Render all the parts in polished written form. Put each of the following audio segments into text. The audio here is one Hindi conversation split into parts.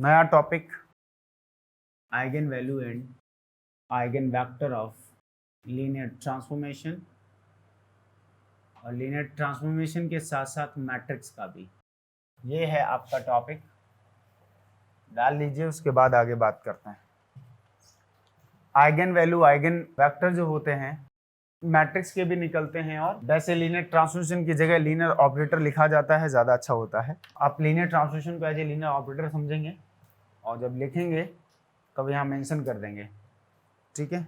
नया topic, eigen value and eigen vector of linear transformation, और लीनियर ट्रांसफॉर्मेशन के साथ साथ मैट्रिक्स का भी। ये है आपका टॉपिक, डाल लीजिए, उसके बाद आगे बात करते हैं। आइगन वैल्यू, आइगन वेक्टर जो होते हैं मैट्रिक्स के भी निकलते हैं, और वैसे लीनियर ट्रांसफॉर्मेशन की जगह लीनियर ऑपरेटर लिखा जाता है, ज़्यादा अच्छा होता है। आप लीनियर ट्रांसफॉर्मेशन को एज ए लीनियर ऑपरेटर समझेंगे, और जब लिखेंगे तब यहाँ मेंशन कर देंगे, ठीक है।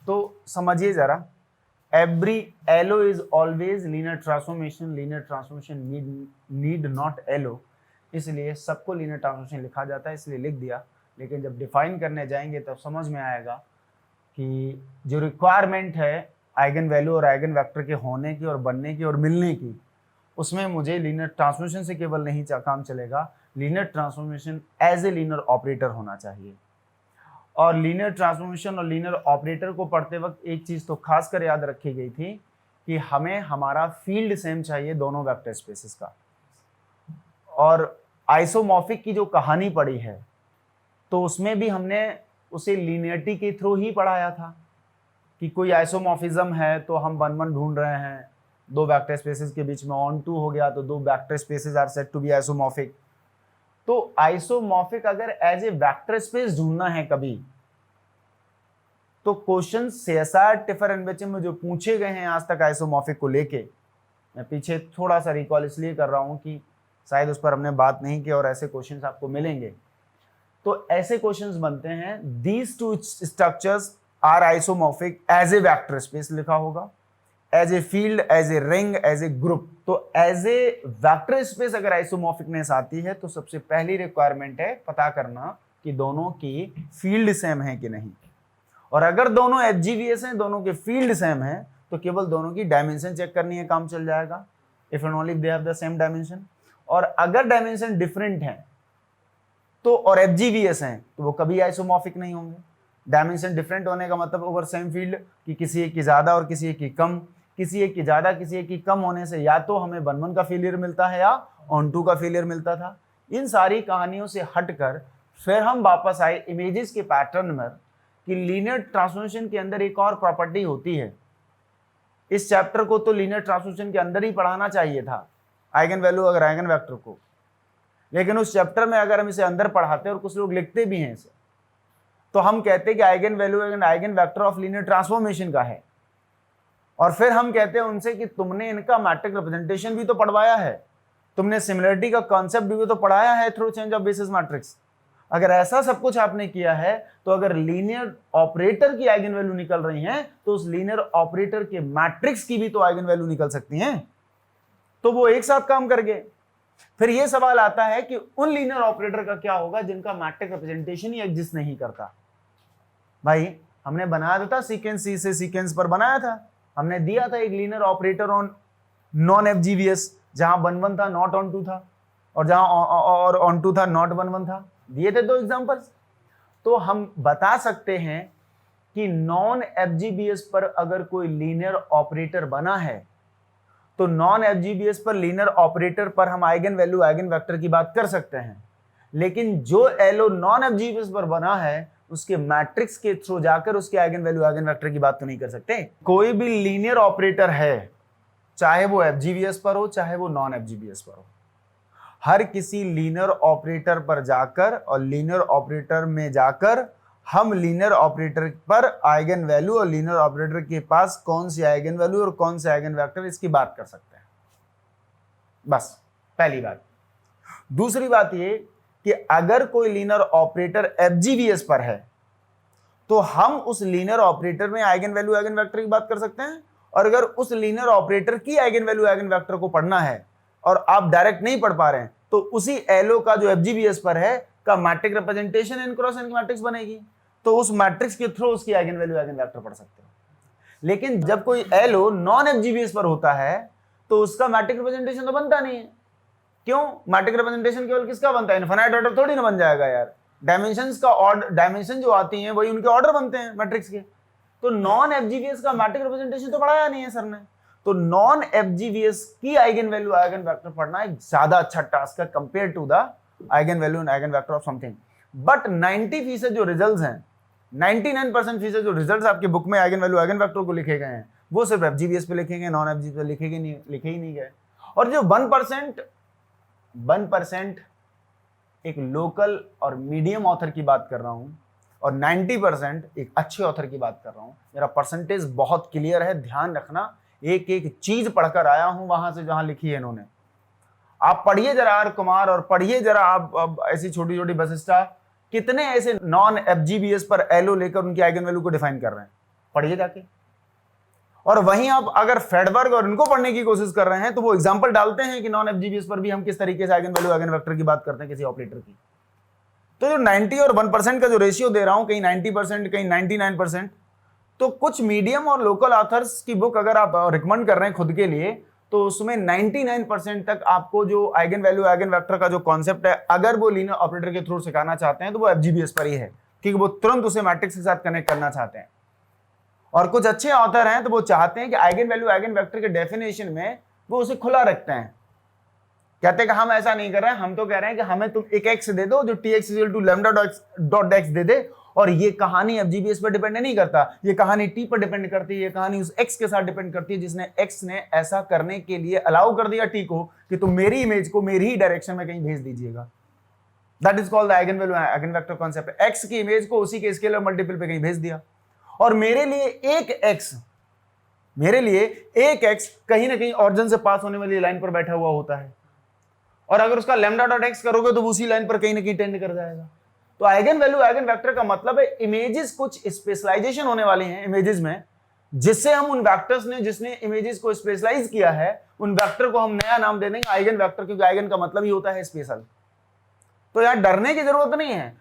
तो समझिए ज़रा, every LO is always linear transformation, linear transformation need not LO, इसलिए सबको लीनियर ट्रांसफॉर्मेशन लिखा जाता है, इसलिए लिख दिया। लेकिन जब डिफाइन करने जाएंगे तब समझ में आएगा कि जो रिक्वायरमेंट है आइगन वैल्यू और आइगन वेक्टर के होने की और बनने की और मिलने की, उसमें मुझे लीनियर ट्रांसफॉर्मेशन से केवल नहीं काम चलेगा, linear transformation as a linear operator होना चाहिए। और लीनियर ट्रांसफॉर्मेशन और लीनियर ऑपरेटर को पढ़ते वक्त एक चीज़ तो खास कर याद रखी गई थी कि हमें हमारा फील्ड सेम चाहिए दोनों वेक्टर स्पेसेस का। और आइसोमॉर्फिक की जो कहानी पढ़ी है तो उसमें भी हमने उसे लीनियरिटी के थ्रू ही पढ़ाया था कि कोई आइसोमॉर्फिज्म है तो हम वन वन ढूंढ रहे हैं, दो वेक्टर स्पेसेस के बीच में ऑन टू हो गया तो दो vector spaces are said to be isomorphic. तो आइसोमॉर्फिक अगर एज ए वेक्टर स्पेस ढूंढना है कभी, तो क्वेश्चन सीएसआर टिफर एनबीएचएम में जो पूछे गए हैं आज तक आइसोमॉर्फिक को लेके, मैं पीछे थोड़ा सा रिकॉल इसलिए कर रहा हूं कि शायद उस पर हमने बात नहीं की और ऐसे क्वेश्चंस आपको मिलेंगे। तो ऐसे क्वेश्चंस बनते हैं, these two structures are isomorphic as a vector space लिखा होगा, as a field, as a ring, as a group. तो एज ए वेक्टर स्पेस अगर आइसोमॉर्फिकनेस आती है तो सबसे पहली रिक्वायरमेंट है पता करना कि दोनों की फील्ड सेम है कि नहीं। और अगर दोनों एफजीवीएस हैं, दोनों के फील्ड सेम है, तो केवल दोनों की डायमेंशन चेक करनी है, काम चल जाएगा, if and only they have the same dimension. और अगर डायमेंशन डिफरेंट है तो, और एफजीवीएस हैं, तो वो कभी आइसोमॉर्फिक नहीं होंगे। डायमेंशन डिफरेंट होने का मतलब ओवर सेम फील्ड कि किसी एक की ज्यादा और किसी एक की कम, किसी एक की ज्यादा किसी एक की कम होने से या तो हमें वन वन का फेलियर मिलता है या ऑन टू का फेलियर मिलता था। इन सारी कहानियों से हटकर फिर हम वापस आए इमेजेस के पैटर्न में कि लीनियर ट्रांसफॉर्मेशन के अंदर एक और प्रॉपर्टी होती है। इस चैप्टर को तो लीनियर ट्रांसफॉर्मेशन के अंदर ही पढ़ाना चाहिए था, आइगन वैल्यू और आइगन वेक्टर को, लेकिन उस चैप्टर में अगर हम इसे अंदर पढ़ाते और कुछ लोग लिखते भी हैं इसे, तो हम कहते हैं कि eigen value and eigen vector of linear transformation का है, और फिर हम कहते हैं उनसे कि तुमने इनका मैट्रिक रिप्रेजेंटेशन भी तो पढ़वाया है, तुमने सिमिलरिटी का कॉन्सेप्ट भी तो पढ़ाया है through change of basis matrix. अगर ऐसा सब कुछ आपने किया है तो अगर लीनियर ऑपरेटर की आइगन वैल्यू निकल रही हैं तो उस लीनियर ऑपरेटर के मैट्रिक्स की भी तो आइगन वैल्यू निकल सकती हैं, तो वो एक साथ काम कर गए। फिर ये सवाल आता है कि उन लीनियर ऑपरेटर का क्या होगा जिनका मैट्रिक रिप्रेजेंटेशन ही एग्जिस्ट नहीं करता। भाई हमने बनाया था सीक्वेंस सी से सीक्वेंस पर बनाया था, हमने दिया था एक लीनियर ऑपरेटर ऑन नॉन एफजीवीएस, जहां वन वन था नॉट ऑन टू था, और जहां और ऑन टू था नॉट वन वन था, दिए थे दो एग्जांपल्स। तो हम बता सकते हैं कि नॉन एफजीबीएस पर अगर कोई लीनियर ऑपरेटर बना है तो नॉन एफजीबीएस पर लीनियर ऑपरेटर पर हम आइगन वैल्यू आइगन वेक्टर की बात कर सकते हैं, लेकिन जो एलो नॉन एफजीबीएस पर बना है उसके मैट्रिक्स के थ्रू जाकर उसके आइगन वैल्यू आइगन वेक्टर की बात तो नहीं कर सकते। कोई भी लीनियर ऑपरेटर है, चाहे वो एफजीबीएस पर हो चाहे वो नॉन एफजीबीएस पर हो, हर किसी लीनियर ऑपरेटर पर जाकर और लीनियर ऑपरेटर में जाकर हम लीनियर ऑपरेटर पर आइगन वैल्यू और लीनियर ऑपरेटर के पास कौन सी आइगन वैल्यू और कौन से आइगन वेक्टर इसकी बात कर सकते हैं। बस पहली बात। दूसरी बात ये कि अगर कोई लीनियर ऑपरेटर एफजीवीएस पर है तो हम उस लीनियर ऑपरेटर में आइगन वैल्यू आइगन वेक्टर की बात कर सकते हैं, और अगर उस लीनियर ऑपरेटर की आइगन वैल्यू आइगन वेक्टर को पढ़ना है और आप डायरेक्ट नहीं पढ़ पा रहे हैं तो उसी एलो का जो एफजीबीएस पर है का matrix representation n cross n की मैट्रिक्स बनेगी, तो उस मैट्रिक्स के थ्रू उसकी आइगन वैल्यू आइगन वेक्टर पढ़ सकते हो। लेकिन जब कोई एलो नॉन एफजीबीएस पर होता है तो उसका मैट्रिक रिप्रेजेंटेशन तो बनता नहीं है। क्यों? मैट्रिक रिप्रेजेंटेशन केवल किसका बनता है? इनफिनाइट ऑर्डर थोड़ी ना बन जाएगा यार, डायमेंशंस का ऑर्डर, डायमेंशन जो आती हैं वही उनके ऑर्डर बनते हैं मैट्रिक्स के। तो नॉन एफजीबीएस का मैट्रिक रिप्रेजेंटेशन तो पढ़ाया नहीं है सर ने, तो नॉन एफजीबीएस की आइगन वैल्यू आइगन वेक्टर पढ़ना एक ज्यादा अच्छा टास्क है compare to the eigen value and eigen vector of something. But 90% जो रिजल्ट्स हैं, 99% फीसद जो रिजल्ट्स आपके बुक में आइगन वैल्यू आइगन वेक्टर को लिखे गए हैं वो सिर्फ एफजीबीएस पे लिखे गए, नॉन एफजीबीएस पे लिखे ही नहीं गए। और जो 1% एक लोकल और मीडियम ऑथर की बात कर रहा हूं और 90% एक अच्छे ऑथर की बात कर रहा हूं। मेरा परसेंटेज बहुत क्लियर है, ध्यान रखना, एक एक चीज पढ़कर आया हूं वहां से जहां लिखी है इन्होंने। आप पढ़िए जरा आर कुमार और पढ़िए जरा आप ऐसी छोटी छोटी वशिष्ठा, कितने ऐसे नॉन एफजीबीएस पर एलओ लेकर उनकी आइगन वैल्यू को डिफाइन कर रहे हैं, पढ़िए जाके। और वहीं आप अगर फेडबर्ग और इनको पढ़ने की कोशिश कर रहे हैं तो वो एग्जांपल डालते हैं कि नॉन एफजीबीएस पर भी हम किस तरीके से आइगन वैल्यू आइगन वेक्टर की बात करते हैं किसी ऑपरेटर की। तो जो 90 और 1% का जो रेशियो दे रहा हूं, कहीं 90% कहीं 99%, तो कुछ मीडियम और लोकल ऑथर्स की बुक अगर आप रिकमेंड कर रहे हैं खुद के लिए तो उसमें 99% तक आपको जो आइगन वैल्यू आइगन वेक्टर का जो कॉन्सेप्ट है, अगर वो लीनियर ऑपरेटर के थ्रू सिखाना चाहते हैं तो वो एफजीबीएस पर ही है, क्योंकि वो तुरंत उसे मैट्रिक्स के साथ कनेक्ट करना चाहते हैं। और कुछ अच्छे ऑथर हैं तो वो चाहते हैं कि आइगन वैल्यू आइगन वेक्टर के डेफिनेशन में वो उसे खुला रखते हैं, कहते हैं कि हम ऐसा नहीं कर रहे हैं, हम तो कह रहे हैं कि हमें तुम एक एक्स दे दो जो T X equal to lambda dot X दे दे, और ये कहानी एफजीबीएस पर डिपेंड नहीं करता, ये कहानी टी पर डिपेंड करती है, ये कहानी उस एक्स के साथ डिपेंड करती है जिसने एक्स ने ऐसा करने के लिए अलाउ कर दिया टी को कि तुम मेरी इमेज को मेरी ही डायरेक्शन में कहीं भेज दीजिएगा। That is called the eigen value eigen vector concept. X की इमेज को उसी के स्केलर मल्टीपल पे कहीं भेज दिया, और मेरे लिए एक एक्स कहीं ना कहीं ऑरिजिन से पास होने वाली लाइन पर बैठा हुआ होता है, और अगर उसका लैम्डा डॉट एक्स करोगे तो उसी लाइन पर कहीं ना कहीं टेंड कर जाएगा। तो आइगन वैल्यू आइगन वेक्टर का मतलब है इमेजेस कुछ स्पेशलाइजेशन होने वाली हैं इमेजेस में, जिससे हम उन वेक्टर्स ने जिसने इमेजेस को स्पेशलाइज किया है उन वेक्टर को हम नया नाम दे देंगे आइगन वेक्टर, क्योंकि आइगन का मतलब ही होता है स्पेशल। तो यार डरने की जरूरत नहीं है,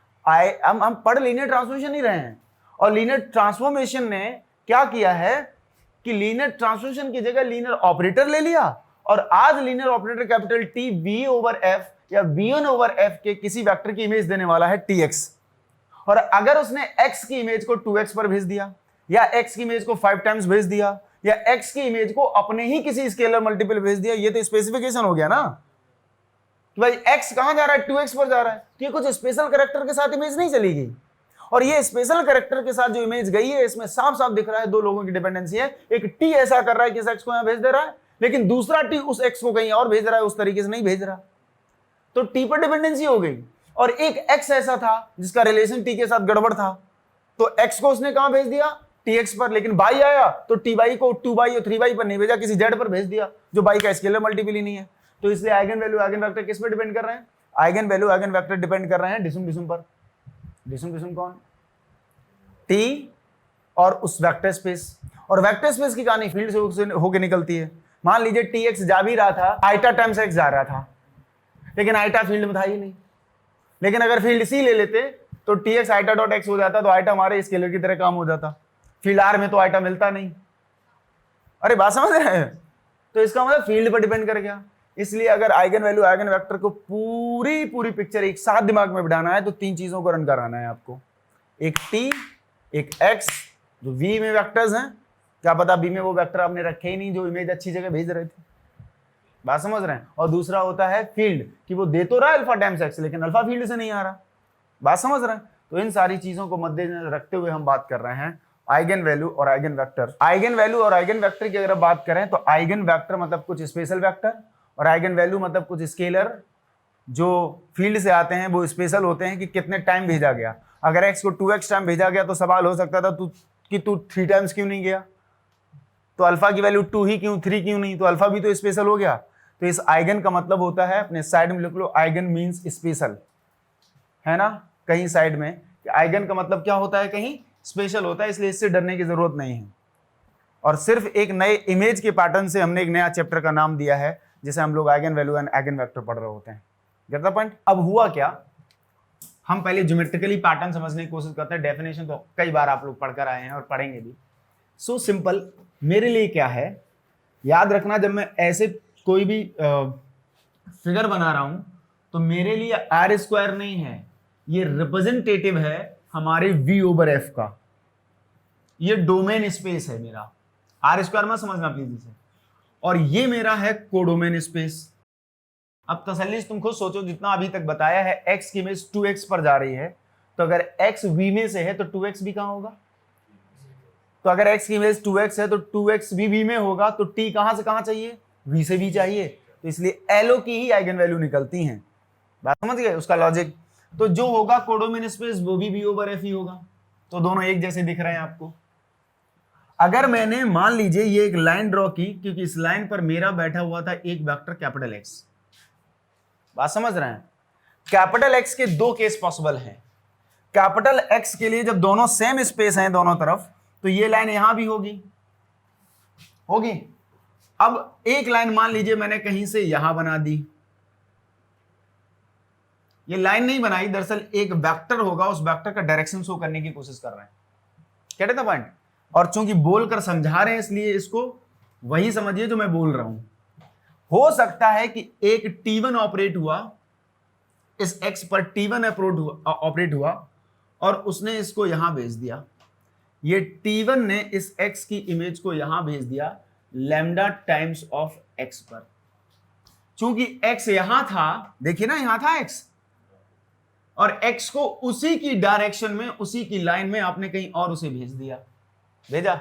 हम पढ़ लीनियर ट्रांसफॉर्मेशन ही रहे हैं, और लीनियर ट्रांसफॉर्मेशन ने क्या किया है कि लीनियर ट्रांसफॉर्मेशन की जगह लीनियर ऑपरेटर ले लिया, और आज linear operator capital T V over F या वी1 ओवर एफ के किसी वेक्टर की इमेज देने वाला है टीएक्स। और अगर उसने एक्स की इमेज को 2x पर भेज दिया, या एक्स की इमेज को 5 टाइम्स भेज दिया, या एक्स की इमेज को अपने ही किसी स्केलर मल्टीपल भेज दिया, ये तो स्पेसिफिकेशन हो गया ना कि भाई एक्स कहां जा रहा है, 2x पर जा रहा है। तो ये कुछ स्पेशल कैरेक्टर के साथ इमेज नहीं चली गई, और ये स्पेशल कैरेक्टर के साथ जो इमेज गई है इसमें साफ साफ दिख रहा है दो लोगों की डिपेंडेंसी है। एक टी ऐसा कर रहा है कि इस एक्स को यहां भेज दे रहा है, लेकिन दूसरा टी उस एक्स को कहीं और भेज रहा है, उस तरीके से नहीं भेज रहा, तो टी पर डिपेंडेंसी हो गई। और एक एक्स ऐसा था जिसका रिलेशन टी के साथ गड़बड़ था, तो एक्स को उसने कहां भेज दिया, टी एक्स पर, लेकिन बाई आया तो टी बाई को 2 बाई और 3 बाई पर नहीं भेजा, किसी जेड पर भेज दिया जो बाई का स्केलर मल्टीपल ही नहीं है। तो इसलिए आइगन वैल्यू आइगन वेक्टर किस पर डिपेंड कर रहे हैं, eigen value eigen vector depend कर रहे हैं डिसम पर। डिसम कौन, टी और उस वेक्टर स्पेस। और वेक्टर स्पेस की कहानी फील्ड से होकर निकलती है। मान लीजिए टी एक्स जा भी रहा था, आइटा टाइम्स एक्स जा रहा था, लेकिन आइटा फील्ड में था ही नहीं, लेकिन अगर फील्ड सी ले लेते तो T X eta dot X हो जाता, तो आइटा हमारे स्केलर की तरह काम हो जाता। फील्ड आर में तो आइटा मिलता नहीं, अरे बात समझ रहे हैं, तो इसका मतलब फील्ड पर डिपेंड कर गया। इसलिए अगर आइगन वैल्यू आइगन वेक्टर को पूरी पिक्चर एक साथ दिमाग में बिठाना है तो 3 चीजों को रन कराना है आपको, एक टी, एक एक्स जो वी में वेक्टर्स हैं, क्या पता बी में वो वेक्टर आपने रखे ही नहीं जो इमेज अच्छी जगह भेज रहे थे, बात समझ रहे हैं। और दूसरा होता है फील्ड, कि वो दे तो रहा है अल्फा टाइम्स एक्स, लेकिन अल्फा फील्ड से नहीं आ रहा, बात समझ रहे हैं। तो इन सारी चीजों को मद्देनजर रखते हुए हम बात कर रहे हैं आइगन वैल्यू और आइगन वेक्टर। आइगन वैल्यू और आइगन वेक्टर की अगर बात करें तो आइगन वेक्टर मतलब कुछ स्पेशल वेक्टर, और आइगन वैल्यू मतलब कुछ स्केलर जो फील्ड से आते हैं, वो स्पेशल होते हैं कि कितने टाइम भेजा गया। अगर एक्स को 2x टाइम भेजा गया तो सवाल हो सकता था तू 3 टाइम्स क्यों नहीं गया, तो अल्फा की वैल्यू 2 ही क्यों, 3 क्यों नहीं, तो अल्फा भी तो स्पेशल हो गया। तो इस आइगन का मतलब होता है, अपने साइड में लिख लो, आइगन मींस स्पेशल, है ना, कहीं साइड में आइगन का मतलब क्या होता है, कहीं स्पेशल होता है, इसलिए इससे डरने की जरूरत नहीं है। और सिर्फ एक नए इमेज के पैटर्न से हमने एक नया चैप्टर का नाम दिया है जिसे हम लोग eigen value and eigen vector पढ़ रहे होते हैं। Gate the point. अब हुआ क्या, हम पहले ज्योमेट्रिकली पैटर्न समझने की कोशिश करते हैं, डेफिनेशन तो कई बार आप लोग पढ़कर आए हैं और पढ़ेंगे भी। सो सिंपल, मेरे लिए क्या है, याद रखना, जब मैं ऐसे कोई भी फिगर बना रहा हूं तो मेरे लिए आर स्क्वायर नहीं है, ये रिप्रेजेंटेटिव है हमारे वी ओवर एफ का, ये डोमेन स्पेस है मेरा, आर स्क्वायर में समझना प्लीज इसे, और ये मेरा है कोडोमेन स्पेस। अब तसल्ली से तुम खुद सोचो, जितना अभी तक बताया है x की इमेज 2x पर जा रही है, तो अगर x v में से है तो 2x भी कहां होगा? तो अगर x की इमेज 2x है तो 2x भी v में होगा, तो t कहां से कहां चाहिए? v से भी चाहिए, तो इसलिए LO की ही आइगन वैल्यू निकलती हैं। बात समझ गए उसका लॉजिक? तो जो होगा कोडोमेन स्पेस वो भी v ओवर f ही होगा, तो दोनों एक जैसे दिख रहे हैं आपको। अगर मैंने मान लीजिए ये एक लाइन ड्रॉ की, क्योंकि इस लाइन पर मेरा बैठा हुआ था एक वेक्टर कैपिटल X, बात समझ रहे हैं? कैपिटल X के दो केस पॉसिबल हैं। कैपिटल X के लिए जब दोनों सेम स्पेस हैं दोनों तरफ, तो ये लाइन यहां भी होगी। अब एक लाइन मान लीजिए मैंने कहीं से यहां बना दी, ये लाइन नहीं बनाई, दरअसल एक वेक्टर होगा, उस वेक्टर का डायरेक्शन शो करने की कोशिश कर रहे हैं। क्या था पॉइंट? और चूंकि बोलकर समझा रहे हैं इसलिए इसको वही समझिए जो मैं बोल रहा हूं। हो सकता है कि एक T1 ऑपरेट हुआ, इस X पर T1 ऑपरेट हुआ और उसने इसको यहां भेज दिया। ये T1 ने इस X की इमेज को यहां भेज दिया लैम्डा टाइम्स ऑफ X पर। चूंकि X यहां था, देखिए ना यहां था X, और X को उसी की डायरेक्शन में, उसी की लाइन में आपने कहीं और उसे भेजा।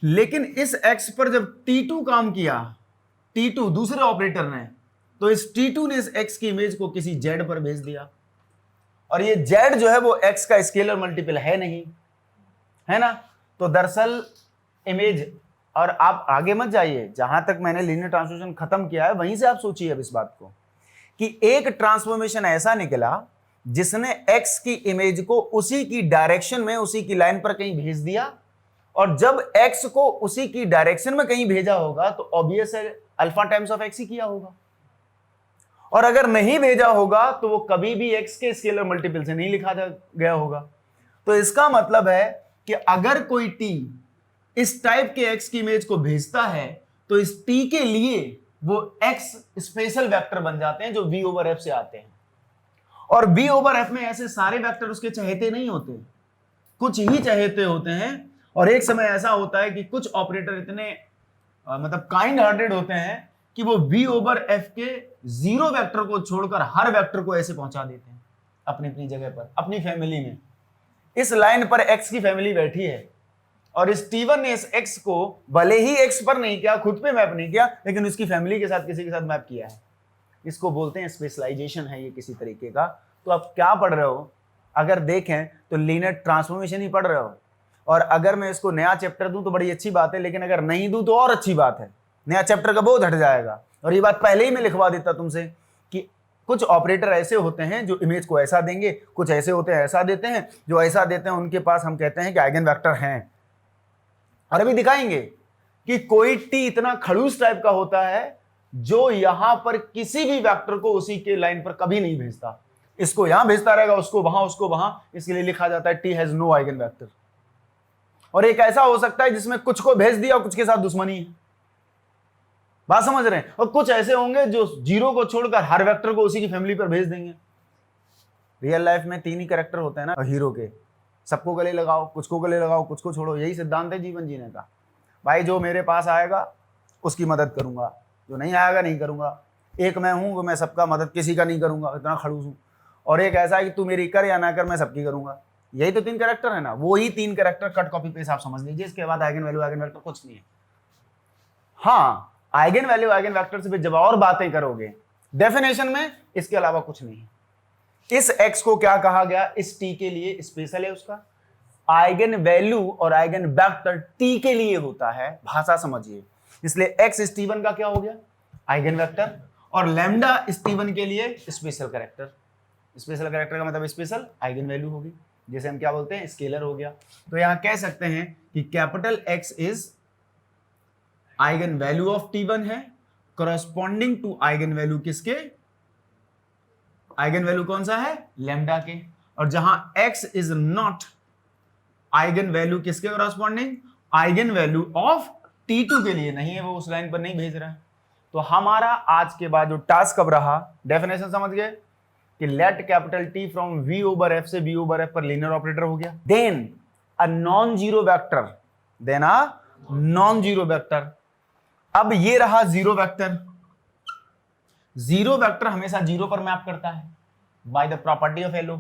लेकिन इस X पर जब T2 काम किया, T2 दूसरे ऑपरेटर ने, तो इस T2 ने इस X की इमेज को किसी Z पर भेज दिया, और ये Z जो है वो X का स्केलर मल्टीपल है नहीं, है ना? तो दरअसल इमेज, और आप आगे मत जाइए, जहां तक मैंने लीनियर ट्रांसफॉर्मेशन खत्म किया है वहीं से आप सोचिए अब इस बात को, कि एक ट्रांसफॉर्मेशन ऐसा निकला जिसने X की इमेज को उसी की डायरेक्शन में, उसी की लाइन पर कहीं भेज दिया, और जब X को उसी की डायरेक्शन में कहीं भेजा होगा तो ऑब्वियस है अल्फा टाइम्स ऑफ X ही किया होगा, और अगर नहीं भेजा होगा तो वो कभी भी X के स्केलर मल्टीपल से नहीं लिखा गया होगा। तो इसका मतलब है कि अगर कोई T इस टाइप के X की इमेज को भेजता है तो इस T के लिए वो X स्पेशल वेक्टर बन जाते हैं जो V ओवर F से आते हैं, और V ओवर F में ऐसे सारे वेक्टर उसके चहेते नहीं होते, कुछ ही चहेते होते हैं। और एक समय ऐसा होता है कि कुछ ऑपरेटर इतने मतलब काइंड हार्टेड होते हैं कि वो V ओवर F के जीरो वेक्टर को छोड़कर हर वेक्टर को ऐसे पहुंचा देते हैं अपनी अपनी जगह पर, अपनी फैमिली में। इस लाइन पर X की फैमिली बैठी है, और इस T1 ने इस X को भले ही X पर नहीं किया, खुद पे मैप नहीं किया, लेकिन उसकी फैमिली के साथ किसी के साथ मैप किया है। इसको बोलते हैं स्पेशलाइजेशन है ये किसी तरीके का। तो आप क्या पढ़ रहे हो? अगर देखें तो लीनियर ट्रांसफॉर्मेशन ही पढ़ रहे हो, और अगर मैं इसको नया चैप्टर दूं तो बड़ी अच्छी बात है, लेकिन अगर नहीं दूं तो और अच्छी बात है, नया चैप्टर का बोझ हट जाएगा। और ये बात पहले ही मैं लिखवा देता तुमसे कि कुछ ऑपरेटर ऐसे होते हैं जो इमेज को ऐसा देंगे, कुछ ऐसे होते हैं ऐसा देते हैं, जो ऐसा देते हैं उनके पास हम कहते हैं कि आइगन वेक्टर हैं। और अभी दिखाएंगे कि कोई टी इतना खड़ूस टाइप का होता है जो यहां पर किसी भी वेक्टर को उसी के लाइन पर कभी नहीं भेजता, इसको यहां भेजता रहेगा, उसको वहां, उसको वहां, इसके लिए लिखा जाता है T has no eigen vector. और एक ऐसा हो सकता है जिसमें कुछ को भेज दिया और कुछ के साथ दुश्मनी है, बात समझ रहे हैं? और कुछ ऐसे होंगे जो जीरो को छोड़कर हर वेक्टर को उसी की फैमिली पर भेज देंगे। रियल लाइफ में तीन ही कैरेक्टर होते हैं ना हीरो के, सबको गले लगाओ, कुछ को गले लगाओ, कुछ को छोड़ो, यही सिद्धांत है जीवन जीने का। भाई जो मेरे पास आएगा उसकी मदद करूंगा, जो नहीं आएगा नहीं करूंगा। एक मैं हूं, वो मैं सबका मदद किसी का नहीं करूंगा, इतना खड़ूस हूं। और एक ऐसा है कि तू मेरी कर या ना कर, मैं सबकी करूंगा। यही तो तीन कैरेक्टर है ना, वो ही तीन कैरेक्टर कट कॉपी पेस्ट आप समझ लीजिए। इसके बाद आइगन वैल्यू आइगन वेक्टर कुछ नहीं है। हाँ, आइगन वैल्यू आइगन वेक्टर से जब और बातें करोगे डेफिनेशन में, इसके अलावा कुछ नहीं है। इस x को क्या कहा गया? इस t के लिए स्पेशल है, उसका आइगन वैल्यू और आइगन वेक्टर t के लिए होता है, भाषा समझिए। इसलिए x स्टीवन का क्या हो गया? आइगन वेक्टर, और लैम्डा स्टीवन के लिए स्पेशल कैरेक्टर। स्पेशल कैरेक्टर का मतलब स्पेशल आइगन वैल्यू होगी, जैसे हम क्या बोलते हैं स्केलर हो गया। तो यहां कह सकते हैं कि capital X is eigen value of T1 है, करस्पॉन्डिंग टू आइगन वैल्यू किसके? आइगन वैल्यू कौन सा है? लैम्डा के। और जहां X is not eigen value किसके corresponding? Eigen value of T2 के लिए नहीं है, वो उस लाइन पर नहीं भेज रहा है। तो हमारा आज के बाद जो टास्क अब रहा, डेफिनेशन समझ गए कि let capital T from V over F से V ओवर F पर लीनियर ऑपरेटर हो गया। Then a non zero vector, then a non zero vector. अब ये रहा जीरो वेक्टर, जीरो वेक्टर हमेशा जीरो पर मैप करता है by the property of LO.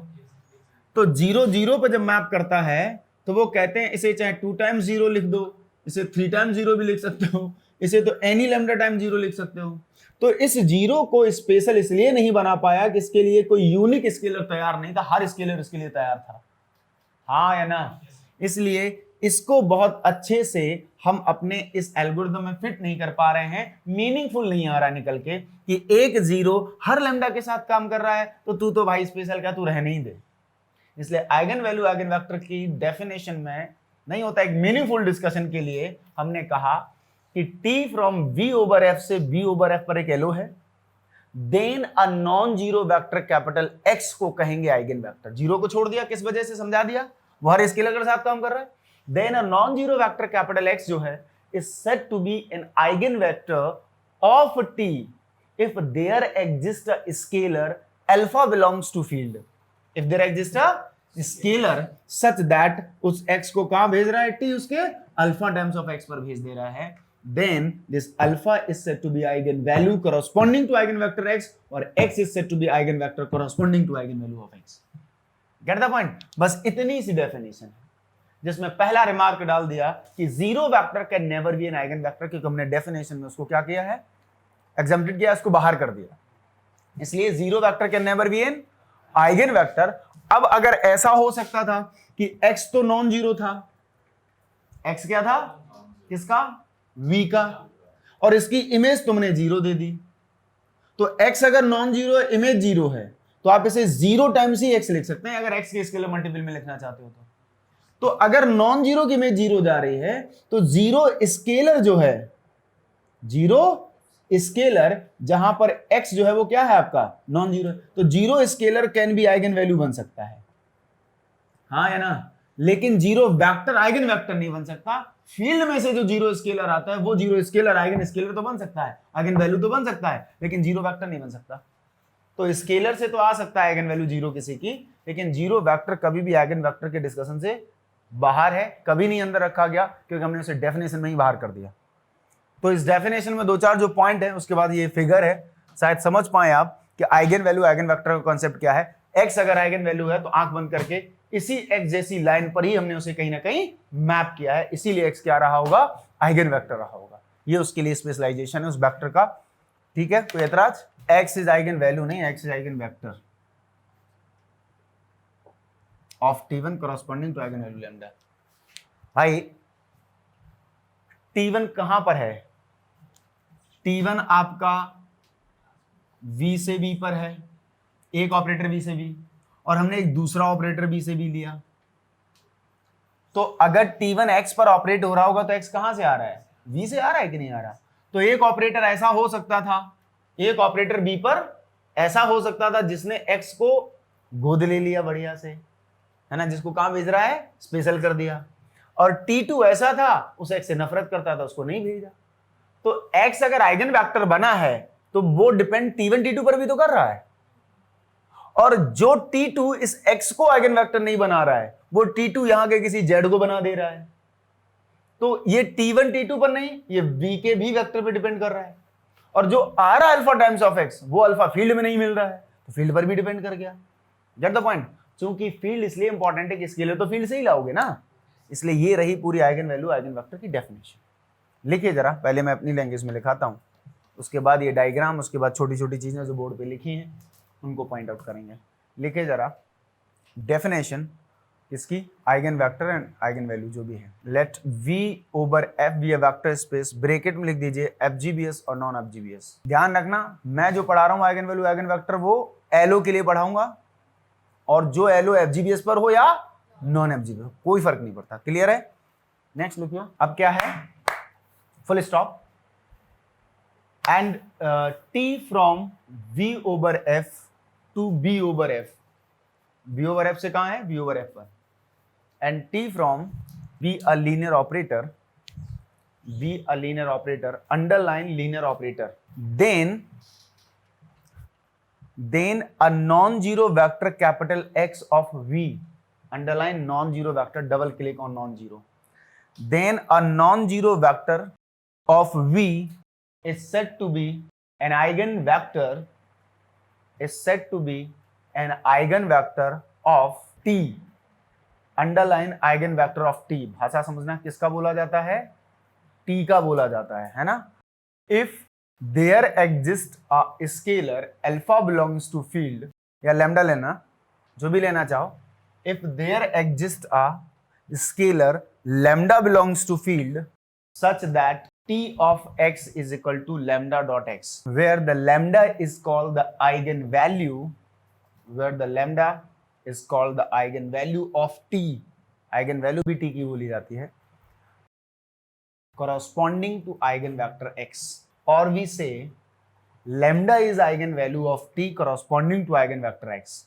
तो जीरो जीरो पर जब मैप करता है तो वो कहते हैं इसे चाहे 2 टाइम्स जीरो लिख दो, इसे 3 टाइम्स जीरो भी लिख सकते हो, इसे तो एनी लैम्डा टाइम जीरो लिख सकते हो। तो इस जीरो को स्पेशल इसलिए नहीं बना पाया कि इसके लिए कोई यूनिक स्केलर तैयार नहीं था, हर स्केलर इसके लिए तैयार था, हाँ या ना। इसलिए इसको बहुत अच्छे से हम अपने इस एल्गोरिथम में फिट नहीं कर पा रहे हैं, मीनिंगफुल नहीं आ रहा है निकल के कि एक जीरो हर लैम्डा के साथ काम कर रहा है, तो तू तो भाई स्पेशल का तू रहने ही दे। इसलिए आइगन वैल्यू आइगन वेक्टर की डेफिनेशन में नहीं होता। एक मीनिंगफुल डिस्कशन के लिए हमने कहा कि T from V over F से V ओवर F पर एक एलो है, then a non zero vector capital X को कहेंगे आइगन वेक्टर। जीरो को छोड़ दिया, किस वजह से समझा दिया, वो हर स्केलर के साथ काम कर रहा है। Then a non zero vector capital X जो है is said to be an eigen vector of T if there exists a scalar alpha belongs to field। if there exists a scalar such that उस x को कहां भेज रहा है, T उसके अल्फा टाइम्स ऑफ x पर भेज दे रहा है, then this alpha is said to be eigenvalue corresponding to eigenvector x और x is said to be eigenvector corresponding to eigenvalue of x। get the point? बस इतनी सी डेफिनेशन है जिसमें पहला रिमार्क डाल दिया कि zero vector can never be an eigen vector, क्योंकि हमने डेफिनेशन में उसको क्या किया है, एग्जम्प्टेड किया, इसको बाहर कर दिया। इसलिए zero vector can never be an eigen vector. अब अगर ऐसा हो सकता था कि x तो नॉन जीरो था, x क्या था, किसका, v का, और इसकी इमेज तुमने जीरो दे दी, तो x अगर नॉन जीरो है, इमेज जीरो है, तो आप इसे जीरो टाइम्स ही x लिख सकते हैं अगर x के स्केलर मल्टीपल में लिखना चाहते हो तो अगर नॉन जीरो की इमेज जीरो जा रही है तो जीरो स्केलर जो है, जीरो स्केलर जहां पर x जो है वो क्या है आपका, नॉन जीरो, तो zero scalar can be eigen value बन सकता है, हाँ या ना। लेकिन जीरो वेक्टर आइगन वेक्टर नहीं बन सकता। फील्ड में से जो जीरो स्केलर आता है वो जीरो स्केलर आइगन स्केलर तो बन सकता है, आइगन वैल्यू तो बन सकता है, लेकिन जीरो वेक्टर नहीं बन सकता। तो स्केलर से तो आ सकता है आइगन वैल्यू जीरो किसी की, लेकिन जीरो वेक्टर कभी भी आइगन वेक्टर के डिस्कशन से बाहर है, कभी नहीं अंदर रखा गया, क्योंकि हमने उसे डेफिनेशन में ही बाहर कर दिया। तो इस डेफिनेशन में दो चार जो पॉइंट है, उसके बाद ये फिगर है, शायद समझ पाए आप कि आइगन वैल्यू आइगन वेक्टर का कॉन्सेप्ट क्या है। एक्स अगर आइगन वैल्यू है तो आंख बंद करके इसी एक्स जैसी लाइन पर ही हमने उसे कहीं ना कहीं मैप किया है, इसीलिए एक्स क्या रहा होगा, आइगन वेक्टर रहा होगा। ये उसके लिए स्पेशलाइजेशन है उस वेक्टर का, ठीक है। कोई एतराज, एक्स इज आइगन वैल्यू नहीं, x is eigen vector of T1 corresponding to eigen value lambda. भाई T1 कहां पर है, T1 आपका V से B पर है, एक ऑपरेटर V से B, और हमने एक दूसरा ऑपरेटर B से B लिया। तो अगर T1 X पर ऑपरेट हो रहा होगा तो X कहां से आ रहा है, V से आ रहा है कि नहीं आ रहा। तो एक ऑपरेटर ऐसा हो सकता था, एक ऑपरेटर B पर ऐसा हो सकता था जिसने X को गोद ले लिया बढ़िया से, है ना, जिसको कहां भेज रहा है, स्पेशल कर दिया। और T2 ऐसा था, उस X से नफरत करता था, उसको नहीं भेजा। तो X अगर आइगन वेक्टर बना है तो वो डिपेंड T1 T2 पर भी तो कर रहा है, और जो T2 इस X को आइगन वेक्टर नहीं बना रहा है वो T2 यहां के किसी Z को बना दे रहा है। तो ये T1 T2 पर नहीं, ये V के भी वेक्टर पे डिपेंड कर रहा है, और जो आ रहा है अल्फा टाइम्स ऑफ X वो अल्फा फील्ड में नहीं मिल रहा है, तो फील्ड पर भी डिपेंड कर गया। Gate the point. क्योंकि फील्ड इसलिए इंपॉर्टेंट है कि इसके लिए तो फील्ड से ही लाओगे ना, इसलिए ये रही पूरी आइगन वैल्यू आइगन वेक्टर की डेफिनेशन। लिखिए जरा, पहले मैं अपनी लैंग्वेज में लिखाता हूं, उसके बाद ये डायग्राम, उसके बाद छोटी छोटी चीजें जो बोर्ड पे लिखी हैं उनको पॉइंट आउट करेंगे। लिखिए जरा डेफिनेशन इसकी, eigen vector and eigen value जो भी है। Let V over F be a vector space, bracket में लिख दीजिए FGBS और नॉन FGBS। ध्यान रखना मैं जो पढ़ा रहा हूँ आइगन वैल्यू आइगन वेक्टर वो एलो के लिए पढ़ाऊंगा, और जो एलो FGBS पर हो या नॉन FGBS कोई फर्क नहीं पड़ता। क्लियर है। नेक्स्ट लिखिए, अब क्या है, full stop and T from V over F to B over F, B over F से कहां है, B ओवर F पर, and T from B a linear operator, B a linear operator, underline linear operator, then a non-zero vector capital X of V, underline non-zero vector, double click on non-zero, then a non-zero vector of V is said to be an eigenvector is said to be an eigenvector of t, underline eigenvector of t। भाषा समझना, किसका बोला जाता है? t का बोला जाता है ना? if there exists a scalar alpha belongs to field, या lambda लेना, जो भी लेना चाहो, if there exists a scalar lambda belongs to field such that t of x is equal to lambda dot x, where the lambda is called the eigenvalue, where the lambda is called the eigenvalue of t, eigenvalue भी t की बोली जाती है, corresponding to eigenvector x, or we say lambda is eigenvalue of t corresponding to eigenvector x।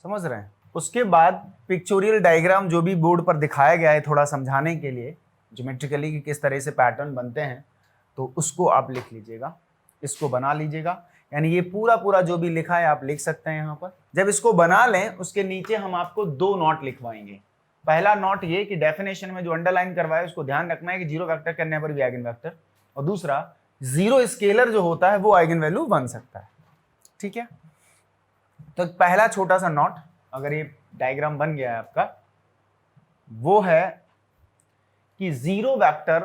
समझ रहे हैं? उसके बाद पिक्चोरियल डायग्राम जो भी बोर्ड पर दिखाया गया है थोड़ा समझाने के लिए ज्योमेट्रिकली कि किस तरह से पैटर्न बनते हैं, तो उसको आप लिख लीजिएगा, इसको बना लीजिएगा। यानी ये पूरा जो भी लिखा है आप लिख सकते हैं यहाँ पर। जब इसको बना लें उसके नीचे हम आपको 2 नोट लिखवाएंगे। पहला नोट ये कि डेफिनेशन में जो अंडरलाइन करवाया उसको ध्यान रखना है कि जीरो वेक्टर करने पर भी आइगन वेक्टर, और दूसरा जीरो स्केलर जो होता है वो आइगन वैल्यू बन सकता है। ठीक है, तो पहला छोटा सा नोट, अगर ये डायग्राम बन गया है आपका, वो है कि zero vector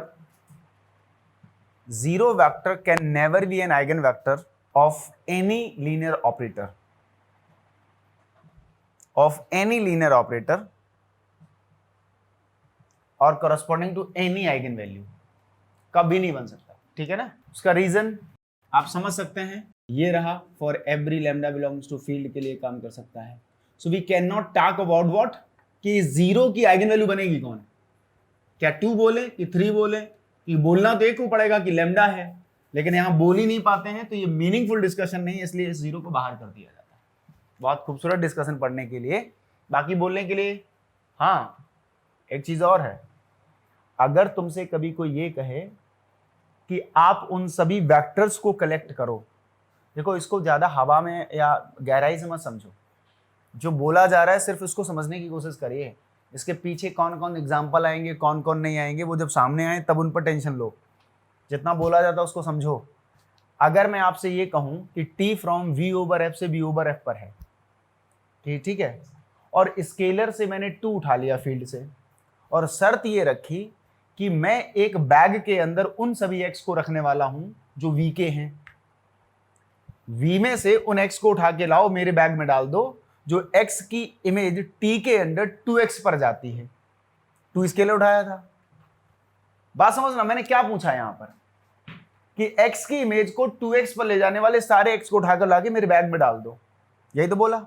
can never be an eigen vector of any linear operator or corresponding to any eigen value, कभी नहीं बन सकता। ठीक है ना? उसका रीजन आप समझ सकते हैं, ये रहा, for every lambda belongs to field के लिए काम कर सकता है। So we can not talk about what, कि जीरो की आइगन वैल्यू बनेगी कौन, क्या 2 बोले कि 3 बोले, कि बोलना तो एक को पड़ेगा कि लैम्डा है, लेकिन यहां बोल ही नहीं पाते हैं, तो ये मीनिंगफुल डिस्कशन नहीं है, इसलिए इस जीरो को बाहर कर दिया जाता है। बहुत खूबसूरत डिस्कशन पढ़ने के लिए, बाकी बोलने के लिए। हाँ, एक चीज और है, अगर तुमसे कभी कोई ये कहे कि आप उन सभी वेक्टर्स को कलेक्ट करो, देखो इसको ज्यादा हवा में या गहराई से मत समझो, जो बोला जा रहा है सिर्फ उसको समझने की कोशिश करिए। इसके पीछे कौन कौन एग्जाम्पल आएंगे, कौन कौन नहीं आएंगे, वो जब सामने आए तब उन पर टेंशन लो। जितना बोला जाता है उसको समझो। अगर मैं आपसे ये कहूं कि t from v over f से b ओवर f पर है, ठीक है, और स्केलर से मैंने 2 उठा लिया फील्ड से, और शर्त ये रखी कि मैं एक बैग के अंदर उन सभी x को रखने वाला हूं जो v के हैं, v में से उन x को उठा के लाओ, मेरे बैग में डाल दो, जो x की इमेज t के अंदर 2x पर जाती है। 2 स्केलर उठाया था। बात समझना, मैंने क्या पूछा यहां पर कि x की इमेज को 2x पर ले जाने वाले सारे x को उठाकर लाके मेरे बैग में डाल दो, यही तो बोला।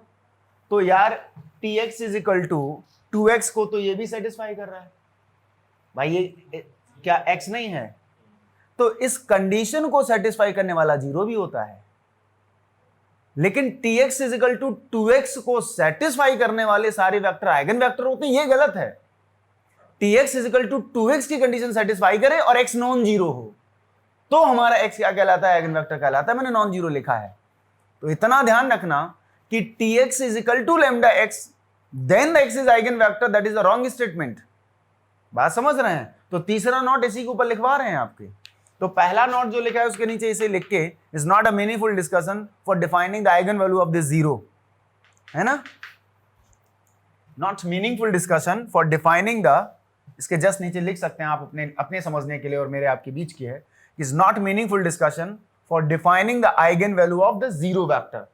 तो यार tx is equal to 2x को तो ये भी सेटिस्फाई कर रहा है भाई, ये क्या x नहीं है? तो इस कंडीशन को सेटिस्फाई करने वाला जीरो भी होता है, लेकिन tx is equal to 2x को सेटिस्फाई करने वाले सारे वेक्टर आइगन वेक्टर होते हैं, ये गलत है। tx is equal to 2x की कंडीशन सेटिस्फाई करे और x नॉन जीरो हो, तो हमारा x क्या कहलाता है? आइगन वेक्टर कहलाता है। मैंने नॉन जीरो लिखा है, तो इतना ध्यान रखना कि tx is equal to lambda x, then the x is eigen vector, that is the wrong statement. बात समझ रहे हैं? तो तीसरा नोट इसी के ऊपर लिखवा रहे हैं आपके। तो पहला नोट जो लिखा है उसके नीचे इसे लिख के, is not a meaningful discussion for defining the eigen value of this zero, है ना? Not meaningful discussion for defining the, इसके जस्ट नीचे लिख सकते हैं आप अपने समझने के लिए, और मेरे आपके बीच की है, is not meaningful discussion for defining the eigen value of the zero vector,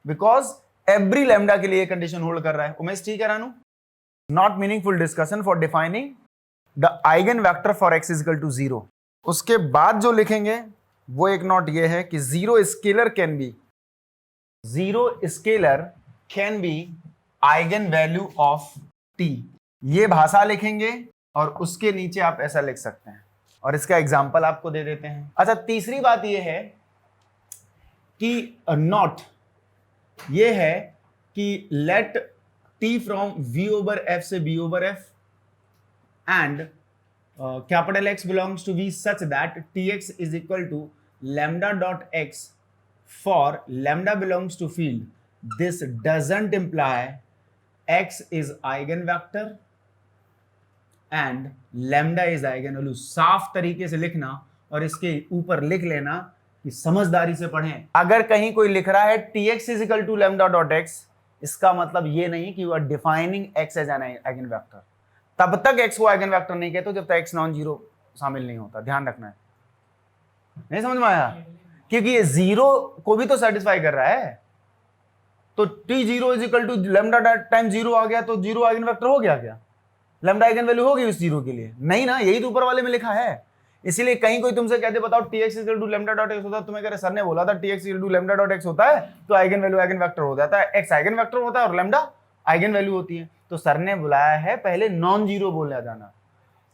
because every lambda के लिए कंडीशन होल्ड कर रहा है। उमेश ठीक है Ranu? Not meaningful discussion for defining the eigen vector for x is equal to 0। उसके बाद जो लिखेंगे वो एक नोट ये है कि zero scalar can be eigen value of t। ये भाषा लिखेंगे और उसके नीचे आप ऐसा लिख सकते हैं, और इसका एग्जांपल आपको दे देते हैं। अच्छा, तीसरी बात ये है कि नॉट ये है कि let t from v over f से b over f and capital X belongs to V such that Tx is equal to lambda dot x for lambda belongs to field. This doesn't imply x is eigenvector and lambda is eigenvalue। साफ तरीके से लिखना और इसके ऊपर लिख लेना कि समझदारी से पढ़ें। अगर कहीं कोई लिख रहा है tx is equal to lambda dot x, इसका मतलब ये नहीं कि you are defining x as an eigen vector. तब तक x को आइगन वेक्टर नहीं कहते जब तक x नॉन जीरो शामिल नहीं होता, ध्यान रखना है। नहीं समझ में आया? क्योंकि ये जीरो को भी तो सेटिस्फाई कर रहा है। तो t zero is equal to lambda time zero आ गया तो जीरो आइगन वेक्टर हो गया क्या? लैम्डा आइगन वैल्यू होगी उस जीरो के लिए? नहीं ना, यही तो ऊपर वाले में लिखा है। इसीलिए कहीं कोई तुमसे कहते बताओ tx equal to lambda dot x होता है, तुम्हें कह रहे सर ने बोला था tx equal to lambda dot x होता है तो आइगन वैल्यू आइगन वेक्टर हो जाता है। x आइगन वेक्टर होता है और लैम्डा आइगन वैल्यू होती है। तो सर ने बुलाया है पहले नॉन जीरो बोला जाना।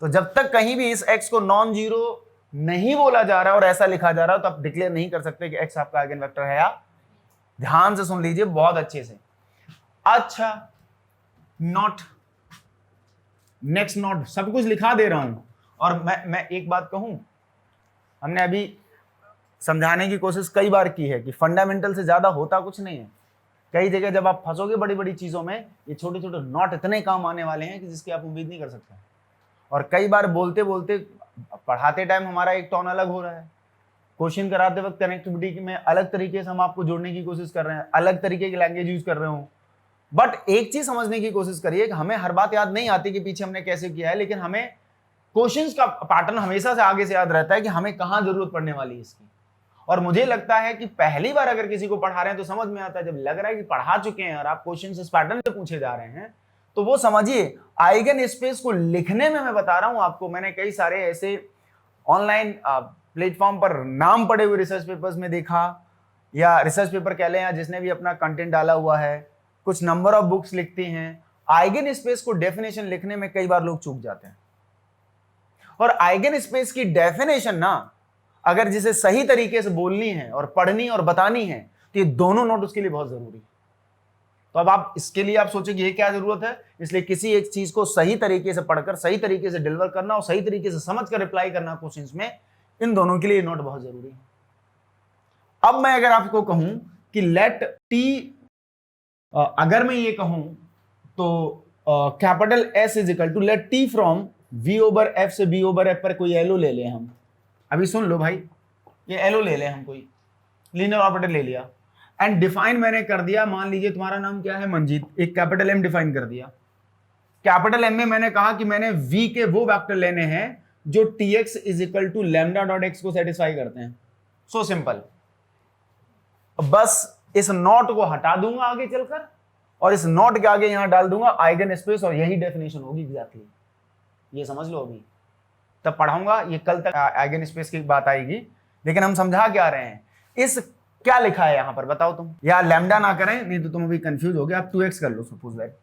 तो जब तक कहीं भी इस x को नॉन जीरो नहीं बोला जा रहा है और ऐसा लिखा जा रहा है तो आप डिक्लेयर नहीं कर सकते कि x आपका आइगन वेक्टर है या। ध्यान से सुन लीजिए बहुत अच्छे से। अच्छा, नॉट, नेक्स्ट नॉट, सब कुछ लिखा दे रहा हूं। और मैं एक बात कहूं, हमने अभी समझाने की कोशिश कई बार की है कि फंडामेंटल से ज्यादा होता कुछ नहीं है। कई जगह जब आप फंसोगे बड़ी बड़ी चीजों में, ये छोटे छोटे नॉट इतने काम आने वाले हैं कि जिसकी आप उम्मीद नहीं कर सकते। और कई बार बोलते बोलते पढ़ाते टाइम हमारा एक टोन अलग हो रहा है, क्वेश्चन कराते वक्त कनेक्टिविटी में अलग तरीके से हम आपको जोड़ने की कोशिश कर रहे हैं, अलग तरीके की लैंग्वेज यूज कर रहे हो। बट एक चीज समझने की कोशिश करिए कि हमें हर बात याद नहीं आती कि पीछे हमने कैसे किया है, लेकिन हमें क्वेश्चंस का पैटर्न हमेशा से आगे से याद रहता है कि हमें कहां जरूरत पड़ने वाली है इसकी। और मुझे लगता है कि पहली बार अगर किसी को पढ़ा रहे हैं तो समझ में आता है, जब लग रहा है कि पढ़ा चुके हैं और आप क्वेश्चन इस पैटर्न से पूछे जा रहे हैं तो वो समझिए आइगन स्पेस को लिखने में मैं बता रहा हूं आपको, मैंने कई सारे ऐसे ऑनलाइन प्लेटफॉर्म पर नाम पड़े हुए रिसर्च पेपर्स में देखा, या रिसर्च पेपर कह लें या जिसने भी अपना कंटेंट डाला हुआ है, कुछ नंबर ऑफ बुक्स लिखती हैं, आइगन स्पेस को डेफिनेशन लिखने में कई बार लोग चूक जाते हैं। और आइगन स्पेस की डेफिनेशन ना अगर जिसे सही तरीके से बोलनी है और पढ़नी और बतानी है तो ये दोनों नोट उसके लिए बहुत जरूरी है। तो अब आप इसके लिए आप सोचें कि ये क्या जरूरत है, इसलिए किसी एक चीज को सही तरीके से पढ़कर सही तरीके से डिलीवर करना और सही तरीके से समझकर रिप्लाई करना क्वेश्चंस में, इन दोनों के लिए नोट बहुत जरूरी है। अब मैं अगर आपको कहूं कि लेट टी, अगर मैं ये कहूं तो capital S is equal to let t from v over f से बी ओवर एफ पर कोई एलो ले लें हम। अभी सुन लो भाई, ये एलो ले लें हम, कोई लीनियर ऑपरेटर ले लिया एंड डिफाइन मैंने कर दिया। मान लीजिए तुम्हारा नाम क्या है, मंजीत, एक कैपिटल एम डिफाइन कर दिया। कैपिटल एम में मैंने कहा कि मैंने वी के वो वेक्टर लेने हैं जो tx is equal to lambda dot x को सेटिस्फाई करते हैं। सो सिंपल, बस इस नॉट को हटा दूंगा आगे चलकर और इस नॉट के आगे यहां डाल दूंगा आइगन स्पेस और यही डेफिनेशन होगी एग्जैक्टली। ये समझ लो, अभी तब पढ़ाऊंगा, ये कल तक आइगन स्पेस की बात आएगी, लेकिन हम समझा क्या रहे हैं। इस क्या लिखा है यहां पर बताओ तुम, या लैम्डा ना करें नहीं तो तुम अभी कंफ्यूज हो गए, आप 2x कर लो सपोज दैट।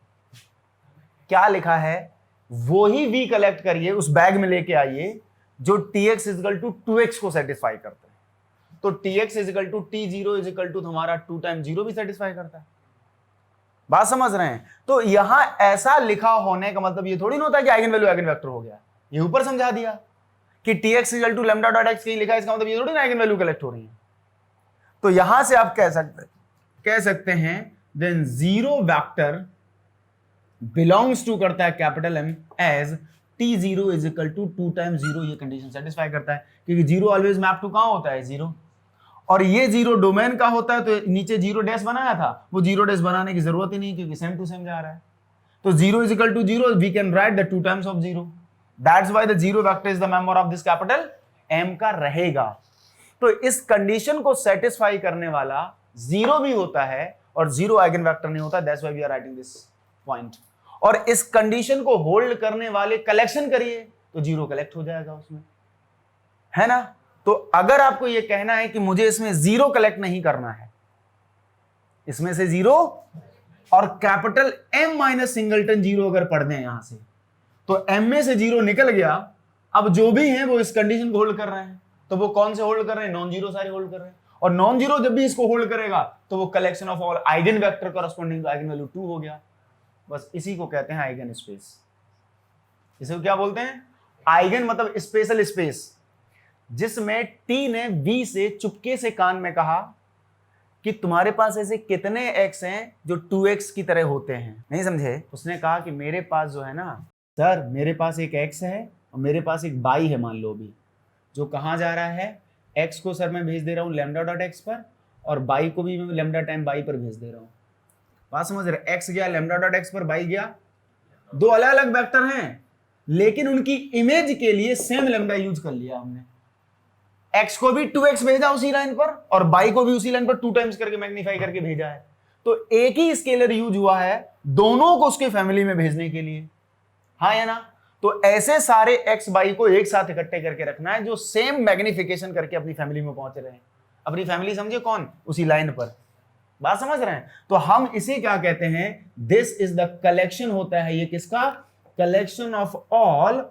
क्या लिखा है वो ही v कलेक्ट करिए, उस बैग में लेके आइए जो tx इजिकल टू 2x को सेटिस्फाई करता है। तो tx is equal to t0 is equal to हमारा 2 टाइम 0 भी सेटिस्फाई करता है। बात समझ रहे हैं? तो यहां ऐसा लिखा होने का मतलब ये थोड़ी ना होता है कि आइगन वैल्यू आइगन वेक्टर हो गया। ये ऊपर समझा दिया कि tx equal to lambda dot x कहीं लिखा है, इसका मतलब ये थोड़ी ना आइगन वैल्यू कलेक्ट हो रही है। तो यहां से आप कह सकते हैं then zero vector belongs to करता है capital M as t0 is equal to 2 time 0। ये कंडीशन सेटिस्फाई करता है क्योंकि जीरो ऑलवेज मैप टू कहां होता है, जीरो। और ये जीरो डोमेन का होता है, तो नीचे जीरो डैश बनाया था, वो जीरो डैश बनाने की जरूरत ही नहीं क्योंकि सेम टू सेम जा रहा है। तो zero is equal to zero, we can write the 2 times of zero, that's why the zero vector is the member of this capital M का रहेगा। तो इस कंडीशन को सेटिस्फाई करने वाला जीरो भी होता है और जीरो आइगन वेक्टर नहीं होता, that's why we are writing this point. और इस कंडीशन को होल्ड करने वाले कलेक्शन करिए तो जीरो कलेक्ट हो जाएगा उसमें, है ना। तो अगर आपको यह कहना है कि मुझे इसमें जीरो कलेक्ट नहीं करना है, इसमें से जीरो और capital M minus singleton zero अगर पढ़ दें यहां से, तो एम में से जीरो निकल गया। अब जो भी है वो इस कंडीशन को होल्ड कर रहे हैं, तो वो कौन से होल्ड कर रहे हैं, नॉन जीरो सारे होल्ड कर रहे हैं। और नॉन जीरो जब भी इसको होल्ड करेगा तो वो collection of all eigen vector corresponding to eigen value 2 हो गया। बस इसी को कहते हैं आइगन स्पेस। इसे क्या बोलते हैं, आइगन मतलब स्पेशल स्पेस, जिसमें टी ने वी से चुपके से कान में कहा कि तुम्हारे पास ऐसे कितने एक्स हैं जो 2x की तरह होते हैं। नहीं समझे? उसने कहा कि मेरे पास जो है ना सर, मेरे पास एक x है और मेरे पास एक y है मान लो, भी जो कहां जा रहा है, x को सर मैं भेज दे रहा हूँ लैम्डा डॉट एक्स पर, और y को भी मैं लैम्डा टाइम y पर भेज दे रहा हूँ। बात समझ रहे, x गया लैम्डा डॉट एक्स पर, y गया, दो अलग अलग वेक्टर हैं लेकिन उनकी इमेज के लिए सेम लैम्डा यूज कर लिया हमने। x को भी 2x भेजा उसी लाइन पर और y को भी उसी लाइन पर 2 टाइम्स करके मैग्नीफाई करके भेजा है। तो एक ही स्केलर यूज हुआ है दोनों को उसके फैमिली में भेजने के लिए, हाँ या ना। तो ऐसे सारे x y को एक साथ इकट्ठे करके रखना है जो सेम मैग्निफिकेशन करके अपनी फैमिली में पहुंच रहे हैं। अपनी फैमिली समझे कौन, उसी लाइन पर। बात समझ रहे हैं। तो हम इसे क्या कहते हैं, दिस इज द कलेक्शन होता है ये किसका, collection of all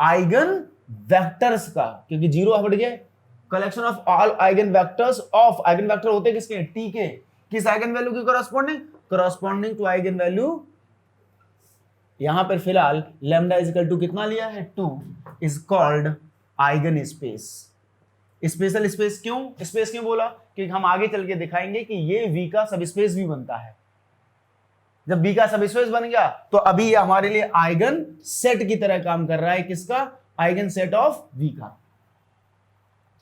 eigen vectors का, क्योंकि जीरो हट गया, collection of all eigen vectors of, eigen vector होते हैं किसके, टी के, किस आइगन वैल्यू की करस्पॉन्डिंग टू आइगन वैल्यू। यहां पर फिलहाल लैम्डा इजिकल टू कितना लिया है, 2 is called eigen space. Special space क्यों, स्पेस क्यों बोला, क्योंकि हम आगे चल के दिखाएंगे कि ये V का सब स्पेस भी बनता है। जब V का सब स्पेस बन गया तो अभी ये हमारे लिए आइगन सेट की तरह काम कर रहा है, किसका, आइगन सेट ऑफ V का।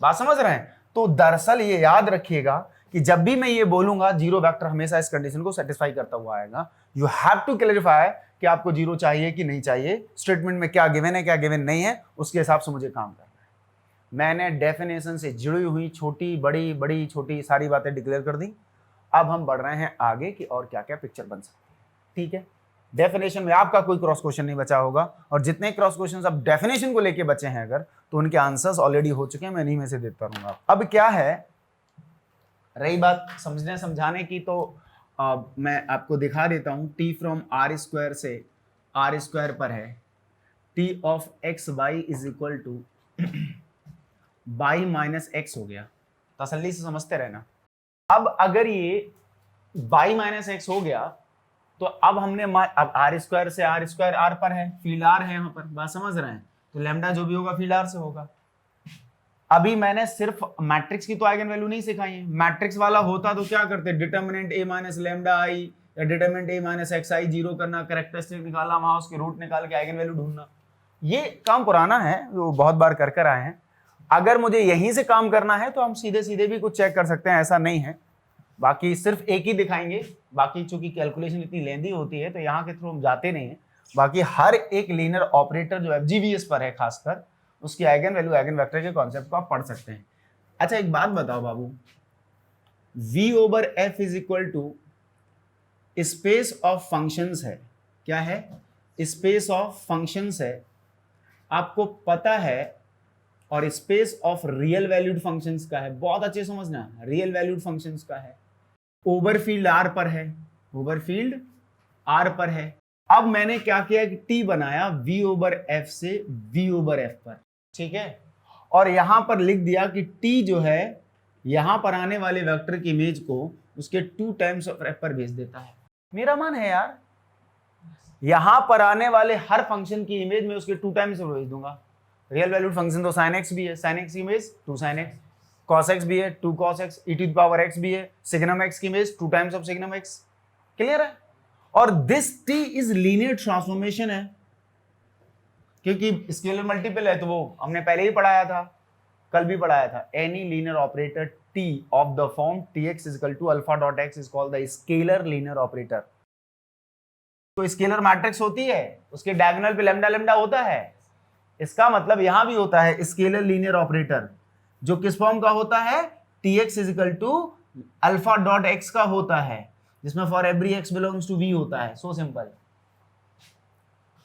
बात समझ रहे हैं। तो दरअसल ये याद रखिएगा कि जब भी मैं ये बोलूंगा जीरो वेक्टर हमेशा इस कंडीशन को सेटिस्फाई करता हुआ आएगा। यू हैव टू क्लैरिफाई कि आपको जीरो चाहिए कि नहीं चाहिए, स्टेटमेंट में क्या गिवन है क्या गिवन नहीं है, उसके हिसाब से मुझे काम करना है। मैंने डेफिनेशन से जुड़ी हुई छोटी बड़ी बड़ी छोटी सारी बातें डिक्लेयर कर दी। अब हम बढ़ रहे हैं आगे कि और क्या क्या पिक्चर बन सकती है। ठीक है, डेफिनेशन में आपका कोई क्रॉस क्वेश्चन नहीं बचा होगा, और जितने क्रॉस क्वेश्चन अब डेफिनेशन को लेके बचे हैं अगर, तो उनके आंसर्स ऑलरेडी हो चुके हैं, मैं इन्हीं में से देता रहूंगा। अब क्या है, रही बात समझने समझाने की, तो मैं आपको दिखा देता हूं। t फ्रॉम आर स्क्वायर से आर स्क्वायर पर है, t of x Y is equal to y minus x हो गया। तसल्ली से समझते रहना। अब अगर ये y माइनस एक्स हो गया तो अब हमने अब आर स्क्वायर से आर स्क्वायर आर पर है, फील्ड आर है यहाँ पर, बात समझ रहे हैं। तो लैम्डा जो भी होगा फील्ड आर से होगा। अभी मैंने सिर्फ मैट्रिक्स की तो आइगन वैल्यू नहीं सिखाई है। मैट्रिक्स वाला होता तो क्या करते, डिटर्मिनेंट a माइनस लैम्डा आई या determinant a minus x I zero करना, कैरेक्टरिस्टिक निकालना, वहां उसके रूट निकाल के आइगन वैल्यू ढूंढना। ये काम पुराना है, वो बहुत बार कर आए हैं। अगर मुझे यहीं से काम करना है तो हम सीधे सीधे भी कुछ चेक कर सकते हैं, ऐसा नहीं है। बाकी सिर्फ एक ही दिखाएंगे, बाकी चूंकि कैलकुलेशन इतनी लेंदी होती है तो यहाँ के थ्रू हम जाते नहीं है। बाकी हर एक लीनियर ऑपरेटर जो FGBS पर है खासकर, उसकी आइगन वैल्यू आइगन वेक्टर के कॉन्सेप्ट को आप पढ़ सकते हैं। अच्छा एक बात बताओ बाबू, V over F is equal to space of functions है, क्या है, स्पेस ऑफ फंक्शंस है, आपको पता है। और space of real valued functions का है, बहुत अच्छे समझना, रियल वैल्यूड फंक्शंस का है, ओवरफील्ड आर पर है, ओवरफील्ड आर पर है। अब मैंने क्या किया कि t बनाया v ओवर f से v ओवर f पर, ठीक है। और यहां पर लिख दिया कि t जो है यहां पर आने वाले वेक्टर की इमेज को उसके 2 टाइम्स ऑफ f पर भेज देता है। मेरा मन है यार, यहां पर आने वाले हर फंक्शन की इमेज में उसके 2 टाइम्स भेज दूंगा। रियल वैल्यूड फंक्शन तो sin x भी है, sin x की image 2 sin x, cos x भी है 2 cos x, e to the power x भी है, सिग्नम x की image 2 times of signum x। Clear है। और this t is linear transformation है, क्योंकि स्केलर मल्टीपल है, तो वो हमने पहले ही पढ़ाया था, कल भी पढ़ाया था। Any linear operator t of the form tx is equal to alpha dot x is called the scalar linear operator. तो स्केलर मैट्रिक्स होती है, उसके डायगोनल पे लैम्डा लैम्डा होता है, इसका मतलब यहां भी होता है स्केलर लीनियर ऑपरेटर, जो किस फॉर्म का होता है, tx is equal to alpha dot x का होता है, जिसमें for every x belongs to v होता है। सो सिंपल,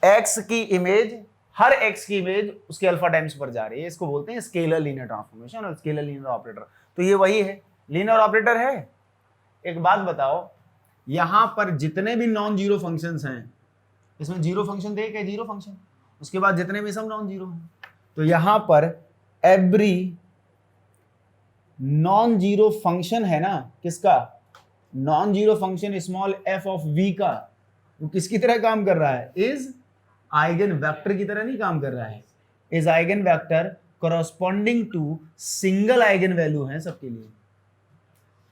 x की इमेज, हर x की इमेज उसके अल्फा टाइम्स पर जा रही है, इसको बोलते हैं स्केलर लीनियर ट्रांसफॉर्मेशन और स्केलर लीनियर ऑपरेटर। तो ये वही है, लीनियर ऑपरेटर है। एक बात बताओ, यहां पर जितने भी नॉन जीरो फंक्शंस हैं, इसमें जीरो फंक्शन देख है, जीरो फंक्शन, उसके बाद जितने भी सब नॉन जीरो हैं, तो यहां पर एवरी नॉन जीरो फंक्शन है ना, किसका, non zero function small f of v का, वो किसकी तरह काम कर रहा है, इज आइगन वेक्टर की तरह नहीं काम कर रहा है, is eigen vector corresponding to single eigen value है सबके लिए।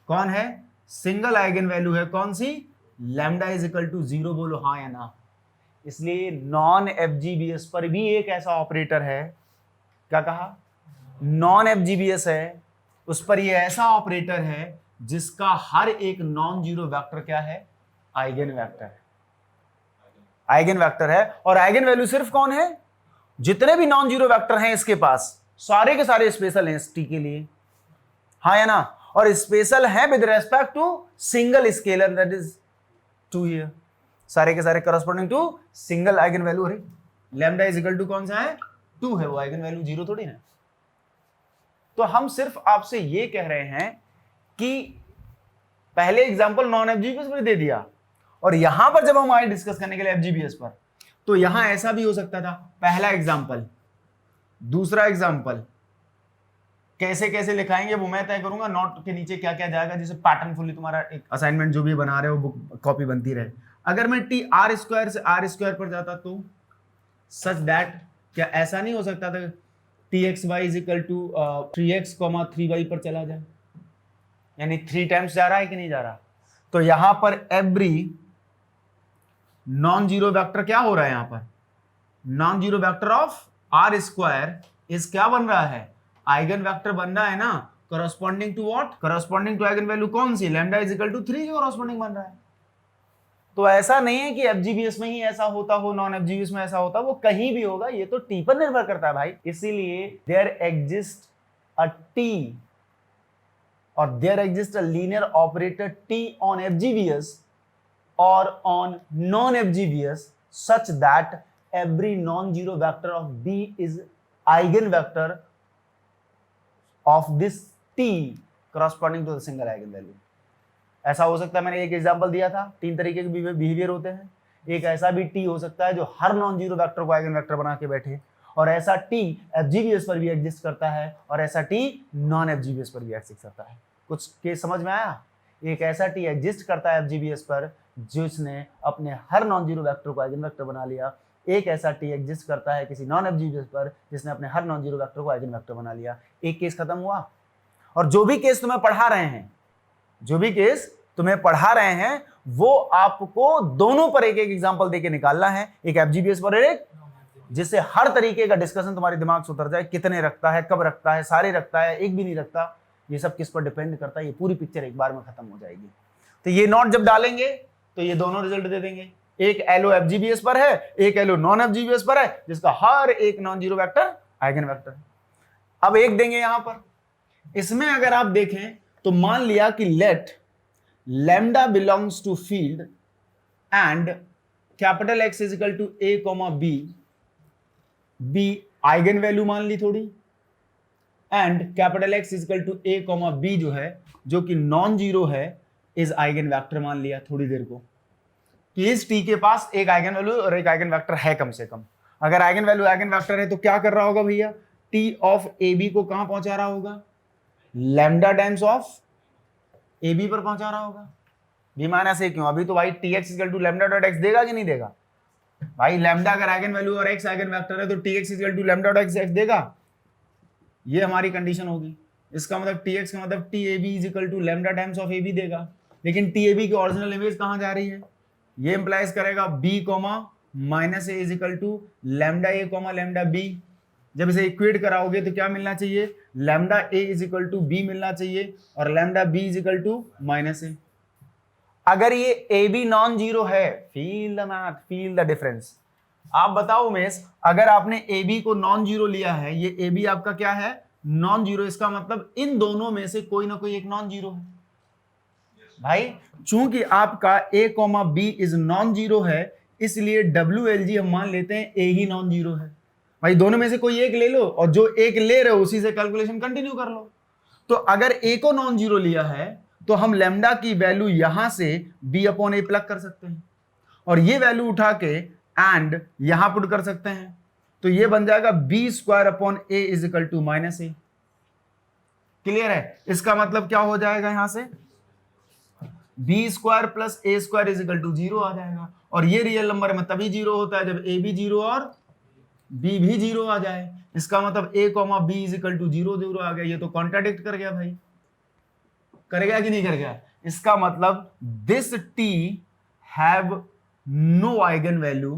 कौन है, सिंगल आइगन वैल्यू है, कौन सी, लैम्डा इज इक्वल टू 0, बोलो हाँ या ना। इसलिए नॉन FGBS पर भी एक ऐसा ऑपरेटर है, क्या कहा, नॉन FGBS है उस पर ये ऐसा ऑपरेटर है जिसका हर एक नॉन जीरो वेक्टर क्या है, आइगन वेक्टर है, आइगन वेक्टर है। और आइगन वैल्यू सिर्फ कौन है, जितने भी नॉन जीरो वेक्टर हैं इसके पास सारे के सारे स्पेशल हैं इस टी के लिए, हाँ या ना, और स्पेशल है with respect to single scalar that is 2 here, सारे के सारे corresponding to single eigen value. अरे लैम्डा इज इक्वल टू कौन सा है, 2 है, वो आइगन वैल्यू 0 थोड़ी ना। तो हम सिर्फ आपसे ये कह रहे हैं कि पहले एग्जांपल नॉन एफजीबीएस में दे दिया, और यहां पर जब हम आए डिस्कस करने के लिए एफजीबीएस पर, तो यहां ऐसा भी हो सकता था, पहला एग्जांपल, दूसरा एग्जांपल कैसे कैसे लिखाएंगे वो मैं तय करूंगा, नोट के नीचे क्या क्या जाएगा, जैसे पैटर्न फुली तुम्हारा एक असाइनमेंट जो भी बना रहे हो बुक कॉपी बनती रहे। अगर मैं टी आर स्क्वायर से आर स्क्वायर पर जाता तो सच दैट, क्या ऐसा नहीं हो सकता था t x Y is equal to 3x, 3y पर चला जाए, यानी 3 टाइम्स जा रहा है कि नहीं जा रहा। तो यहां पर एवरी नॉन जीरो वेक्टर क्या हो रहा है, यहां पर non zero vector of are square is क्या बन रहा है, आइगन वेक्टर बन रहा है ना, corresponding to what, corresponding to eigen value कौन सी, लैम्डा इज इक्वल टू 3 जो करस्पॉन्डिंग बन रहा है। तो ऐसा नहीं है कि एफजीबीएस में ही ऐसा होता हो, नॉन एफजीबीएस में ऐसा होता, वो कहीं भी होगा, ये तो टी पर निर्भर करता है भाई। इसीलिए there exist a T or there exist a linear operator T on FGBS or on non FGBS such that every non-zero vector of B is eigenvector of this T corresponding to the single eigenvalue। ऐसा हो सकता है, मैंने एक एग्जांपल दिया था, 3 तरीके के बिहेवियर होते हैं। एक ऐसा भी T हो सकता है जो हर नॉन जीरो वेक्टर को आइगन वेक्टर बना के बैठे, और ऐसा T एफजीबीएस पर भी एग्जिस्ट करता है, और ऐसा T नॉन एफजीबीएस पर भी एग्जिस्ट करता है। कुछ केस समझ में आया। एक ऐसा T एग्जिस्ट करता है एफजीबीएस पर जिसने अपने हर नॉन जीरो वेक्टर को आइगन वेक्टर बना लिया, एक ऐसा टी एग्जिस्ट करता है किसी नॉन एफजीबीएस पर जिसने अपने हर नॉन जीरो वेक्टर को आइगन वेक्टर बना लिया। एक केस खत्म हुआ। और जो भी केस तुम्हें पढ़ा रहे हैं, जो भी केस तुम्हें पढ़ा रहे हैं, वो आपको दोनों पर एक एक एग्जांपल देके निकालना है, एक एफजीबीएस पर एक, जिससे हर तरीके का डिस्कशन तुम्हारे दिमाग से उतर जाए, कितने रखता है, कब रखता है, सारे रखता है, एक भी नहीं रखता, ये सब किस पर डिपेंड करता है, ये पूरी पिक्चर एक बार में खत्म हो जाएगी। तो ये नोट जब डालेंगे तो ये दोनों रिजल्ट दे देंगे, एक एलो एफजीबीएस पर है, एक एलो नॉन एफजीबीएस पर है, जिसका हर एक non zero vector eigen vector है। अब एक देंगे यहां पर, इसमें अगर आप देखें तो मान लिया कि let lambda belongs to field and capital X is equal to a comma b, b eigen value मान ली थोड़ी, and capital X is equal to a comma b जो है, जो कि नॉन जीरो है, इज आइगन वेक्टर मान लिया थोड़ी देर को, कि इस टी के पास एक आइगन वैल्यू और एक आइगन वेक्टर है कम से कम। अगर आइगन वैल्यू आइगन वेक्टर है तो क्या कर रहा होगा भैया, टी ऑफ ए बी को कहां पहुंचा रहा होगा, lambda times of A b पर पहुंचा रहा होगा। बी माइनस ए क्यों, अभी तो भाई t x equal to lambda dot x देगा कि नहीं देगा भाई, लैम्डा अगर आइगन वैल्यू और एक्स आइगन वेक्टर है तो T x equal to lambda dot x देगा, ये हमारी कंडीशन होगी। इसका मतलब टी एक्स का मतलब T A B is equal to lambda times of A B देगा, लेकिन टी ए बी की ओरिजिनल इमेज कहां जा रही है, ये इंप्लाइज करेगा b comma minus A is equal to lambda A comma lambda B. जब इसे इक्वेट कराओगे तो क्या मिलना चाहिए, lambda A is equal to B मिलना चाहिए, और lambda B is equal to minus A. अगर ये ए बी नॉन जीरो है, feel the math, feel the difference. आप बताओ उमेश, अगर आपने ए बी को नॉन जीरो लिया है, ये ए बी आपका क्या है, नॉन जीरो, इसका मतलब इन दोनों में से कोई ना कोई एक नॉन जीरो है भाई। चूंकि आपका a comma b is non zero है, इसलिए WLG हम मान लेते हैं a ही नॉन जीरो है भाई। दोनों में से कोई एक ले लो, और जो एक ले रहे हो उसी से कैलकुलेशन कंटिन्यू कर लो। तो अगर a को नॉन जीरो लिया है तो हम लैम्डा की वैल्यू यहां से b अपॉन ए प्लग कर सकते हैं, और ये वैल्यू उठा के एंड यहां पुट कर सकते हैं, तो ये बन जाएगा b square upon a is equal to minus a. Clear है, इसका मतलब क्या हो जाएगा, यहां से b square plus a square is equal to 0 आ जाएगा, और ये रियल नंबर में तभी 0 होता है जब ए भी 0 और बी भी 0 आ जाए। इसका मतलब a comma b is equal to 0 0 आ गया, ये तो कॉन्ट्राडिक्ट कर गया भाई, कर गया कि नहीं कर गया। इसका मतलब this t have no eigen value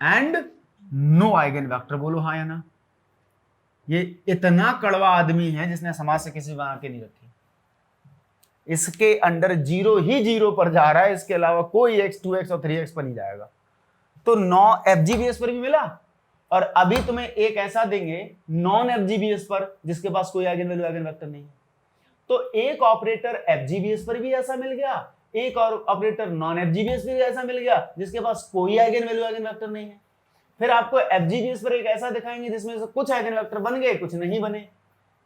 and no eigen vector, बोलो हाँ या ना, ये इतना कड़वा आदमी है जिसने समाज से किसी बना के नहीं रखी। इसके अंडर 0 ही 0 पर जा रहा है, इसके अलावा कोई x 2x और 3x पर नहीं जाएगा। तो 9 FGBS पर भी मिला, और अभी तुम्हें एक ऐसा देंगे नॉन FGBS पर जिसके पास कोई आइगन वैल्यू आइगन वेक्टर नहीं है। तो एक ऑपरेटर FGBS पर भी ऐसा मिल गया, एक और ऑपरेटर नॉन FGBS पर भी ऐसा मिल गया जिसके पास कोई आइगन वैल्यू आइगन वेक्टर नहीं है। फिर आपको FGBS पर एक ऐसा दिखाएंगे जिसमें से कुछ आइगन वेक्टर बन गए, कुछ नहीं बने।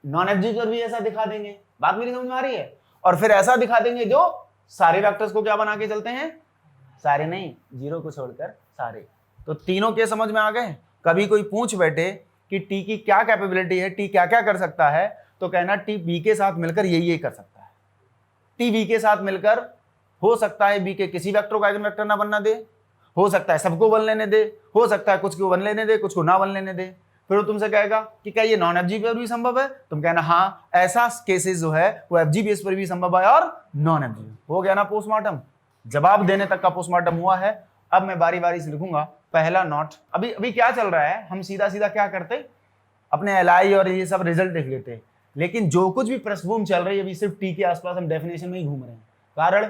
नॉन FGBS पर भी ऐसा दिखा देंगे। बात मेरी समझ में आ रही है? और फिर ऐसा दिखा देंगे जो सारे वेक्टर्स को क्या बना के चलते हैं, सारे नहीं, 0 को छोड़कर सारे। तो तीनों के समझ में आ गए। कभी कोई पूछ बैठे कि टी की क्या कैपेबिलिटी है, टी क्या क्या कर सकता है, तो कहना टी बी के साथ मिलकर ये कर सकता है। टी बी के साथ मिलकर हो सकता है बी के किसी वेक्टर को आइगन वेक्टर ना बनना दे, हो सकता है सबको बन लेने दे, हो सकता है कुछ को बन लेने दे, कुछ को ना बन लेने दे। फिर वो तुमसे कहेगा कि क्या ये नॉन FGBS पर भी संभव है, तुम कहना हाँ, ऐसा केसेस जो है वो FGBS पर भी संभव है और नॉन FGBS। हो गया ना पोस्टमार्टम, जवाब देने तक का पोस्टमार्टम हुआ है। अब मैं बारी बारी से लिखूंगा। पहला नोट, अभी क्या चल रहा है, हम सीधा सीधा क्या करते, अपने LI और ये सब रिजल्ट देख लेते, लेकिन जो कुछ भी पृष्ठभूमि चल रही है अभी सिर्फ टी के आसपास हम डेफिनेशन में ही घूम रहे हैं। कारण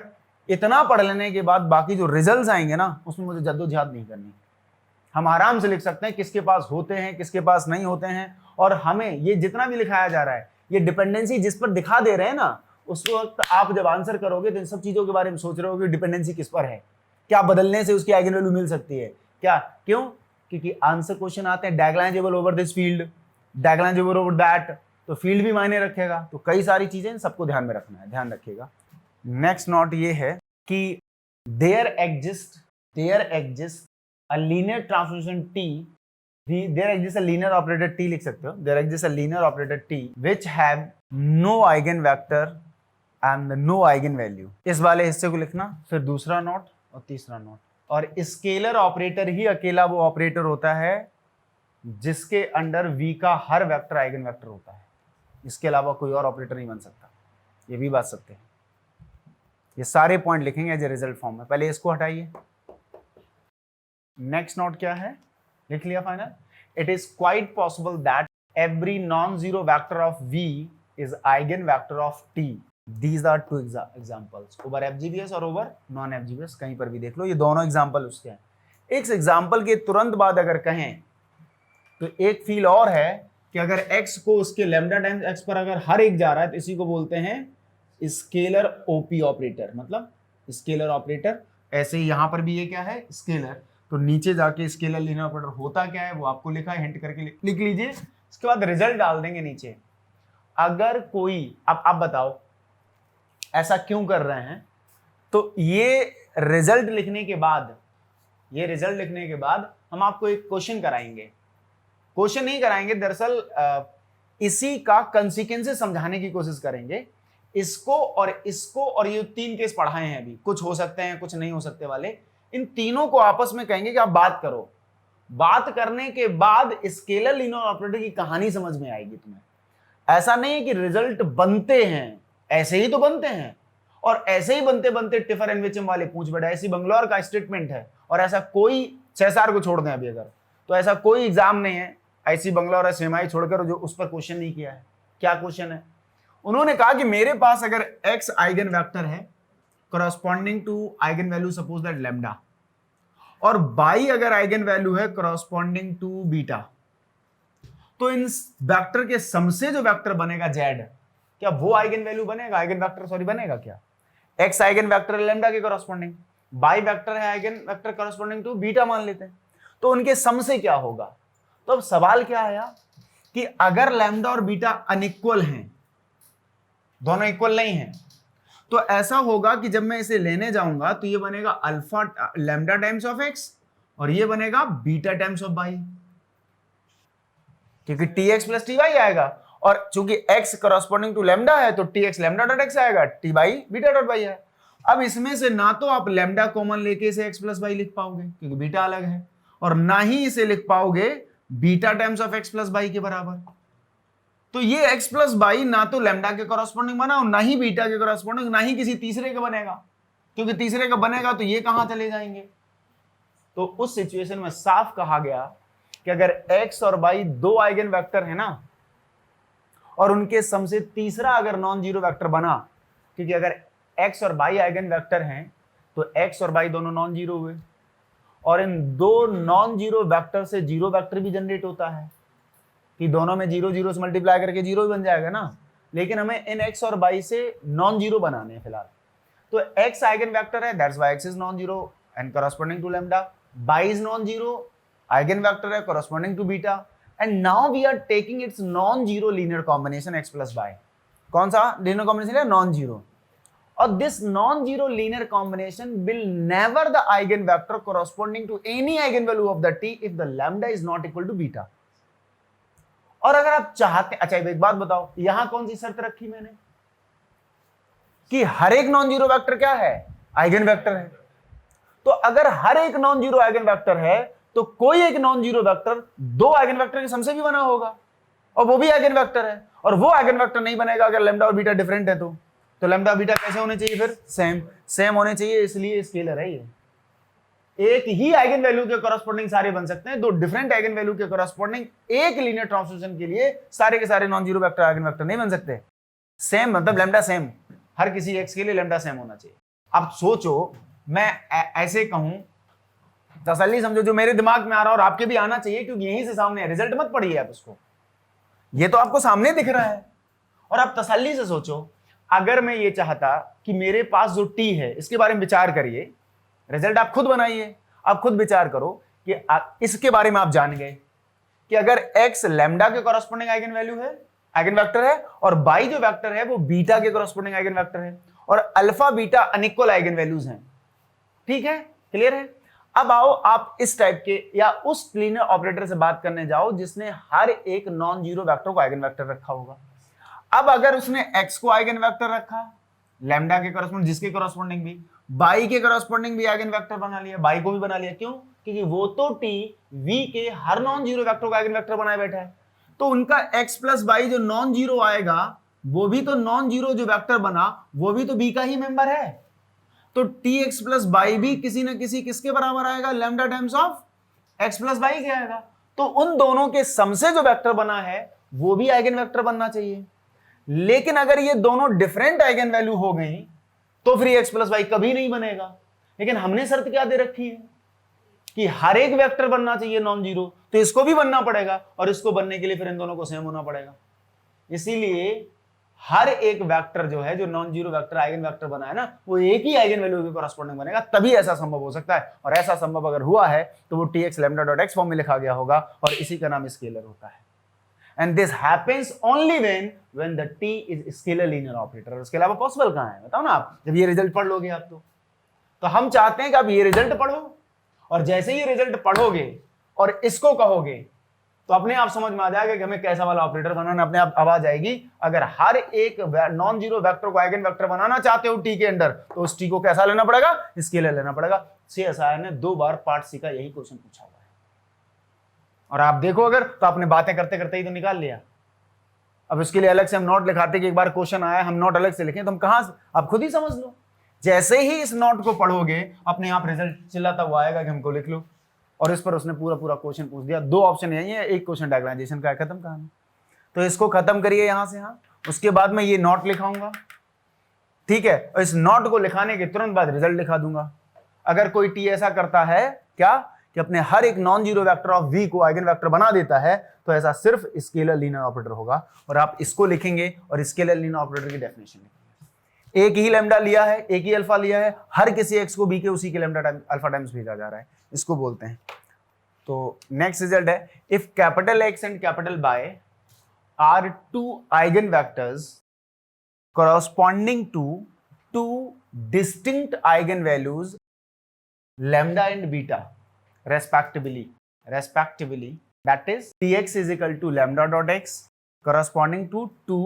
इतना पढ़ लेने के बाद बाकी जो रिजल्ट्स आएंगे ना, उसमें मुझे जद्दोजहद नहीं करनी। हम आराम से लिख सकते हैं किसके पास होते हैं, किसके पास नहीं होते हैं। और हमें ये जितना भी लिखाया जा रहा है, ये डिपेंडेंसी जिस पर दिखा दे रहे हैं ना, उस वक्त आप जब आंसर करोगे तो इन सब चीजों के बारे में सोच रहे हो कि डिपेंडेंसी किस पर है, क्या बदलने से उसकी आइगन वैल्यू मिल सकती है, क्या, क्यों, क्योंकि आंसर क्वेश्चन आते हैं diagonalisable over this field, diagonalisable over that, तो फील्ड भी मायने रखेगा। तो कई सारी चीजें सबको ध्यान में रखना है, ध्यान रखिएगा। नेक्स्ट नोट ये है कि there exist a linear transformation T, there exists a linear operator T लिख सकते हो, there exists a linear operator T which have no eigenvector and no eigenvalue। इस वाले हिस्से को लिखना, फिर दूसरा नोट और तीसरा नोट। और स्केलर ऑपरेटर ही अकेला वो ऑपरेटर होता है जिसके अंडर V का हर वेक्टर आइगन वेक्टर होता है, इसके अलावा कोई और ऑपरेटर नहीं बन सकता। ये भी बात सकते हैं। ये सारे पॉइंट लिखेंगे एज ए रिजल्ट फॉर्म में। पहले इसको हटाइए। नेक्स्ट नोट क्या है, लिख लिया final. It is quite possible that every non zero vector of V is eigen vector of T। These are two examples, over FGBS और ओवर नॉन FGBS, कहीं पर भी देख लो, ये दोनों एग्जांपल उसके हैं। इस एग्जांपल के तुरंत बाद अगर कहें तो एक फील और है कि अगर x को उसके लैम्डा टाइम्स x पर अगर हर एक जा रहा है तो इसी को बोलते हैं स्केलर OP ऑपरेटर, मतलब स्केलर ऑपरेटर। ऐसे ही यहां पर भी ये क्या है, स्केलर। तो नीचे जाके स्केलर लीनियर ऑपरेटर होता क्या है वो आपको लिखा है, हिंट करके लिख लीजिए। इसके बाद रिजल्ट डाल देंगे नीचे। अगर कोई, अब आप बताओ ऐसा क्यों कर रहे हैं, तो ये रिजल्ट लिखने के बाद हम आपको एक क्वेश्चन कराएंगे। क्वेश्चन नहीं कराएंगे, दरअसल इसी का कंसिक्वेंसेस समझाने की कोशिश करेंगे। इसको और ये 3 केस पढ़ाए हैं अभी, कुछ हो सकते हैं कुछ नहीं हो सकते वाले, इन तीनों को आपस में कहेंगे कि आप बात करो। बात करने के बाद स्केलर लीनियर ऑपरेटर की कहानी समझ में आएगी तुम्हें। ऐसा नहीं है कि रिजल्ट बनते हैं, ऐसे ही तो बनते हैं, और ऐसे ही बनते बनते टिफर एनविचम वाले पूछ बैठे। ऐसी बंगलौर का स्टेटमेंट है, और ऐसा कोई, CSR को छोड़ दें अभी अगर, तो ऐसा कोई एग्जाम नहीं है ऐसी बंगलौर और सेमाई छोड़कर जो उस पर क्वेश्चन नहीं किया है। क्या क्वेश्चन है? उन्होंने कहा कि मेरे पास अगर x आइगन वेक्टर है corresponding to eigen value suppose that lambda, और y अगर आइगन वैल्यू है corresponding to बीटा, तो इन वेक्टर के सम से जो वेक्टर बनेगा z, क्या वो आइगन वैल्यू बनेगा, आइगन वेक्टर सॉरी बनेगा क्या? x आइगन वेक्टर है लैम्डा के corresponding, y वेक्टर है eigen vector corresponding to beta मान लेते हैं, तो उनके सम से क्या होगा? तो अब सवाल क्या आया कि अगर लैम्डा और बीटा अनइक्वल हैं, दोनों इक्वल नहीं हैं, तो ऐसा होगा कि जब मैं इसे लेने जाऊंगा तो ये बनेगा alpha lambda times of x और ये बनेगा बीटा टाइम्स ऑफ y, क्योंकि tx प्लस ty आएगा, और चूंकि x करस्पॉन्डिंग टू लैम्डा है तो tx लैम्डा डॉट x आएगा, ty बीटा डॉट y है। अब इसमें से ना तो आप लैम्डा कॉमन लेके इसे x प्लस y लिख पाओगे क्योंकि बीटा अलग है, और ना ही इसे लिख पाओगे beta times of x plus y के बराबर। तो ये x प्लस y ना तो लैम्डा के कॉरस्पॉन्डिंग बना और ना ही बीटा के कॉरस्पॉन्डिंग, ना ही किसी तीसरे का बनेगा, क्योंकि तीसरे का बनेगा तो ये कहां चले जाएंगे। तो उस सिचुएशन में साफ कहा गया कि अगर x और y दो आइगन वेक्टर है ना, और उनके सम से तीसरा अगर नॉन जीरो वेक्टर बना, क्योंकि अगर x और y आइगन वेक्टर हैं तो x और y दोनों नॉन जीरो हुए, और इन दो नॉन जीरो वेक्टर से जीरो वेक्टर भी जनरेट होता है कि दोनों में जीरो जीरो से मल्टीप्लाई करके जीरो ही बन जाएगा ना, लेकिन हमें इन x और y से नॉन जीरो बनाने हैं फिलहाल। तो x आइगन वेक्टर है, that's why x is non zero and corresponding to lambda, y is non zero, eigen vector है corresponding to beta, and now we are taking it's non zero linear combination x plus y। कौन सा लीनियर कॉम्बिनेशन है? Non zero. और this non-zero linear combination will never the eigenvector corresponding to any eigenvalue of the t if the lambda is not equal to beta। और अगर आप चाहते, अच्छा एक बात बताओ, यहां कौन सी शर्त रखी मैंने कि हर एक नॉन जीरो वेक्टर क्या है? आइगन वेक्टर है। तो अगर हर एक नॉन जीरो आइगन वेक्टर है तो कोई एक नॉन जीरो वेक्टर दो आइगन वेक्टर के सम से भी बना होगा, और वो भी आइगन वेक्टर है, और वो आइगन वेक्टर नहीं बनेगा अगर लैम्डा और बीटा डिफरेंट है। तो लैम्डा बीटा कैसे होने चाहिए? फिर सेम होने चाहिए, इसलिए स्केलर है ये। एक ही आइगन वैल्यू के कॉरस्पॉन्डिंग सारे बन सकते हैं, दो डिफरेंट आइगन वैल्यू के कॉरस्पॉन्डिंग एक लीनियर ट्रांसफॉर्मेशन के लिए सारे के सारे non zero vector eigen vector नहीं बन सकते। सेम मतलब लैम्डा सेम, हर किसी एक्स के लिए लैम्डा सेम होना चाहिए। अब सोचो, मैं ऐसे कहूं, तसल्ली समझो, जो मेरे दिमाग में आ रहा है और आपके भी आना चाहिए, क्योंकि यहीं से सामने है, रिजल्ट मत पढ़िए आप उसको, ये तो आपको सामने दिख रहा है। और आप तसल्ली से सोचो, अगर मैं ये चाहता कि मेरे पास जो टी है, इसके बारे में विचार करिए, रिजल्ट आप खुद बनाइए, आप खुद विचार करो कि इसके बारे में आप जान गए कि अगर x लैम्डा के कॉरस्पॉन्डिंग आइगन वैल्यू है, आइगन वेक्टर है, और y जो वेक्टर है वो बीटा के कॉरस्पॉन्डिंग आइगन वेक्टर है, और alpha beta unequal eigen values हैं। ठीक है, क्लियर है? अब आओ आप इस टाइप के या उस लीनियर ऑपरेटर से बात करने जाओ जिसने हर एक नॉन जीरो वेक्टर को आइगन वेक्टर रखा होगा। अब अगर उसने x को आइगन वेक्टर रखा लैम्डा के कॉरस्पॉन्डिंग, जिसके कॉरस्पॉन्डिंग भी y के कॉरस्पॉन्डिंग भी आइगन वेक्टर बना लिया, y को भी बना लिया, क्यों? क्योंकि वो तो t v के हर नॉन जीरो वेक्टर को आइगन वेक्टर बनाए बैठा है, तो उनका x प्लस y जो नॉन जीरो आएगा वो भी तो नॉन जीरो जो वेक्टर बना वो भी तो b का ही मेंबर है, तो tx प्लस y भी किसी ना किसी किसके बराबर आएगा? Lambda times of x plus y के आएगा। तो उन दोनों के सम से जो वेक्टर बना है वो भी आइगन वेक्टर बनना चाहिए। लेकिन अगर ये दोनों डिफरेंट आइगन वैल्यू हो गई तो फिर x प्लस वाई कभी नहीं बनेगा। लेकिन हमने शर्त क्या दे रखी है कि हर एक वेक्टर बनना चाहिए नॉन जीरो, तो इसको भी बनना पड़ेगा, और इसको बनने के लिए फिर इन दोनों को सेम होना पड़ेगा। इसीलिए हर एक वेक्टर जो है, जो non zero vector eigen vector बना है ना, वो एक ही आइगन वैल्यू के कॉरस्पॉन्डिंग बनेगा, तभी ऐसा संभव हो सकता है। और ऐसा संभव अगर हुआ है तो वो tx lambda dot x form में लिखा गया होगा, और इसी का नाम स्केलर होता है। And this happens only when the t is scalar linear operator। उसके अलावा पॉसिबल कहां है? बताओ ना आप, जब ये रिजल्ट पढ़ लोगे आप तो हम चाहते हैं कि आप ये रिजल्ट पढ़ो, और जैसे ही रिजल्ट पढ़ोगे और इसको कहोगे तो अपने आप समझ में आ जाएगा कि हमें कैसा वाला ऑपरेटर बनाना, अपने आप आवाज आएगी। अगर हर एक नॉन जीरो वेक्टर को आइगन वेक्टर बनाना चाहते हो टी के अंदर, तो उस टी को कैसा लेना पड़ेगा? स्केलर लेना पड़ेगा। CSIR ने 2 बार पार्ट सी का यही क्वेश्चन पूछा हुआ है, और आप देखो अगर तो आपने बातें करते करते ही तो निकाल लिया। अब इसके लिए अलग से हम नोट लिखाते कि एक बार क्वेश्चन आया, हम नोट अलग से लिखें, तो हम कहां, आप खुद ही समझ लो। जैसे ही इस नोट को पढ़ोगे अपने आप रिजल्ट चिल्लाता हुआ आएगा कि हमको लिख लो, और इस पर उसने पूरा पूरा क्वेश्चन पूछ दिया। 2 ऑप्शन यही है, एक क्वेश्चन डायगोनलाइजेशन का है, खत्म कहानी। तो इसको खत्म करिए यहां से यहां, उसके बाद मैं ये नोट लिखाऊंगा, ठीक है, और इस नोट को लिखाने के तुरंत बाद रिजल्ट लिखा दूंगा। अगर कोई टी ऐसा करता है क्या कि अपने हर एक non zero vector of v को आइगन वेक्टर बना देता है, तो ऐसा सिर्फ स्केलर लीनियर ऑपरेटर होगा, और आप इसको लिखेंगे और स्केलर लीनियर ऑपरेटर की डेफिनेशन लिखेंगे। एक ही लैम्डा लिया है, एक ही अल्फा लिया है, हर किसी x को b के उसी के लैम्डा अल्फा टाइम्स भेजा जा रहा है, इसको बोलते हैं। तो नेक्स्ट रिजल्ट है, if capital X and capital Y are 2 eigen vectors corresponding to 2 distinct eigenvalues lambda and beta respectively, that is tx is equal to lambda dot x corresponding to 2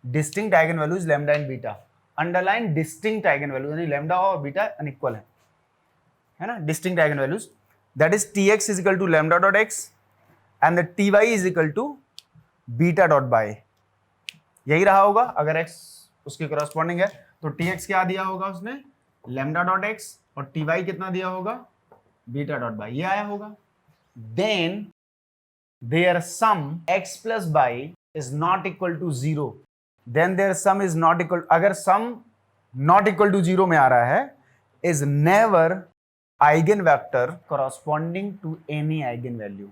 distinct eigenvalues lambda and beta। Underline distinct eigenvalue, यानी lambda और beta अनइक्वल है ना, distinct eigenvalues, that is tx is equal to lambda dot x and the ty is equal to beta dot y। यही रहा होगा, अगर x उसके corresponding है तो tx क्या दिया होगा उसने? lambda dot x, और ty कितना दिया होगा? beta dot y, ये आया होगा। then their sum x plus y is not equal to 0, then their sum is not equal, अगर सम नॉट इक्वल टू 0 में आ रहा है, is never eigen vector corresponding to any eigen value,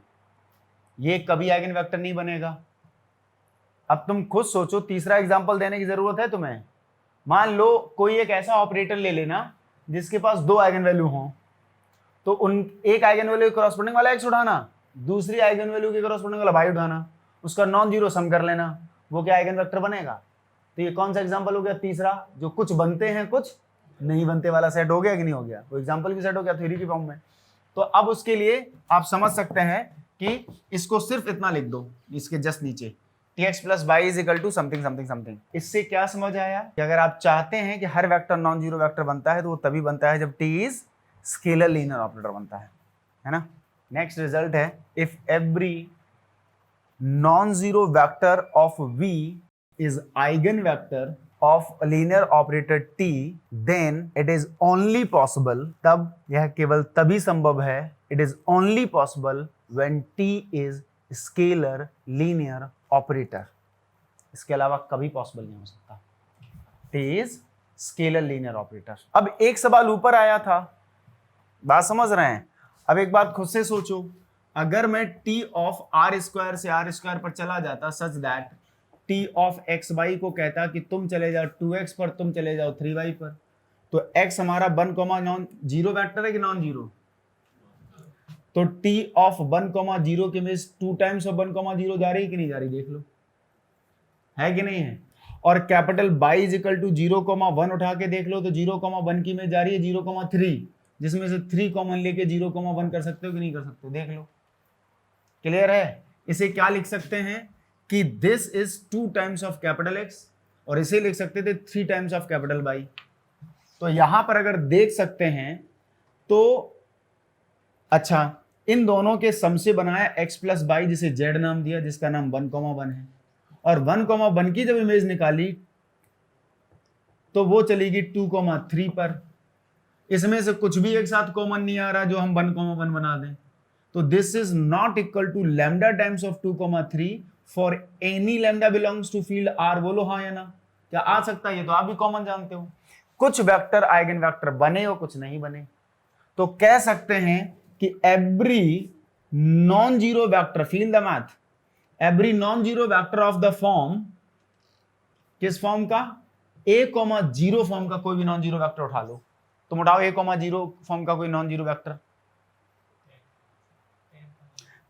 ये कभी आइगन वेक्टर नहीं बनेगा। अब तुम खुद सोचो, तीसरा एग्जांपल देने की जरूरत है तुम्हें। मान लो कोई एक ऐसा ऑपरेटर ले लेना जिसके पास 2 आइगन वैल्यू हों, तो उन एक आइगन वैल्यू के कॉरस्पॉन्डिंग वाला एक्स उठाना, दूसरी आइगन वैल्यू के कॉरस्पॉन्डिंग वाला वाई उठाना, उसका नॉन जीरो सम कर लेना, वो क्या आइगन वेक्टर बनेगा। तो ये कौन सा एग्जांपल हो गया? तीसरा, जो कुछ बनते हैं कुछ नहीं बनते वाला सेट हो गया कि नहीं हो गया? वो एग्जांपल भी सेट हो गया थ्योरी की फॉर्म में। तो अब उसके लिए आप समझ सकते हैं कि इसको सिर्फ इतना लिख दो, इसके जस्ट नीचे tx plus y is equal to something something something. इससे क्या समझ आया कि अगर आप चाहते हैं कि हर वेक्टर नॉन जीरो वेक्टर बनता है तो वो तभी बनता है जब t is scalar linear operator बनता है ना। नेक्स्ट रिजल्ट है, if every non zero vector of v is eigen vector of linear operator t, then it is only possible, तब यह केवल तभी संभव है, it is only possible when t is scalar linear operator. इसके अलावा कभी पॉसिबल नहीं हो सकता। t is scalar linear operator. अब एक सवाल ऊपर आया था, बात समझ रहे हैं? अब एक बात खुद से सोचो, अगर मैं t ऑफ आर स्क्वायर से आर स्क्वायर पर चला जाता such that t of x y को कहता कि तुम चले जाओ 2x पर, तुम चले जाओ 3y पर, तो x हमारा 1, नॉन जीरो वेक्टर है कि नॉन जीरो? तो t ऑफ 1, 0 के में 2 टाइम्स ऑफ 1, 0 जा रही है कि नहीं जा रही? देख लो, है कि नहीं है? और capital Y is equal to 0, 1 उठा के देख लो तो 0, 1 की में जा रही है 0, 3, जिसमें से 3 कॉमन लेके 0, 1 कर सकते हो कि नहीं कर सकते? देख लो, क्लियर है? इसे क्या लिख सकते हैं कि this is 2 times of capital x, और इसे लिख सकते थे 3 टाइम्स ऑफ कैपिटल बाई। तो यहां पर अगर देख सकते हैं तो अच्छा, इन दोनों के सम से बनाया x प्लस बाई, जिसे z नाम दिया, जिसका नाम 1, 1 है, और 1, 1 की जब इमेज निकाली तो वो चलेगी 2, 3 पर। इसमें से कुछ भी एक साथ कॉमन नहीं आ रहा जो हम 1, 1 बना दें, तो this is not equal to lambda times of 2, 3 for any lambda belongs to field r. बोलो हाँ या ना? क्या आ सकता है? ये तो आप भी कॉमन जानते हो। कुछ वेक्टर आइगन वेक्टर बने और कुछ नहीं बने, तो कह सकते हैं कि every non zero vector, feel the math, every non zero vector of the form, किस फॉर्म का? a, 0 फॉर्म का कोई भी नॉन जीरो वेक्टर उठा लो, तुम उठाओ a, 0 फॉर्म का कोई नॉन जीरो वेक्टर।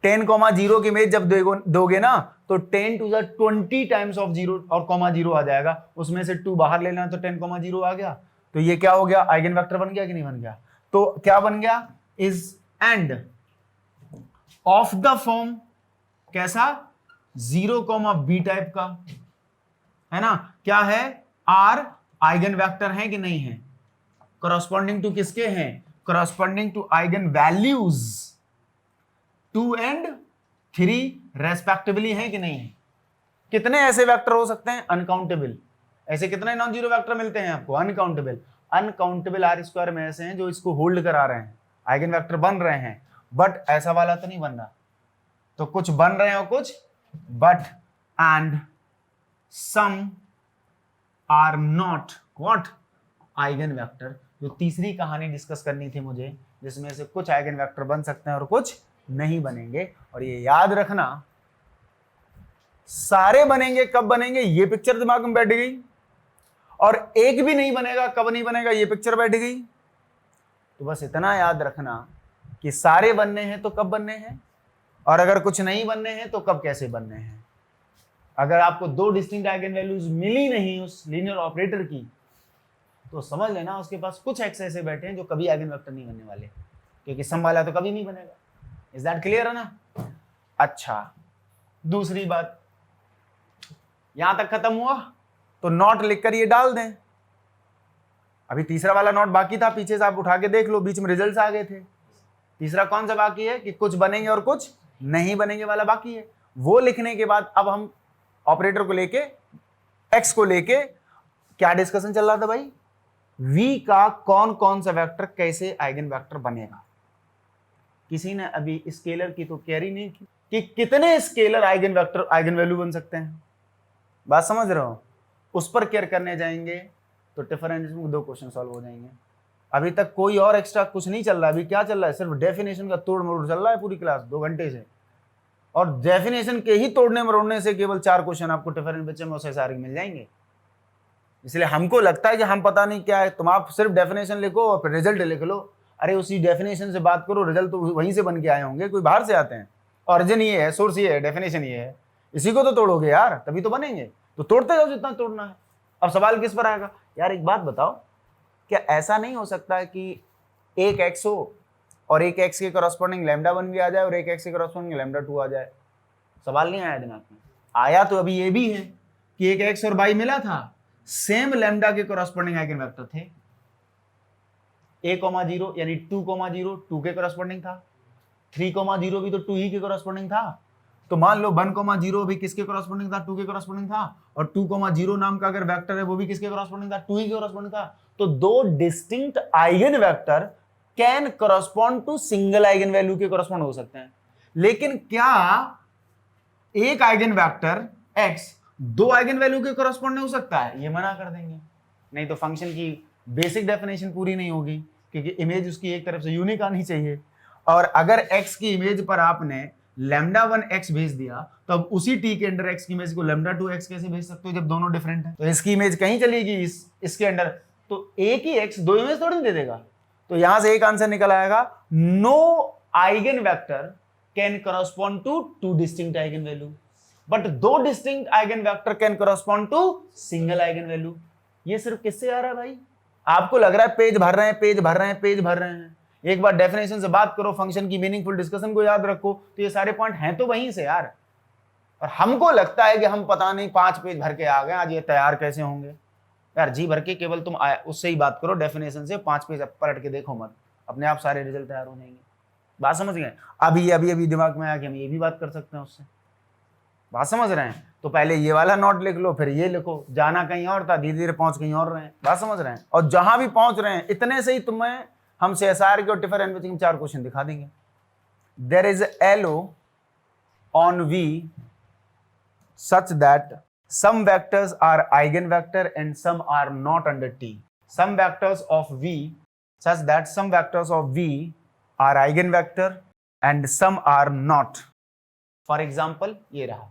10, 0 की इमेज जब दोगे ना तो 10 to the 20 टाइम्स ऑफ 0 और 0 आ जाएगा, उसमें से 2 बाहर ले लेना तो 10, 0 आ गया। तो ये क्या हो गया? आइगन वेक्टर बन गया कि नहीं बन गया? तो क्या बन गया? Is end of the form कैसा? 0, b टाइप का, है ना? क्या है? आर आइगन वेक्टर है कि नहीं है? कॉरस्पॉन्डिंग टू किसके हैं? Corresponding to eigen values 2 and 3 respectively है कि नहीं है? कितने ऐसे वेक्टर हो सकते हैं? अनकाउंटेबल। ऐसे कितने नॉन जीरो वेक्टर मिलते हैं आपको? अनकाउंटेबल। अनकाउंटेबल आर स्क्वायर में ऐसे हैं जो इसको होल्ड करा रहे हैं, आइगन वेक्टर बन रहे हैं, बट ऐसा वाला तो नहीं बन रहा। तो कुछ बन रहे हैं और कुछ but, and some are not what? Eigen vector. जो तीसरी कहानी डिस्कस करनी थी मुझे, जिसमें से कुछ आइगन वेक्टर बन सकते हैं और कुछ नहीं बनेंगे। और ये याद रखना, सारे बनेंगे कब बनेंगे? ये पिक्चर दिमाग में बैठ गई, और एक भी नहीं बनेगा कब नहीं बनेगा? ये पिक्चर बैठ गई। तो बस इतना याद रखना कि सारे बनने हैं तो कब बनने हैं, और अगर कुछ नहीं बनने हैं तो कब कैसे बनने हैं। अगर आपको 2 डिस्टिंक्ट आइगन वैल्यूज मिली नहीं उस लीनियर ऑपरेटर की, तो समझ लेना उसके पास कुछ एक्स ऐसे बैठे हैं जो कभी आइगन वेक्टर नहीं बनने वाले, क्योंकि सम वाला तो कभी नहीं बनेगा। इज दैट क्लियर है ना? अच्छा, दूसरी बात, यहां तक खत्म हुआ तो नॉट लिखकर ये डाल दें। अभी तीसरा वाला नॉट बाकी था, पीछे से आप उठा के देख लो, बीच में रिजल्ट्स आ गए थे। तीसरा कौन सा बाकी है? कि कुछ बनेंगे और कुछ नहीं बनेंगे वाला बाकी है। वो लिखने के बाद अब हम ऑपरेटर को लेके, एक्स को लेके क्या डिस्कशन चल रहा था भाई? v का कौन कौन सा वेक्टर कैसे आइगन वेक्टर बनेगा। किसी ने अभी स्केलर की तो कैरी नहीं की, कि कितने scalar eigen vector eigen value बन सकते हैं। बात समझ रहे हो? उस पर केयर करने जाएंगे तो डिफरेंशियल में 2 क्वेश्चन सॉल्व हो जाएंगे। अभी तक कोई और एक्स्ट्रा कुछ नहीं चल रहा। अभी क्या चल रहा है? सिर्फ डेफिनेशन का तोड़ मरोड़ चल रहा है पूरी क्लास 2 घंटे से, और डेफिनेशन के ही तोड़ने मरोड़ने से केवल 4 क्वेश्चन आपको डिफरेंट बच्चे में सारे मिल जाएंगे। इसलिए हमको लगता है कि हम पता नहीं क्या है, तुम आप सिर्फ डेफिनेशन लिखो और फिर रिजल्ट लिख लो। अरे उसी डेफिनेशन से बात करो, रिजल्ट तो वहीं से बन के आए होंगे, कोई बाहर से आते हैं। ऑरिजिन ये है, सोर्स ये है, डेफिनेशन ये है, इसी को तो तोड़ोगे यार, तभी तो बनेंगे। तो तोड़ते जाओ जितना तोड़ना है। अब सवाल किस पर आएगा? यार एक बात बताओ, क्या ऐसा नहीं हो सकता है कि एक एक्स हो और एक एक्स के करस्पॉन्डिंग λ1 भी आ जाए और एक एक्स के करस्पॉन्डिंग λ2 आ जाए? सवाल नहीं आया दिमाग में? आया तो अभी ये भी है कि एक एक्स और वाई मिला था, सेम लैम्डा के करस्पॉन्डिंग आइगन वेक्टर थे। a,0 यानी 2,0 2 के करस्पॉन्डिंग था, 3,0 भी तो 2 ही के करस्पॉन्डिंग था। तो मान लो 1,0 भी किसके करस्पॉन्डिंग था? 2 के करस्पॉन्डिंग था। और 2,0 नाम का अगर वेक्टर है वो भी किसके करस्पॉन्डिंग था? 2 ही के करस्पॉन्डिंग था। तो 2 distinct eigen vector can correspond to single eigen value के करस्पॉन्ड हो सकते हैं। लेकिन क्या एक eigen vector x 2 eigen value के करस्पॉन्ड हो सकता है? ये मना कर देंगे, नहीं तो फंक्शन की बेसिक डेफिनेशन पूरी नहीं होगी, क्योंकि इमेज उसकी एक तरफ से यूनिक आनी चाहिए। और अगर x की इमेज पर आपने λ1 x भेज दिया तो अब उसी t के अंदर x की इमेज को λ2 x कैसे भेज सकते हो जब दोनों डिफरेंट है? तो इसकी इमेज कहीं चलेगी इसके अंदर, तो एक ही x 2 इमेज थोड़ी दे देगा। तो यहां से एक आंसर निकल आएगा, no eigen vector can correspond to 2 distinct eigen value, but 2 distinct eigen vector can correspond to single eigen value. ये सिर्फ किससे आ रहा है भाई? आपको लग रहा है पेज भर रहे हैं, पेज भर रहे हैं, पेज भर रहे हैं। एक बार डेफिनेशन से बात करो, फंक्शन की मीनिंगफुल डिस्कशन को याद रखो, तो ये सारे पॉइंट हैं तो वहीं से यार। और हमको लगता है कि हम पता नहीं 5 पेज भर के आ गए, आज ये तैयार कैसे होंगे यार? जी भर के केवल तुम उससे ही बात करो, डेफिनेशन से 5 पेज पलट के देखो मत, अपने आप सारे रिजल्ट तैयार हो जाएंगे। बात समझ गए? अभी दिमाग में आया कि हम ये भी बात कर सकते हैं उससे। बात समझ रहे हैं? तो पहले ये वाला नोट लिख लो, फिर ये लिखो। जाना कहीं और था, धीरे धीरे पहुंच कहीं और रहे हैं। बात समझ रहे हैं? और जहां भी पहुंच रहे हैं इतने से ही तुम्हें हम CSR के और टिफर एनरिचिंग 4 क्वेश्चन दिखा देंगे। There is LO on V such that some vectors are eigenvector and some are not under T. Some vectors of V such that some vectors of V are eigenvector and some are not. For example, ये रहा,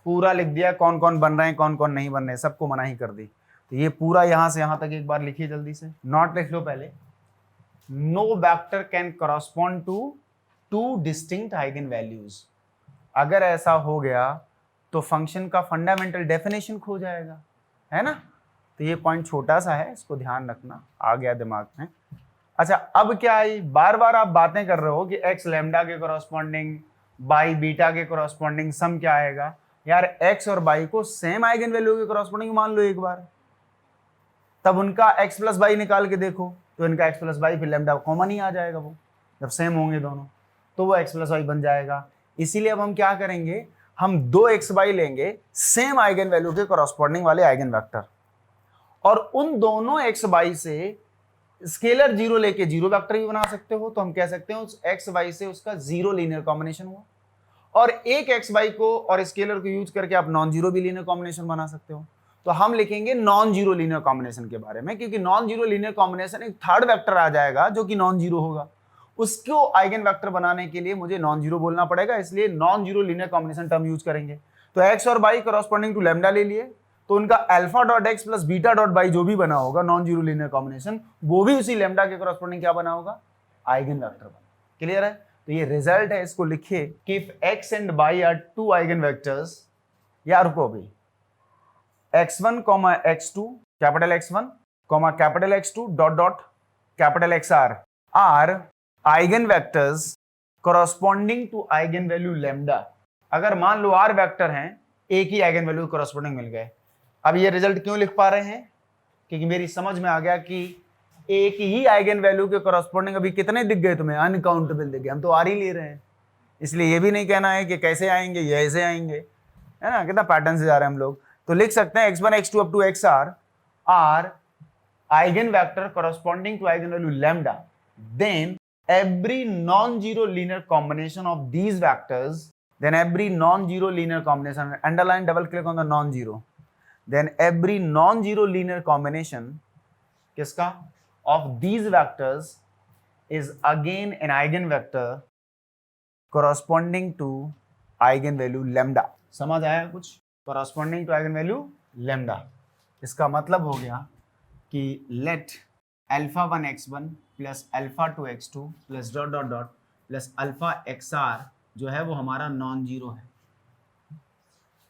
पूरा लिख दिया कौन कौन बन रहे हैं, कौन कौन नहीं बन रहे हैं, सबको मना ही कर दी। तो ये पूरा यहां से यहां तक एक बार लिखिए जल्दी से, नॉट लिख लो पहले। No vector can correspond to 2 distinct eigen values. अगर ऐसा हो गया तो फंक्शन का फंडामेंटल डेफिनेशन खो जाएगा, है ना? तो ये पॉइंट छोटा सा है, इसको ध्यान रखना, आ गया दिमाग में। अच्छा, अब क्या आई? बार बार आप बातें कर रहे हो कि x लैम्डा के करस्पॉन्डिंग, y बीटा के करस्पॉन्डिंग, सम क्या आएगा? यार x और y को सेम आइगन वैल्यू के करस्पॉन्डिंग मान लो एक बार, तब उनका x प्लस वाई निकाल के देखो, तो इनका x प्लस वाई फिर लैम्डा कॉमन ही आ जाएगा। वो जब सेम होंगे दोनों तो वो x प्लस वाई बन जाएगा। इसीलिए अब हम क्या करेंगे, हम 2xy लेंगे सेम आइगन वैल्यू के करस्पॉन्डिंग वाले आइगन वेक्टर, और उन दोनों xy से स्केलर 0 लेके 0 वेक्टर भी बना सकते हो। तो हम कह सकते हैं उस xy से उसका 0 लीनियर कॉम्बिनेशन हुआ, और एक xy को और स्केलर को यूज करके आप नॉन जीरो भी लीनियर कॉम्बिनेशन बना सकते हो। तो हम लिखेंगे नॉन जीरो लीनियर कॉम्बिनेशन के बारे में, क्योंकि नॉन जीरो लीनियर कॉम्बिनेशन एक थर्ड वेक्टर आ जाएगा जो कि नॉन जीरो होगा। उसको आइगन वेक्टर बनाने के लिए मुझे नॉन जीरो बोलना पड़ेगा, इसलिए non zero linear combination term use करेंगे। तो x और y करस्पॉन्डिंग टू लैम्डा ले लिए, तो उनका alpha dot x plus beta dot y जो भी बना होगा नॉन जीरो लीनियर कॉम्बिनेशन, वो भी उसी लैम्डा के करस्पॉन्डिंग क्या बना होगा? आइगन वेक्टर बना। क्लियर है? तो ये रिजल्ट है, इसको लिखिए कि if x and y are 2 eigen vectors, यार रुको अभी, x1 x2 capital x1 capital x2 dot dot capital xr are eigen vectors corresponding to eigen value lambda. अगर मान लो r वेक्टर हैं, एक ही आइगन वैल्यू करस्पॉन्डिंग मिल गए। अब ये रिजल्ट क्यों लिख पा रहे हैं? क्योंकि मेरी समझ में आ गया कि एक ही आइगन वैल्यू के करस्पॉन्डिंग अभी कितने दिख गए तुम्हें? अनकाउंटेबल दिख गए। हम तो आर ही ले रहे हैं, इसलिए ये भी नहीं कहना है कि कैसे आएंगे, ये ऐसे आएंगे, है ना? कितना पैटर्न से जा रहे हैं हम लोग। तो लिख सकते हैं x1 x2 up to xr are eigen vector corresponding to eigen value lambda, then every non-zero linear combination of these vectors, then every non-zero linear combination, underline, double click on the non-zero, then every non-zero linear combination किसका of these vectors is again an eigenvector corresponding to eigenvalue lambda. समझ आया कुछ? corresponding to eigenvalue lambda. इसका मतलब हो गया कि let alpha 1 x1 plus alpha 2 x2 plus dot dot dot plus alpha xr जो है वो हमारा नॉन जीरो है।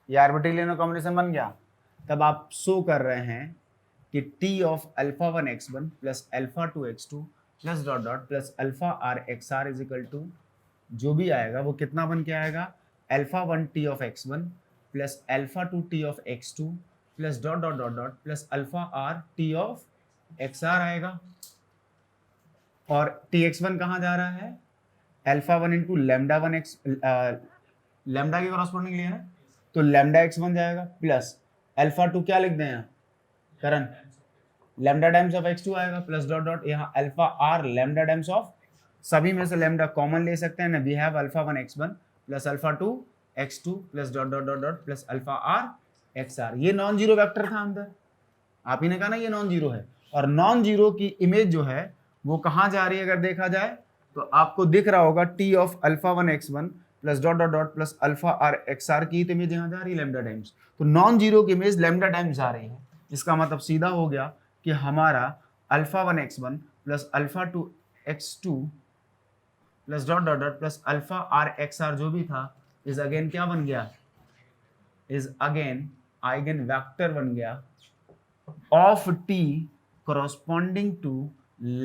ये आर्बिट्ररी लिनियर कॉम्बिनेशन बन गया। तब आप शो कर रहे हैं कि t of alpha 1 x1 plus alpha 2 x2 plus dot dot plus alpha r xr is equal to जो भी आएगा वो कितना बन के आएगा, alpha 1 t of x1 plus alpha 2 t of x2 plus dot dot dot dot plus alpha r t of xr आएगा। और tx1 कहाँ जा रहा है, alpha 1 into lambda 1 x lambda के कॉरस्पॉन्डिंग लिया ना, तो लेमडा x1 जाएगा प्लस अल्फा 2 क्या लिख दें यहाँ करण, लेमडा टाइम्स ऑफ x2 आएगा प्लस डॉट डॉट यहाँ alpha r lambda times of, सभी में से लेमडा कॉमन ले सकते हैं ना, we have alpha 1 x1 plus alpha 2 x2 plus dot dot dot dot plus alpha r xr। ये नॉन जीरो वेक्टर था अंदर, आप ही ने कहा ना ये नॉन जीरो है। और नॉन जीरो की इमेज जो है वो कहाँ जा रही है, अगर देखा जाए तो आपको दिख रहा होगा t of alpha 1 x1 plus dot dot dot plus alpha r xr की तो इमेज यहाँ जा रही है लेमडा टाइम्स, तो नॉन जीरो की इमेज लेमडा टाइम्स जा रही है। इसका मतलब सीधा हो गया कि हमारा alpha 1 x1 plus alpha 2 x2 plus dot dot dot plus alpha r xr जो भी था इज अगेन क्या बन गया, इज अगेन आइगन वेक्टर बन गया of t corresponding to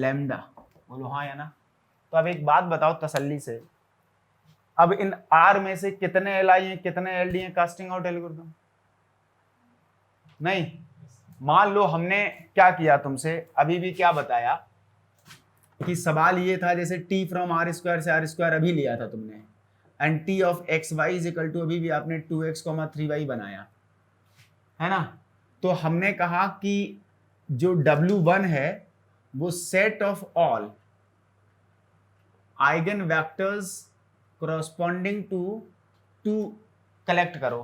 lambda। बोलो हाँ या ना। तो अब एक बात बताओ तसल्ली से, अब इन R में से कितने एल आई हैं, कितने एल डी हैं कास्टिंग आउट एल्गोरिथम? नहीं, मान लो हमने क्या किया तुमसे अभी भी क्या बताया कि सवाल ये था जैसे t फ्रॉम r स्क्वायर से r स्क्वायर अभी लिया था तुमने, and t of x Y is equal to अभी भी आपने 2x, 3y बनाया है ना। तो हमने कहा कि जो W1 है वो set of all eigenvectors corresponding to two collect करो,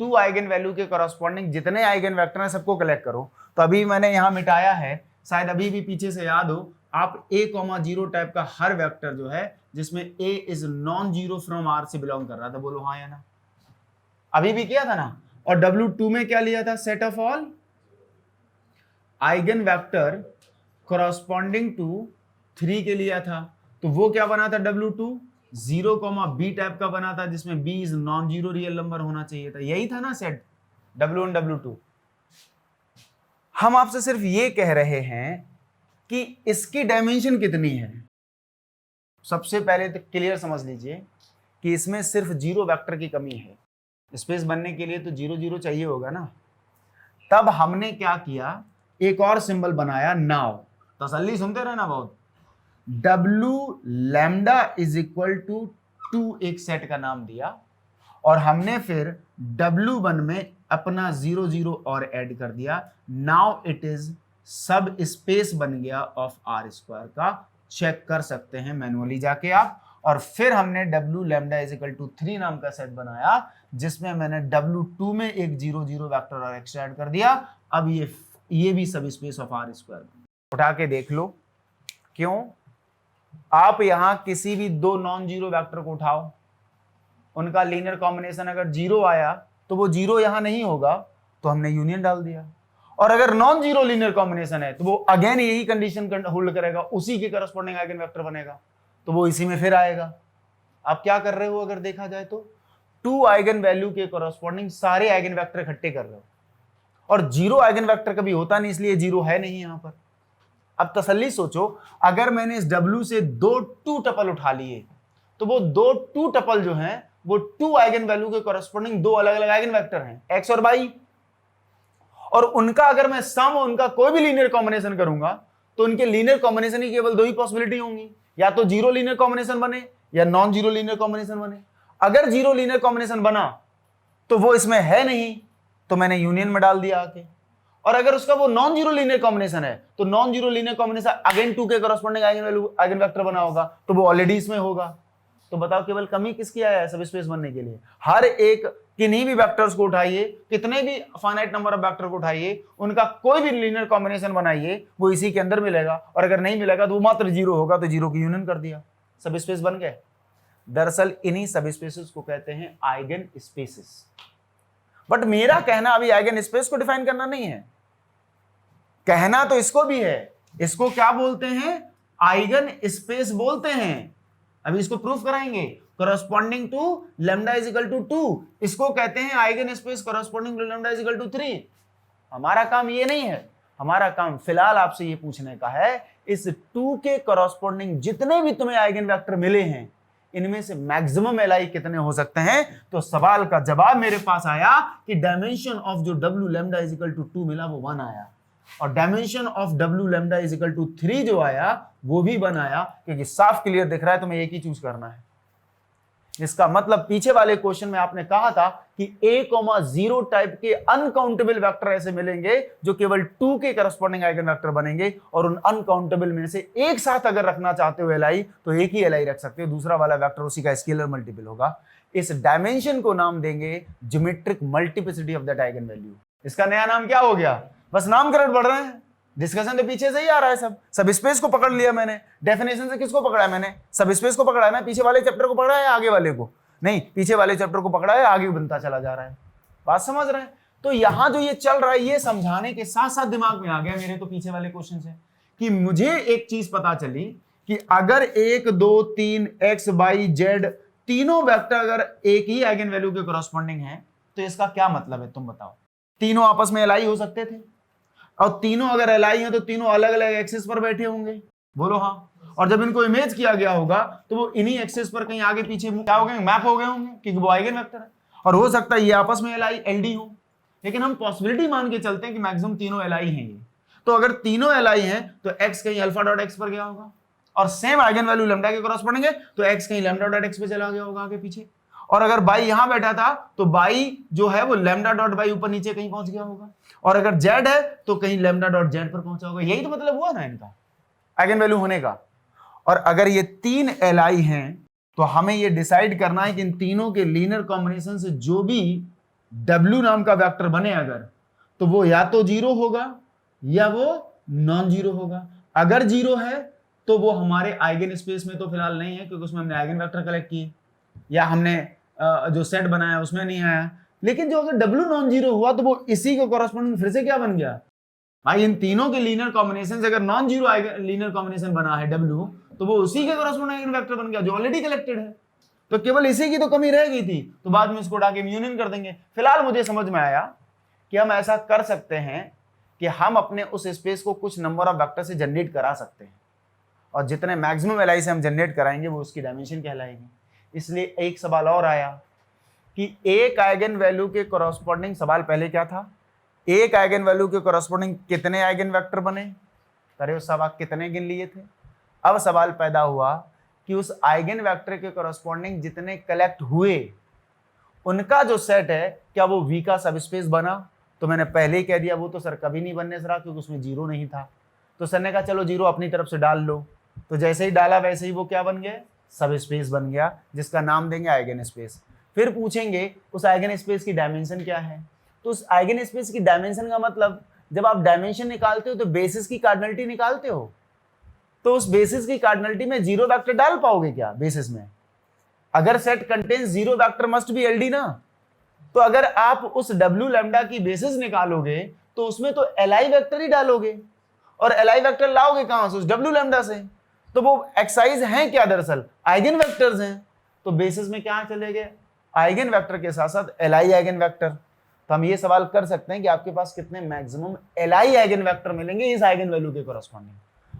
टू आइगन वैल्यू के कोरस्पॉन्डिंग जितने आइगन वेक्टर हैं सबको कलेक्ट करो। तो अभी मैंने यहां मिटाया है, शायद अभी भी पीछे से याद हो, आप a,0 टाइप का हर वेक्टर जो है जिसमें a is non zero from r से बिलोंग कर रहा था, बोलो हाँ या ना। अभी भी किया था ना। और W2 में क्या लिया था, set of all eigen vector corresponding to 3 के लिया था। तो वो क्या बना था, W2 0, b टाइप का बना था जिसमें b is non zero real number होना चाहिए था, यही था ना सेट W1 W2। हम आपसे सिर्फ ये कह रहे हैं कि इसकी डायमेंशन कितनी है। सबसे पहले तो क्लियर समझ लीजिए कि इसमें सिर्फ जीरो वेक्टर की कमी है, स्पेस बनने के लिए तो 0 0 चाहिए होगा ना। तब हमने क्या किया, एक और सिंबल बनाया नाउ, तसल्ली सुनते रहना बहुत, W lambda is equal to 2 एक सेट का नाम दिया, और हमने फिर W1 में अपना 0 0 और ऐड कर दिया। नाउ इट इज सब स्पेस बन गया ऑफ r स्क्वायर का, चेक कर सकते हैं मैनुअली जाके आप। और फिर हमने W lambda is equal to 3 नाम का सेट बनाया जिसमें मैंने W2 में एक 0 0 वेक्टर और एक्स्ट्रा ऐड कर दिया। अब ये भी सब स्पेस ऑफ r स्क्वायर उठा के देख लो। क्यों, आप यहां किसी भी दो नॉन जीरो वेक्टर को उठाओ, उनका लीनियर कॉम्बिनेशन अगर 0 आया तो वो 0 यहां नहीं होगा, तो हमने यूनियन डाल दिया। और अगर नॉन जीरो लीनियर कॉम्बिनेशन है तो वो अगेन यही कंडीशन होल्ड करेगा, उसी के करस्पॉन्डिंग आइगन वेक्टर बनेगा, तो वो इसी में फिर आएगा। आप क्या कर रहे हो, अगर देखा जाए तो 2 आइगन वैल्यू के करस्पॉन्डिंग सारे आइगन वेक्टर इकट्ठे कर रहे हो, और 0 आइगन वेक्टर कभी होता नहीं, इसलिए 0 है नहीं यहां पर। अब तसल्ली सोचो, अगर मैंने इस W से 2 2 टपल उठा लिए तो वो 2 2 टपल जो हैं वो 2 आइगन वैल्यू के करस्पॉन्डिंग 2 अलग अलग आइगन वेक्टर हैं, x और y, और उनका अगर मैं सम उनका कोई भी लीनियर कॉम्बिनेशन करूंगा तो उनके लीनियर कॉम्बिनेशन की केवल 2 ही पॉसिबिलिटी होंगी, या तो 0 लीनियर कॉम्बिनेशन बने या नॉन जीरो लीनियर कॉम्बिनेशन बने। अगर 0 लीनियर कॉम्बिनेशन बना तो वो इसमें है नहीं, तो मैंने यूनियन में डाल दिया आके। और अगर उसका वो नॉन जीरो लीनियर कॉम्बिनेशन है तो non zero linear combination again 2 के corresponding eigen value eigen vector बना होगा, तो वो ऑलरेडी इसमें होगा। तो बताओ केवल कमी किसकी आया है सब स्पेस बनने के लिए? हर एक किन्हीं भी वेक्टर्स को उठाइए, कितने भी फाइनाइट नंबर ऑफ वेक्टर को उठाइए, उनका कोई भी लीनियर कॉम्बिनेशन बनाइए, वो इसी के अंदर मिलेगा, और अगर नहीं मिलेगा तो वो मात्र जीरो होगा, तो जीरो की यूनियन कर दिया, सब स्पेस बन गए। दरअसल इन्हीं सब स्पेसेस को कहते हैं आइगन स्पेसेस। बट मेरा कहना अभी आइगन स्पेस को डिफाइन करना नहीं है, कहना तो इसको भी है। इसको क्या बोलते हैं? आइगन स्पेस बोलते हैं। अभी इसको प्रूफ कराएंगे। corresponding to lambda is equal to 2, इसको कहते हैं eigen space corresponding to lambda is equal to 3। हमारा काम ये नहीं है, हमारा काम फिलहाल आपसे ये पूछने का है, इस 2 के corresponding जितने भी तुम्हें आइगन वेक्टर मिले हैं, इनमें से मैक्सिमम एलआई कितने हो सकते हैं? तो सवाल का जवाब मेरे पास आया कि डायमेंशन ऑफ जो w lambda is equal to 2 मिला वो 1 आया, और dimension of w lambda is equal to 3 जो आया वो भी 1 आया, क्योंकि साफ क्लियर दिख रहा है तुम्हें एक ही चूज करना है। इसका मतलब पीछे वाले क्वेश्चन में आपने कहा था कि a,0 टाइप के अनकाउंटेबल वेक्टर ऐसे मिलेंगे जो केवल 2 के करस्पॉन्डिंग आइगन वेक्टर बनेंगे, और उन अनकाउंटेबल में से एक साथ अगर रखना चाहते हो एलआई तो एक ही एलआई रख सकते हो, दूसरा वाला वेक्टर उसी का स्केलर मल्टीपल होगा। इस डायमेंशन को नाम देंगे geometric multiplicity of that eigen value. इसका नया नाम क्या हो गया? बस नामकरण बढ़ रहे हैं, डिस्कशन तो पीछे से ही आ रहा है। सब स्पेस को पकड़ लिया मैंने, डेफिनेशन से किसको पकड़ा है मैंने? सब स्पेस को पकड़ा है ना, पीछे वाले चैप्टर को पकड़ा है आगे वाले को नहीं, पीछे वाले चैप्टर को पकड़ा है, आगे बनता चला जा रहा है। बात समझ रहे हैं? तो यहां जो ये चल रहा है ये समझाने के साथ साथ दिमाग में आ गया मेरे तो पीछे वाले क्वेश्चन से कि मुझे एक चीज पता चली कि अगर 1 2 3 एक्स वाई जेड तीनों वेक्टर अगर एक ही आइगन वैल्यू के कॉरस्पॉन्डिंग है तो इसका क्या मतलब है? तुम बताओ। तीनों आपस में एलआई हो सकते थे, और तीनों अगर एलआई हैं तो तीनों अलग अलग एक्सिस पर बैठे होंगे, बोलो हाँ। और जब इनको इमेज किया गया होगा तो वो इन्हीं एक्सिस पर कहीं आगे पीछे क्या हो गए? मैप हो गए होंगे, क्योंकि वो आइगन वेक्टर है। और हो सकता है ये आपस में एलआई एलडी हो, लेकिन हम पॉसिबिलिटी मान के चलते हैं कि मैक्सिमम तीनों एलआई हैं ये। तो अगर तीनों एलआई हैं तो एक्स कहीं अल्फा डॉट एक्स पर गया होगा, और सेम आइगन वैल्यू लैम्डा के कॉरस्पॉन्डिंग है तो एक्स कहीं लैम्डा डॉट एक्स पे चला गया होगा आगे पीछे। और अगर बाई यहां बैठा था तो बाई जो है वो लैम्डा डॉट बाई ऊपर नीचे कहीं पहुंच गया होगा, और अगर जेड है तो कहीं लैम्डा डॉट जेड पर पहुंचा होगा। यही तो मतलब हुआ ना इनका आइगन वैल्यू होने का। और अगर ये 3 एलआई हैं तो हमें ये डिसाइड करना है कि इन तीनों के लीनियर कॉम्बिनेशन से जो भी W नाम का वेक्टर बने अगर, तो वो या तो जीरो होगा या वो नॉन जीरो होगा। अगर जीरो है तो वो हमारे आइगन स्पेस में तो फिलहाल नहीं है, क्योंकि उसमें हमने आइगन वेक्टर कलेक्ट किए या हमने जो सेट बनाया उसमें नहीं आया। लेकिन जो अगर W नॉन जीरो हुआ तो वो इसी के कॉरस्पॉन्डिंग फिर से क्या बन गया भाई? इन तीनों के लीनियर कॉम्बिनेशन से अगर नॉन जीरो लीनियर कॉम्बिनेशन बना है W, तो वो उसी के कॉरस्पॉन्डिंग आइगन वेक्टर बन गया जो ऑलरेडी कलेक्टेड है। तो केवल इसी की तो कमी रह गई थी, तो बाद में इसको उठा के यूनियन कर देंगे। फिलहाल मुझे समझ में आया कि हम ऐसा कर सकते हैं कि हम अपने उस स्पेस को कुछ नंबर ऑफ वेक्टर से जनरेट करा सकते हैं, और जितने मैक्सिमम एलआई से हम जनरेट कराएंगे वो उसकी डायमेंशन कहलाएगी। इसलिए एक सवाल और आया कि एक आइगन वैल्यू के कॉरस्पॉन्डिंग, सवाल पहले क्या था? एक आइगन वैल्यू के कॉरस्पॉन्डिंग कितने आइगन वेक्टर बने? अरे उस सवाल कितने गिन लिए थे? अब सवाल पैदा हुआ कि उस आइगन वेक्टर के कॉरस्पॉन्डिंग जितने कलेक्ट हुए उनका जो सेट है क्या वो V का सबस्पेस बना? तो मैंने पहले ही कह दिया वो तो सर कभी नहीं बनने से रहा, क्योंकि उसमें जीरो नहीं था। तो सर ने कहा चलो जीरो अपनी तरफ से डाल लो, तो जैसे ही डाला वैसे ही वो क्या बन गया? सब स्पेस बन गया, जिसका नाम देंगे आइगन स्पेस। फिर पूछेंगे उस आइगन स्पेस की डायमेंशन क्या है? तो उस आइगन स्पेस की डायमेंशन का मतलब, जब आप डायमेंशन निकालते हो तो बेसिस की कार्डिनलिटी निकालते हो, तो उस बेसिस की कार्डिनलिटी में जीरो वेक्टर डाल पाओगे क्या बेसिस में? अगर set contains zero vector must be LD ना, तो अगर आप उस W लैम्डा की बेसिस निकालोगे तो उसमें तो एलआई वेक्टर ही डालोगे, और एलआई वेक्टर लाओगे कहां से? उस W लैम्डा से। तो वो एक्साइज हैं क्या? दरअसल आइगन वेक्टर्स हैं। तो बेसिस में क्या चले गए? आइगन वेक्टर के साथ साथ एलआई आइगन वेक्टर। तो हम ये सवाल कर सकते हैं कि आपके पास कितने मैक्सिमम एलआई आइगन वेक्टर मिलेंगे इस आइगन वैल्यू के कॉरस्पॉन्डिंग।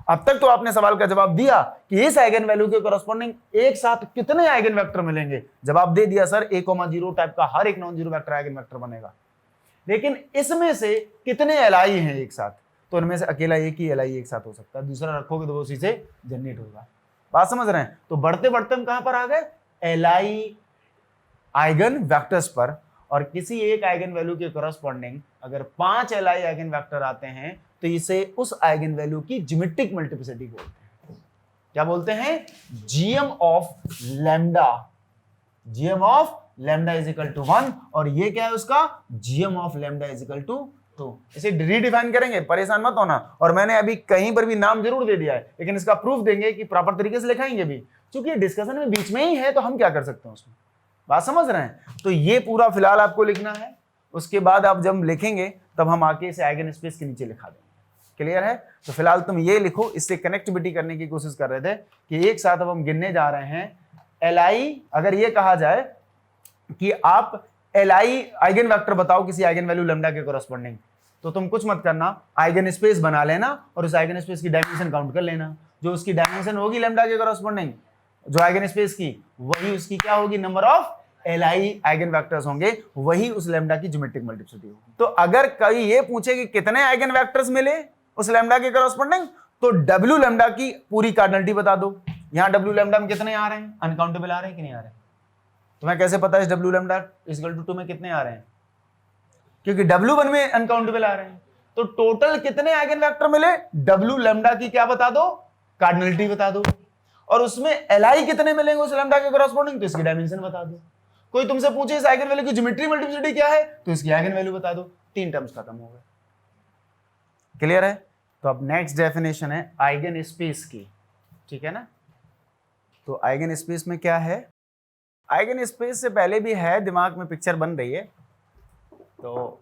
अब तक तो आपने सवाल का जवाब दिया कि इस आइगन वैल्यू के कॉरस्पॉन्डिंग एक साथ कितने आइगन वेक्टर मिलेंगे। जवाब दे दिया सर a,0 टाइप का हर एक non zero vector eigen vector बनेगा। लेकिन इसमें से कितने एलआई हैं एक साथ? तो उनमें से अकेला एक ही एलआई एक साथ हो सकता है, दूसरा रखोगे तो वो उसी से जनरेट होगा। बात समझ रहे हैं? तो बढ़ते बढ़ते हम कहां पर आ गए? एलआई आइगन वेक्टर्स पर। और किसी एक आइगन वैल्यू के करस्पॉन्डिंग अगर 5 Li आइगन वेक्टर आते हैं तो इसे उस आइगन वैल्यू की ज्योमेट्रिक मल्टीप्लिसिटी बोलते हैं। क्या बोलते हैं? GM of lambda. GM of lambda is equal to 1 और ये क्या है उसका? GM of lambda is equal to 2। इसे रीडिफाइन करेंगे, परेशान मत होना। और मैंने अभी कहीं पर भी नाम जरूर दे दिया है, लेकिन इसका प्रूफ देंगे कि प्रॉपर तरीके से लिखाएंगे भी, क्योंकि डिस्कशन में बीच में ही है तो हम क्या कर सकते हैं उसमें। बात समझ रहे हैं? तो ये पूरा फिलहाल आपको लिखना है, उसके बाद आप जब लिखेंगे तब हम आके इसे आइगन स्पेस के नीचे लिखा देंगे। क्लियर है? तो फिलहाल तुम ये लिखो, इससे कनेक्टिविटी करने की कोशिश कर रहे थे कि एक साथ अब हम गिनने जा रहे हैं Li। अगर ये कहा जाए कि आप Li आइगन वेक्टर बताओ किसी आइगन वैल्यू लैम्डा के कोरस्पॉन्डिंग, तो तुम कुछ मत करना, आइगन स्पेस बना लेना और उस आइगन स्पेस की डायमेंशन काउंट कर लेना। जो उसकी डायमेंशन होगी लैम्डा के कोरस्पॉन्डिंग, जो आइगन स्पेस की, वही उसकी क्या होगी? Number of Li eigen vectors होंगे, वही उस लैम्डा की ज्योमेट्रिक मल्टीप्लिसिटी होगी। तो अगर कोई ये पूछे कि कितने आइगन वेक्टर्स मिले उस लैम्डा के करस्पॉन्डिंग, तो W लैम्डा की पूरी कार्डिनलिटी बता दो। यहां W लैम्डा में कितने आ रहे हैं? अनकाउंटेबल आ रहे हैं कि नहीं आ रहे हैं? तुम्हें कैसे पता है W lambda is equal to 2 में कितने आ रहे हैं? क्योंकि W1 में अनकाउंटेबल आ रहे हैं। तो टोटल कितने आइगन वेक्टर मिले? W लैम्डा की क्या बता दो? कार्डिनलिटी बता दो। और उसमें Li कितने मिलेंगे उस लैम्डा के करस्पॉन्डिंग, तो इसकी डायमेंशन बता दो। कोई तुमसे पूछे इस आइगन वैल्यू की ज्योमेट्रिक मल्टीप्लिसिटी क्या है, तो इसकी आइगन वैल्यू बता दो। 3 टर्म्स खत्म हो गए। क्लियर है? तो अब नेक्स्ट डेफिनेशन है आइगन स्पेस की। ठीक है ना? तो आइगन स्पेस में क्या है? आइगन स्पेस से पहले भी है, दिमाग में पिक्चर बन रही है, तो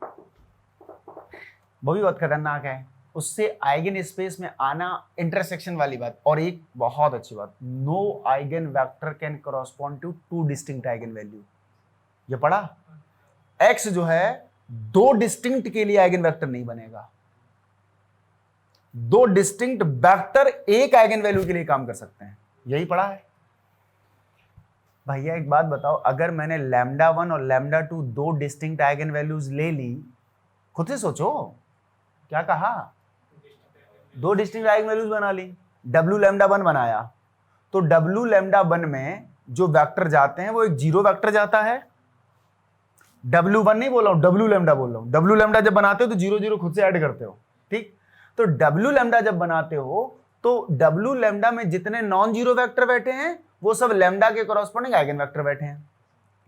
वो भी बहुत खतरनाक है। उससे आइगन स्पेस में आना इंटरसेक्शन वाली बात। और एक बहुत अच्छी बात, no eigen vector can correspond to 2 distinct eigen value. ये पढ़ा? x जो है 2 डिस्टिंक्ट के लिए आइगन वेक्टर नहीं बनेगा। 2 डिस्टिंक्ट वेक्टर एक आइगन वैल्यू के लिए काम कर सकते हैं। यही पढ़ा है भैया। एक बात बताओ, अगर मैंने λ1 और λ2 2 डिस्टिंक्ट आइगन वैल्यूज ले ली, खुद से सोचो, क्या कहा? 2 डिस्टिंक्ट आइगन वैल्यूज बना ली, W λ1 बनाया, तो W λ1 में जो वेक्टर जाते हैं वो एक जीरो वेक्टर जाता है। W1 नहीं बोल रहा हूं, W लैम्डा बोल रहा हूं। W लैम्डा जब बनाते हो तो 0 0 खुद से ऐड करते हो। ठीक? तो W लैम्डा जब बनाते हो तो W लैम्डा में जितने नॉन जीरो वेक्टर बैठे हैं वो सब लैम्डा के कॉरस्पॉन्डिंग आइगन वेक्टर बैठे हैं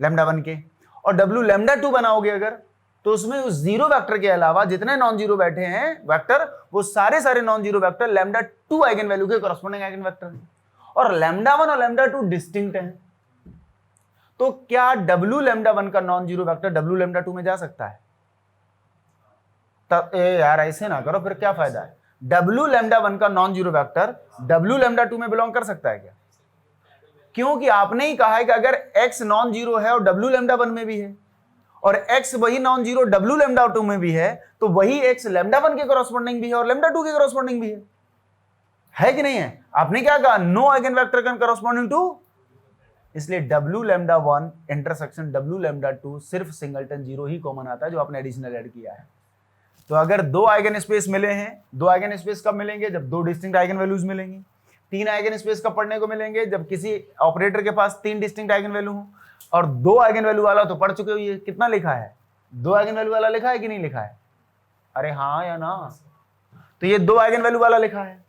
λ1 के। और W λ2 बनाओगे अगर, तो उसमें उस जीरो वेक्टर के अलावा जितने नॉन जीरो बैठे हैं वेक्टर, वो सारे non zero vector λ2 eigen value के कॉरस्पॉन्डिंग आइगन वेक्टर हैं। और λ1 और λ2 डिस्टिंक्ट हैं। तो क्या W λ1 का नॉन जीरो वेक्टर W λ2 में जा सकता है? तब यार ऐसे ना करो, फिर क्या फायदा है? W λ1 का नॉन जीरो वेक्टर W λ2 में बिलोंग कर सकता है क्या? क्योंकि आपने ही कहा है कि अगर x नॉन जीरो है और W λ1 में भी है, और x वही नॉन जीरो W λ2 में भी है, तो वही x λ1 के कॉरस्पॉन्डिंग भी है और λ2 के कॉरस्पॉन्डिंग भी है कि नहीं है? आपने क्या कहा? No eigen vector can corresponding to. इसलिए W λ1 इंटरसेक्शन W λ2 सिर्फ सिंगलटन जीरो ही कॉमन आता है, जो आपने एडिशनल ऐड किया है। तो अगर 2 आइगन स्पेस मिले हैं, 2 आइगन स्पेस कब मिलेंगे? जब 2 डिस्टिंक्ट आइगन वैल्यूज मिलेंगी। 3 आइगन स्पेस कब पढ़ने को मिलेंगे? जब किसी ऑपरेटर के पास 3 डिस्टिंक्ट आइगन वैल्यू हो। और 2 आइगन वैल्यू वाला तो पढ़ चुके हो, ये कितना लिखा है? 2 आइगन वैल्यू वाला लिखा है कि नहीं लिखा है? अरे हाँ या ना? तो ये 2 आइगन वैल्यू वाला लिखा है।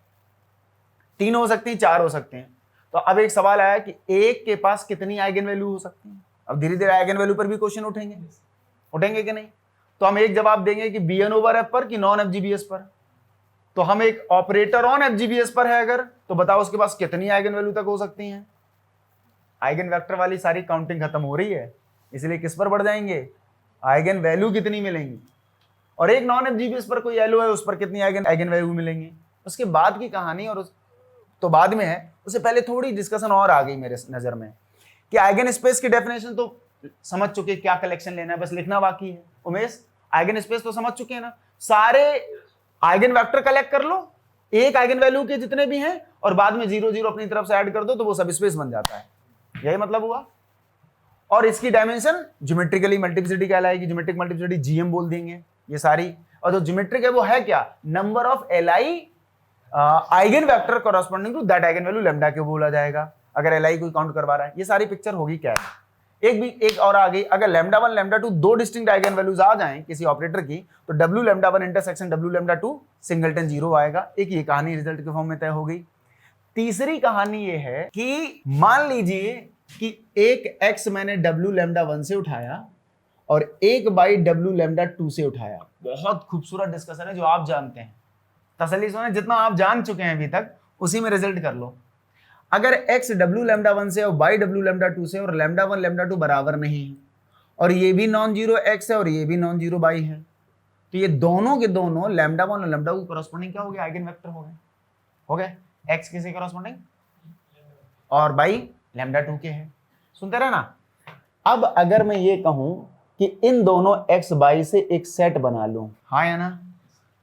3 हो सकती हैं, 4 हो सकते हैं। तो अब एक सवाल आया कि एक के पास कितनी आइगन वैल्यू हो सकती है? अब धीरे धीरे आइगन वैल्यू पर भी क्वेश्चन उठेंगे कि नहीं? तो हम एक जवाब देंगे कि Bn/F पर कि नॉन FGBS पर। तो हम एक ऑपरेटर ऑन FGBS पर है अगर, तो बताओ उसके पास कितनी आइगन वैल्यू तक हो सकती हैं? आइगन वेक्टर वाली सारी काउंटिंग खत्म हो रही है, इसलिए किस पर बढ़ जाएंगे? आइगन वैल्यू कितनी मिलेंगी। और एक नॉन FGBS पर कोई एलो है, उस पर कितनी आइगन वैल्यू मिलेंगी। उसके बाद की कहानी और तो बाद में है, उससे पहले थोड़ी डिस्कशन और आ गई मेरे नजर में कि आइगन स्पेस की डेफिनेशन तो समझ चुके, क्या कलेक्शन लेना है बस लिखना बाकी है। उमेश, आइगन स्पेस तो समझ चुके हैं ना? सारे आइगन वेक्टर कलेक्ट कर लो, एक आइगन वैल्यू के जितने भी हैं, और बाद में 0 0 अपनी तरफ से ऐड कर दो, तो वो सब स्पेस बन जाता है। यही मतलब हुआ। और इसकी डायमेंशन ज्योमेट्रिकली मल्टीप्लिसिटी कहलाएगी। ज्योमेट्रिक मल्टीप्लिसिटी जीएम बोल देंगे ये सारी। और जो ज्योमेट्रिक है वो है क्या? Number of Li eigen vector corresponding to that eigen value lambda के बोला जाएगा, अगर Li कोई काउंट करवा रहा है। ये सारी पिक्चर होगी क्या है? एक और आ गई, अगर लैम्डा 1 लैम्डा 2 दो डिस्टिंक्ट आइगन वैल्यूज आ जाएं किसी ऑपरेटर की, तो W lambda 1 intersection W lambda 2 singleton 0 आएगा। एक ये कहानी रिजल्ट के फॉर्म में तय हो गई। तीसरी कहानी ये है कि मान लीजिए कि एक x मैंने डब्ल्यू लैम्डा 1 से उठाया और एक बाई डब्ल्यू लैम्डा 2 से उठाया। बहुत खूबसूरत डिस्कशन है जो आप जानते हैं, तसल्ली से जितना आप जान चुके हैं अभी तक उसी में रिजल्ट कर लो। अगर x डब्ल्यू लैम्डा 1 से और बाई डब्ल्यू लैम्डा 2 से और लैम्डा 1 लैम्डा 2 बराबर नहीं है और ये भी नॉन जीरो x है और ये भी नॉन जीरो बाई है, तो ये दोनों के दोनों लैम्डा 1 और लैम्डा 2 कॉरस्पॉन्डिंग क्या हो गए? आइगन वेक्टर हो गए। x किसके कॉरस्पॉन्डिंग और बाई लैम्डा 2 के है। सुनते रहे ना। अब अगर मैं ये कहूं कि इन दोनों x बाई से एक सेट बना लूं, हाँ या ना,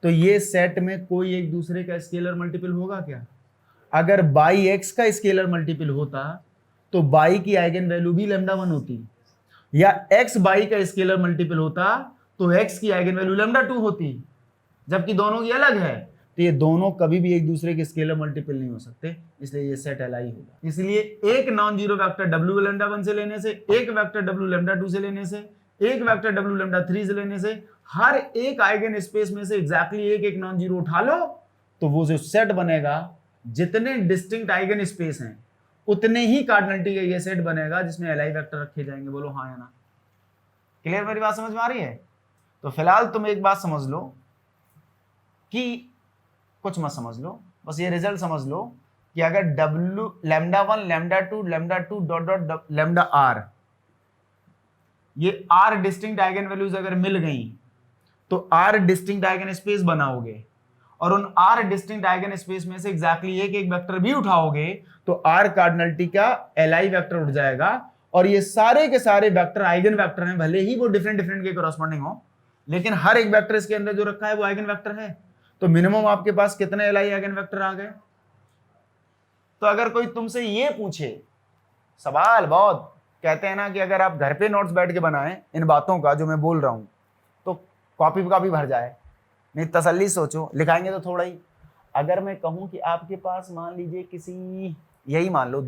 तो ये सेट में कोई एक दूसरे का स्केलर मल्टीपल होगा क्या? अगर बाई x का स्केलर मल्टीपल होता तो बाई की आइगन वैल्यू भी लैम्डा 1 होती, या x बाई का स्केलर मल्टीपल होता तो x की आइगन वैल्यू लैम्डा 2 होती, जबकि दोनों की अलग है। तो ये दोनों कभी भी एक दूसरे के स्केलर मल्टीपल नहीं हो सकते, इसलिए ये सेट एल आई होगा। इसलिए एक non zero vector W lambda 1 से लेने से, एक वेक्टर डब्ल्यू लैम्डा 2 से लेने से, एक वेक्टर डब्ल्यू लैम्डा 3 से लेने से, हर एक आइगन स्पेस में से एग्जैक्टली एक एक नॉन जीरो उठा लो तो वो जो सेट बनेगा, जितने डिस्टिंक्ट आइगन स्पेस हैं उतने ही कार्डिनलिटी का ये सेट बनेगा जिसमें एल आई वेक्टर रखे जाएंगे। बोलो हाँ या ना। क्लियर? मेरी बात समझ में आ रही है? तो फिलहाल तुम एक बात समझ लो कि कुछ मत समझ लो, बस ये रिजल्ट समझ लो कि अगर W lambda 1 lambda 2 dot dot lambda R, ये आर डिस्टिंक्ट आइगन वैल्यूज अगर मिल गई तो आर डिस्टिंक्ट आइगन स्पेस बनाओगे और उन आर डिस्टिंक्ट आइगन स्पेस में से एग्जैक्टली एक एक वेक्टर भी उठाओगे तो आर कार्डिनलिटी का एल आई वेक्टर उठ जाएगा। और ये सारे के सारे वेक्टर आइगन वेक्टर हैं, भले ही वो डिफरेंट डिफरेंट के कॉरस्पॉन्डिंग हो, लेकिन हर एक वेक्टर इसके अंदर जो रखा है वो आइगन वेक्टर है। तो मिनिमम आपके पास कितने एल आई आइगन वेक्टर आ गए? तो अगर कोई तुमसे ये पूछे सवाल, बहुत कहते हैं ना कि अगर आप घर पे नोट्स बैठ के बनाएं इन बातों का जो मैं बोल रहा हूं तो कॉपी का भी भर जाए, नहीं तसल्ली सोचो, लिखाएंगे तो थोड़ा ही। अगर मैं कहूं कि आपके पास मान लीजिए किसी, यही मान लो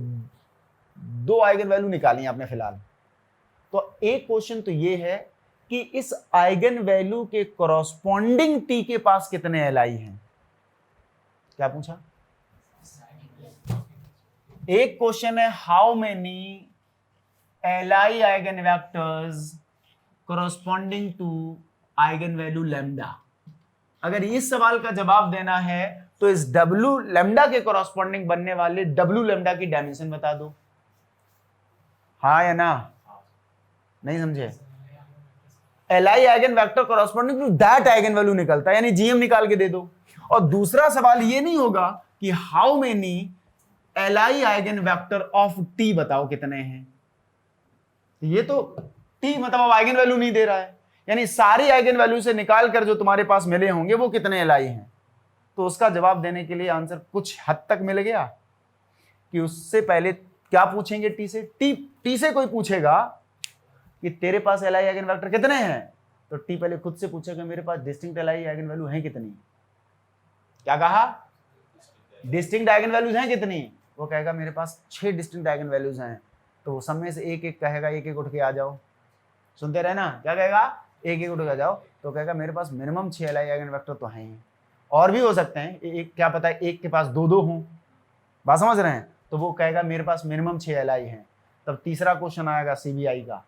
दो आइगन वैल्यू निकाली आपने फिलहाल, तो एक क्वेश्चन तो ये है कि इस आइगन वैल्यू के कॉरस्पॉन्डिंग टी के पास कितने एल आई हैं। क्या पूछा? एक क्वेश्चन है how many L I eigenvectors corresponding to eigen value lambda. अगर इस सवाल का जवाब देना है तो इस डब्ल्यू लैम्डा के कॉरस्पॉन्डिंग बनने वाले डब्ल्यू लैम्डा की डायमेंशन बता दो। हाँ या ना? नहीं समझे? L I eigen vector corresponding to that eigenvalue निकलता है, यानी जीएम निकाल के दे दो। और दूसरा सवाल ये नहीं होगा कि how many L I eigen vector of T बताओ कितने हैं। ये तो टी मतलब आइगन वैल्यू नहीं दे रहा है, यानी सारी आइगन वैल्यू से निकाल कर जो तुम्हारे पास मिले होंगे वो कितने एल आई हैं। तो उसका जवाब देने के लिए आंसर कुछ हद तक मिल गया कि उससे पहले क्या पूछेंगे टी से? टी से कोई पूछेगा कि तेरे पास एल आई आइगन वेक्टर कितने हैं, तो टी पहले खुद से पूछेगा मेरे पास distinct L I eigen value हैं कितनी। क्या कहा? डिस्टिंक्ट आइगन वैल्यूज हैं कितनी? वो कहेगा मेरे पास 6 डिस्टिंक्ट आइगन वैल्यूज हैं। तो सब में से एक एक कहेगा, एक एक उठ के आ जाओ। सुनते रहे ना, क्या कहेगा? एक एक उठ के आ जाओ। तो कहेगा मेरे पास minimum 6 L I eigen vector तो हैं ही, और भी हो सकते हैं, एक क्या पता है एक के पास 2-2 हों। बात समझ रहे हैं? तो वो कहेगा मेरे पास मिनिमम 6 एल आई हैं। तब तीसरा क्वेश्चन आएगा सीबीआई का,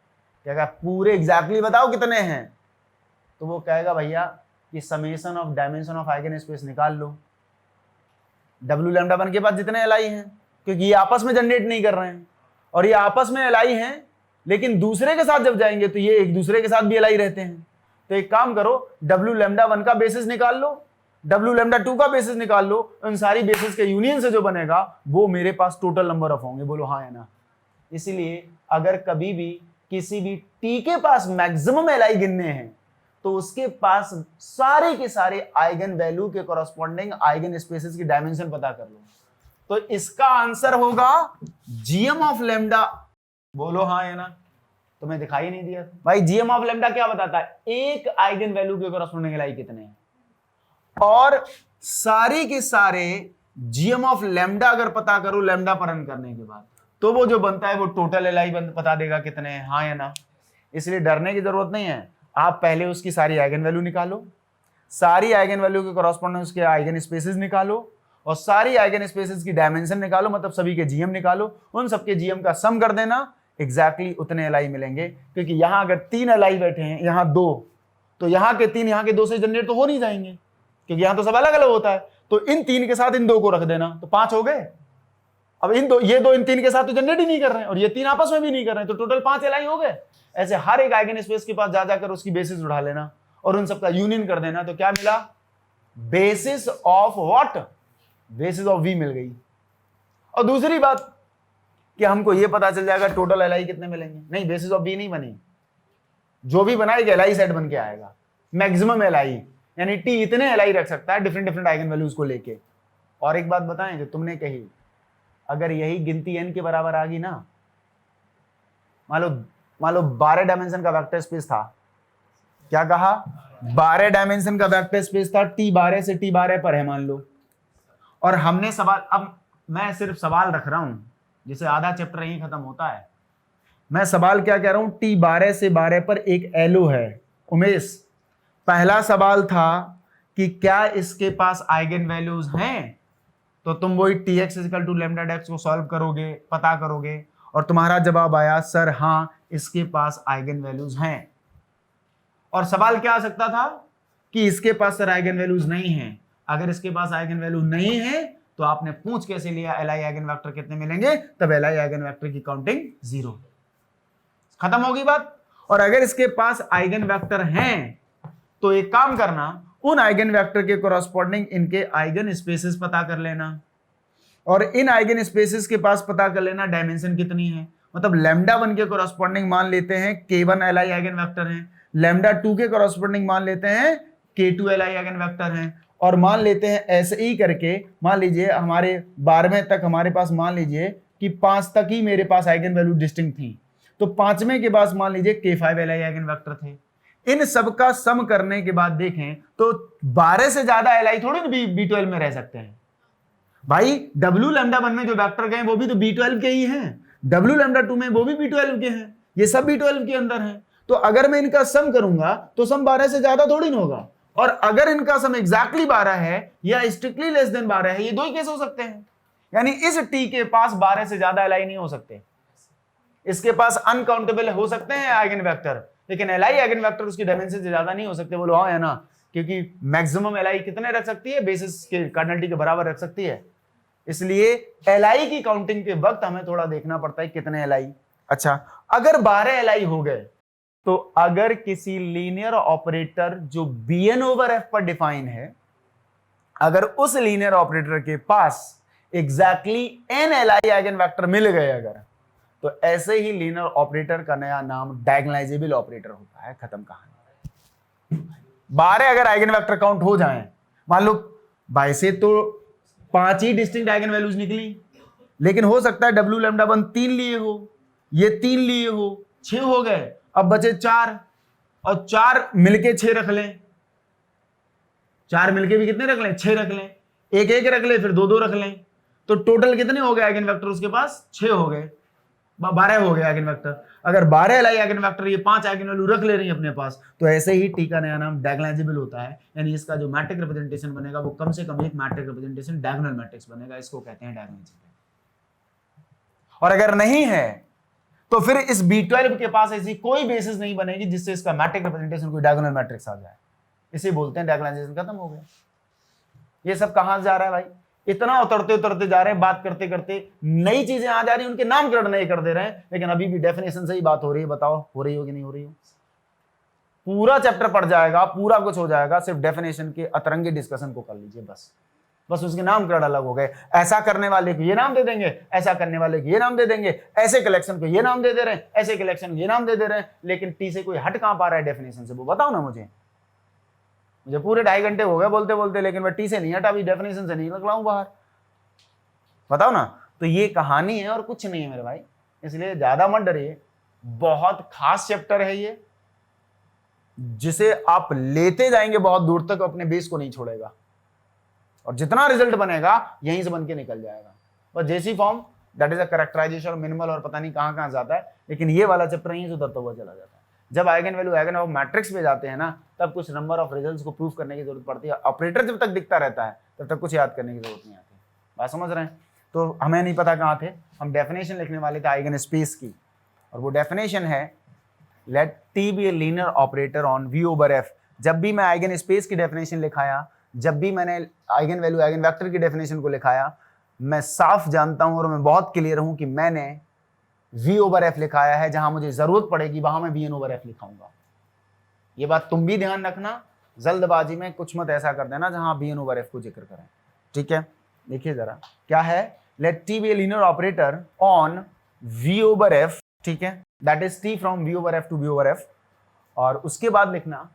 कहेगा पूरे एग्जैक्टली बताओ कितने हैं। तो वो कहेगा भैया कि summation of dimension of eigen space निकाल लो, डब्ल्यू लैम्डा 1 के पास जितने एल आई हैं, क्योंकि ये आपस में जनरेट नहीं कर रहे हैं और ये आपस में एल आई हैं, लेकिन दूसरे के साथ जब जाएंगे तो ये एक दूसरे के साथ भी एल आई रहते हैं। तो एक काम करो, डब्ल्यू लैम्डा 1 का बेसिस निकाल लो, डब्ल्यू लैम्डा 2 का बेसिस निकाल लो, उन सारी बेसिस के यूनियन से जो बनेगा वो मेरे पास टोटल नंबर ऑफ होंगे। बोलो हाँ या ना? इसीलिए अगर कभी भी किसी भी टी के पास मैक्सिमम एल आई गिनने हैं तो उसके पास सारे के सारे आइगन वैल्यू के कॉरस्पॉन्डिंग आइगन स्पेसेस की डायमेंशन पता कर लो। तो इसका आंसर होगा जीएम ऑफ लैम्डा। बोलो हाँ या ना? तुम्हें दिखाई नहीं दिया भाई? जीएम ऑफ लैम्डा क्या बताता है? एक आइगन वैल्यू के कॉरस्पॉन्डिंग एल आई कितने हैं, और सारे के सारे जीएम ऑफ लैम्डा अगर पता करो लैम्डा पर रन करने के बाद तो वो जो बनता है वो टोटल एल आई बता देगा कितने हैं, हाँ या ना। इसलिए डरने की जरूरत नहीं है, आप पहले उसकी सारी आइगन वैल्यू निकालो, सारी आइगन वैल्यू के कॉरस्पॉन्डिंग उसके आइगन स्पेसेस निकालो, और सारी आइगन स्पेसेस की डायमेंशन निकालो, मतलब सभी के जीएम निकालो, उन सबके जीएम का सम कर देना, एग्जैक्टली उतने एलआई मिलेंगे। क्योंकि यहां अगर 3 एलआई बैठे हैं, यहां 2, तो यहां के 3 यहां के 2 से जनरेट तो हो नहीं जाएंगे, क्योंकि यहां तो सब अलग अलग होता है। तो इन 3 के साथ इन 2 को रख देना, तो 5 हो गए। अब ये दो इन 3 के साथ तो जनरेट ही नहीं कर रहे हैं, और ये 3 आपस में भी नहीं कर रहे हैं, तो टोटल 5 एलआई हो गए। ऐसे हर एक आइगन स्पेस के पास जा जाकर उसकी बेसिस उठा लेना और उन सबका यूनियन कर देना, तो क्या मिला, basis of what, basis of V मिल गई। और दूसरी बात कि हमको यह पता चल जाएगा टोटल एलआई कितने मिलेंगे, नहीं बेसिस ऑफ बी नहीं बनेगी, जो भी बनाएगा एलआई सेट बन के आएगा, मैक्सिमम एलआई, यानी टी इतने एलआई रख सकता है डिफरेंट डिफरेंट आइगन वैल्यूज को लेके। और एक बात बताएं जो तुमने कही, अगर यही गिनती n के बराबर आ गई ना, मान लो 12 डायमेंशन का वेक्टर स्पेस था, क्या कहा, 12 डायमेंशन का वेक्टर स्पेस था, t12 से t12 पर है मान लो, और हमने सवाल, अब मैं सिर्फ सवाल रख रहा हूं, जिसे आधा चैप्टर यहीं खत्म होता है, मैं सवाल क्या कह रहा हूं, t12 से 12 पर एक एलो है। उमेश, पहला सवाल था कि क्या इसके पास आइगन वैल्यूज हैं, तो तुम वही tx = λ को सॉल्व करोगे, पता करोगे, और तुम्हारा जवाब आया सर हाँ इसके पास आइगन वैल्यूज हैं। और सवाल क्या आ सकता था कि इसके पास सर आइगन वैल्यूज नहीं हैं। अगर इसके पास आइगन वैल्यू नहीं है तो आपने पूछ कैसे लिया एलआई आइगन वेक्टर कितने मिलेंगे, तब एलआई आइगन वेक्टर की काउंटिंग 0, खत्म होगी बात। और अगर इसके पास आइगन वेक्टर हैं तो एक काम करना, उन आइगन वेक्टर के कोरस्पॉन्डिंग इनके आइगन स्पेसेस पता कर लेना, और इन आइगन स्पेसेस के पास पता कर लेना डायमेंशन कितनी है। मतलब λ1 के कोरस्पॉन्डिंग मान लेते हैं k1 एलआई आइगन वेक्टर हैं, λ2 के कोरस्पॉन्डिंग मान लेते हैं k2 एलआई आइगन वेक्टर हैं, और मान लेते हैं ऐसे ही करके, मान लीजिए हमारे 12वें तक हमारे पास, मान लीजिए कि 5 तक ही मेरे पास आइगन वैल्यू डिस्टिंक्ट थी, तो 5वें के पास मान लीजिए k5 एलआई आइगन वेक्टर थे। इन सबका सम करने के बाद देखें तो 12 से ज्यादा एलआई थोड़ी ना B12 में रह सकते हैं भाई। W λ1 में जो वेक्टर गए वो भी तो B12 के ही हैं, W λ2 में वो भी B12 के हैं, ये सब B12 के अंदर हैं। तो अगर मैं इनका सम करूंगा तो सम 12 से ज्यादा थोड़ी ना होगा, और अगर इनका सम एग्जैक्टली 12 है या स्ट्रिक्टली लेस देन 12 है, ये दो ही केस हो सकते हैं। यानी इस T के पास 12 से ज्यादा एलआई नहीं हो सकते, इसके पास अनकाउंटेबल हो सकते हैं आइगन वेक्टर, लेकिन एलआई आइगन वेक्टर उसकी डायमेंशन से ज्यादा नहीं हो सकते। बोलो हाँ या ना, क्योंकि मैक्सिमम एलआई कितने रख सकती है, बेसिस के कार्डिनलिटी के बराबर रख सकती है। इसलिए एलआई की काउंटिंग के वक्त हमें थोड़ा देखना पड़ता है कितने एलआई। अच्छा, अगर 12 एलआई हो गए तो अगर किसी लीनियर ऑपरेटर जो bn/f पर डिफाइन है, अगर उस लीनियर ऑपरेटर के पास exactly n LI eigen vector मिल गए अगर, तो ऐसे ही लीनियर ऑपरेटर का नया नाम डायगोनलाइजेबल ऑपरेटर होता है। खत्म कहानी। 12 अगर आइगन वेक्टर काउंट हो जाएं, मान लो 22 से तो 5 ही डिस्टिंक्ट आइगन वैल्यूज निकली, लेकिन हो सकता है W λ1 3 लिए हो, ये 3 लिए हो, 6 हो गए, अब बचे 4, और 4 मिलके 6 रख लें, 4 मिलके भी कितने रख लें, 6 रख लें, एक एक रख लें, फिर 2 रख लें, तो टोटल कितने हो गए आइगन वेक्टर उसके पास, 6 हो गए, 12 हो गए आइगन वेक्टर। अगर 12 एलआई आइगन वेक्टर ये 5 आइगन वैल्यू रख ले रही है अपने पास, तो ऐसे ही टी का नया नाम डायगोनलाइजेबल होता है। यानी इसका जो मैट्रिक रिप्रेजेंटेशन बनेगा वो कम से कम एक मैट्रिक रिप्रेजेंटेशन डायगोनल मैट्रिक्स बनेगा, इसको कहते हैं डायगोनलाइजेबल। और अगर नहीं है तो फिर इस B12 के पास ऐसी कोई बेसिस नहीं बनेगी जिससे इसका मैट्रिक रिप्रेजेंटेशन कोई डायगोनल मैट्रिक्स आ जाए, इसे बोलते हैं डायगोनलाइजेशन। खत्म हो गया। ये सब कहां जा रहा है भाई, इतना उतरते उतरते जा रहे हैं, बात करते करते नई चीजें आ जा रही हैं, उनके नामकरण नहीं कर दे रहे हैं, लेकिन अभी भी डेफिनेशन से ही बात हो रही है। बताओ हो रही हो कि नहीं हो रही हो? पूरा चैप्टर पढ़ जाएगा, पूरा कुछ हो जाएगा, सिर्फ डेफिनेशन के अतरंगी डिस्कशन को कर लीजिए बस उसके नामकरण अलग हो गए। ऐसा करने वाले को ये नाम दे देंगे, ऐसा करने वाले को ये नाम दे देंगे, ऐसे कलेक्शन को ये नाम दे रहे हैं, ऐसे कलेक्शन को ये नाम दे रहे हैं, लेकिन टी से कोई हट कहां पा रहा है डेफिनेशन से? वो बताओ ना मुझे पूरे 2.5 घंटे हो गए बोलते बोलते, लेकिन मैं टी से नहीं हटा, अभी डेफिनेशन से नहीं निकला हूं बाहर। बताओ ना। तो ये कहानी है और कुछ नहीं है मेरे भाई, इसलिए ज्यादा मत डरिए। बहुत खास चैप्टर है ये, जिसे आप लेते जाएंगे बहुत दूर तक, अपने बेस को नहीं छोड़ेगा, और जितना रिजल्ट बनेगा यहीं से बन के निकल जाएगा। बस जैसी form that is a characterization of minimal और पता नहीं कहाँ कहाँ जाता है, लेकिन ये वाला चैप्टर नहीं है जो तब हुआ चला जाता है। जब eigen value eigen of matrix पे जाते हैं ना, तब कुछ नंबर ऑफ रिजल्ट्स को प्रूव करने की जरूरत पड़ती है। ऑपरेटर जब तक दिखता रहता है तब तक कुछ याद करने की जरूरत नहीं आती। बात समझ रहे हैं? तो हमें नहीं पता कहाँ थे, हम डेफिनेशन लिखने वाले थे आइगन स्पेस की, और वो डेफिनेशन है let T be a linear operator on V over F. जब भी मैं आइगन स्पेस की डेफिनेशन लिखाया, जब भी मैंने आइगन वैल्यू आइगन वेक्टर की डेफिनेशन को लिखाया, मैं साफ जानता हूं और मैं बहुत क्लियर हूं कि मैंने v ओवर एफ लिखाया है। जहां मुझे जरूरत पड़ेगी वहां मैं vn ओवर एफ लिखाऊंगा। ये बात तुम भी ध्यान रखना, जल्दबाजी में कुछ मत ऐसा कर देना जहां vn ओवर एफ को जिक्र करें, ठीक है? देखिए जरा क्या है, let T be a linear operator on v over F, ठीक है, that is t from v over F to v over F, और उसके बाद लिखना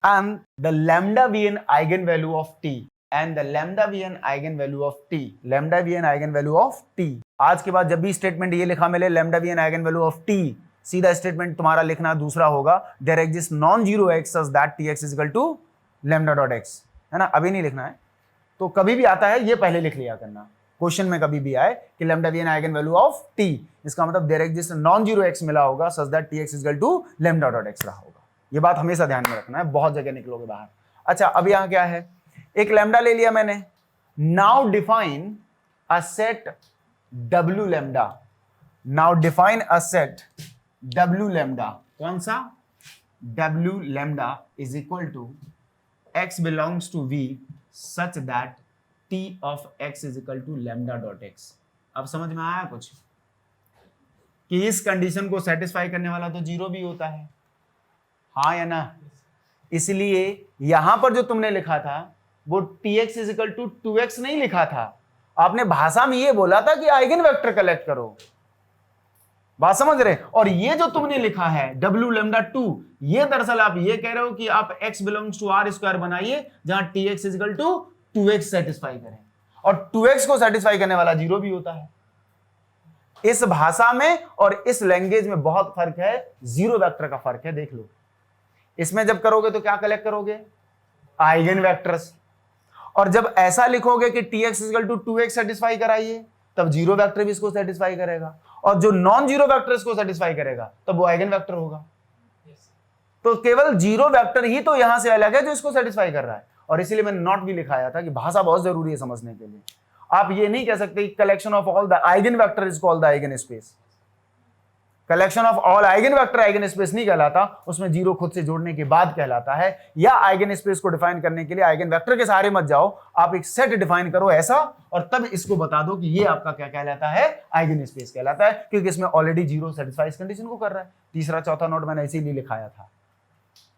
and the lambda vn eigenvalue of t and the lambda vn eigenvalue of t, lambda vn eigenvalue of t। आज के बाद जब भी स्टेटमेंट ये लिखा मिले lambda vn eigenvalue of t, सीधा स्टेटमेंट तुम्हारा लिखना दूसरा होगा there exists non-zero x such that tx is equal to lambda dot x, है ना? अभी नहीं लिखना है, तो कभी भी आता है ये पहले लिख लिया करना। क्वेश्चन में कभी भी आए कि lambda vn eigenvalue of t, इसका मतलब there exists non-zero x मिला होगा such that tx is equal to lambda dot x रहा होगा। ये बात हमेशा ध्यान में रखना है, बहुत जगह निकलोगे बाहर। अच्छा, अब यहां क्या है, एक लैम्डा ले लिया मैंने। Now define a set W lambda, now define a set W lambda. कौन सा? W lambda is equal to x belongs to v such that t of x is equal to lambda dot x। अब समझ में आया कुछ कि इस कंडीशन को सेटिस्फाई करने वाला तो जीरो भी होता है, हाँ या ना? इसलिए यहां पर जो तुमने लिखा था वो tx is equal to 2x नहीं लिखा था, आपने भाषा में ये बोला था कि आइगन वेक्टर कलेक्ट करो। बात समझ रहे? और ये जो तुमने लिखा है w लैम्डा 2, ये दरअसल आप ये कह रहे हो कि आप x belongs to r square बनाइए जहां tx is equal to 2x satisfy करें, और 2x को सेटिस्फाई करने वाला जीरो भी होता है। इस भाषा में और इस लैंग्वेज में बहुत फर्क है, जीरो वेक्टर का फर्क है, देख लो। इसमें जब करोगे तो क्या कलेक्ट करोगे? Eigen vectors. और जब ऐसा लिखोगे कि tx equal to 2x satisfy कराइए, तब जीरो वेक्टर भी इसको सेटिस्फाई करेगा, और जो नॉन जीरो वेक्टर इसको सेटिस्फाई करेगा तब वो आइगन वेक्टर होगा। तो केवल जीरो वेक्टर ही तो यहां से अलग है जो इसको सेटिस्फाई कर रहा है, और इसीलिए मैंने नॉट भी लिखाया था कि भाषा बहुत जरूरी है समझने के लिए। आप ये नहीं कह सकते collection of all the eigen vector is called the eigen space. Collection of all eigen vector eigen space नहीं कहलाता, उसमें जीरो खुद से जोड़ने के बाद कहलाता है। या आइगन स्पेस को डिफाइन करने के लिए आइगन वेक्टर के सहारे मत जाओ, आप एक सेट डिफाइन करो ऐसा, और तब इसको बता दो कि ये आपका क्या कहलाता है, आइगन स्पेस कहलाता है, क्योंकि इसमें ऑलरेडी जीरो सेटिस्फाई इस कंडीशन को कर रहा है। तीसरा चौथा नोट मैंने इसीलिए लिखाया था,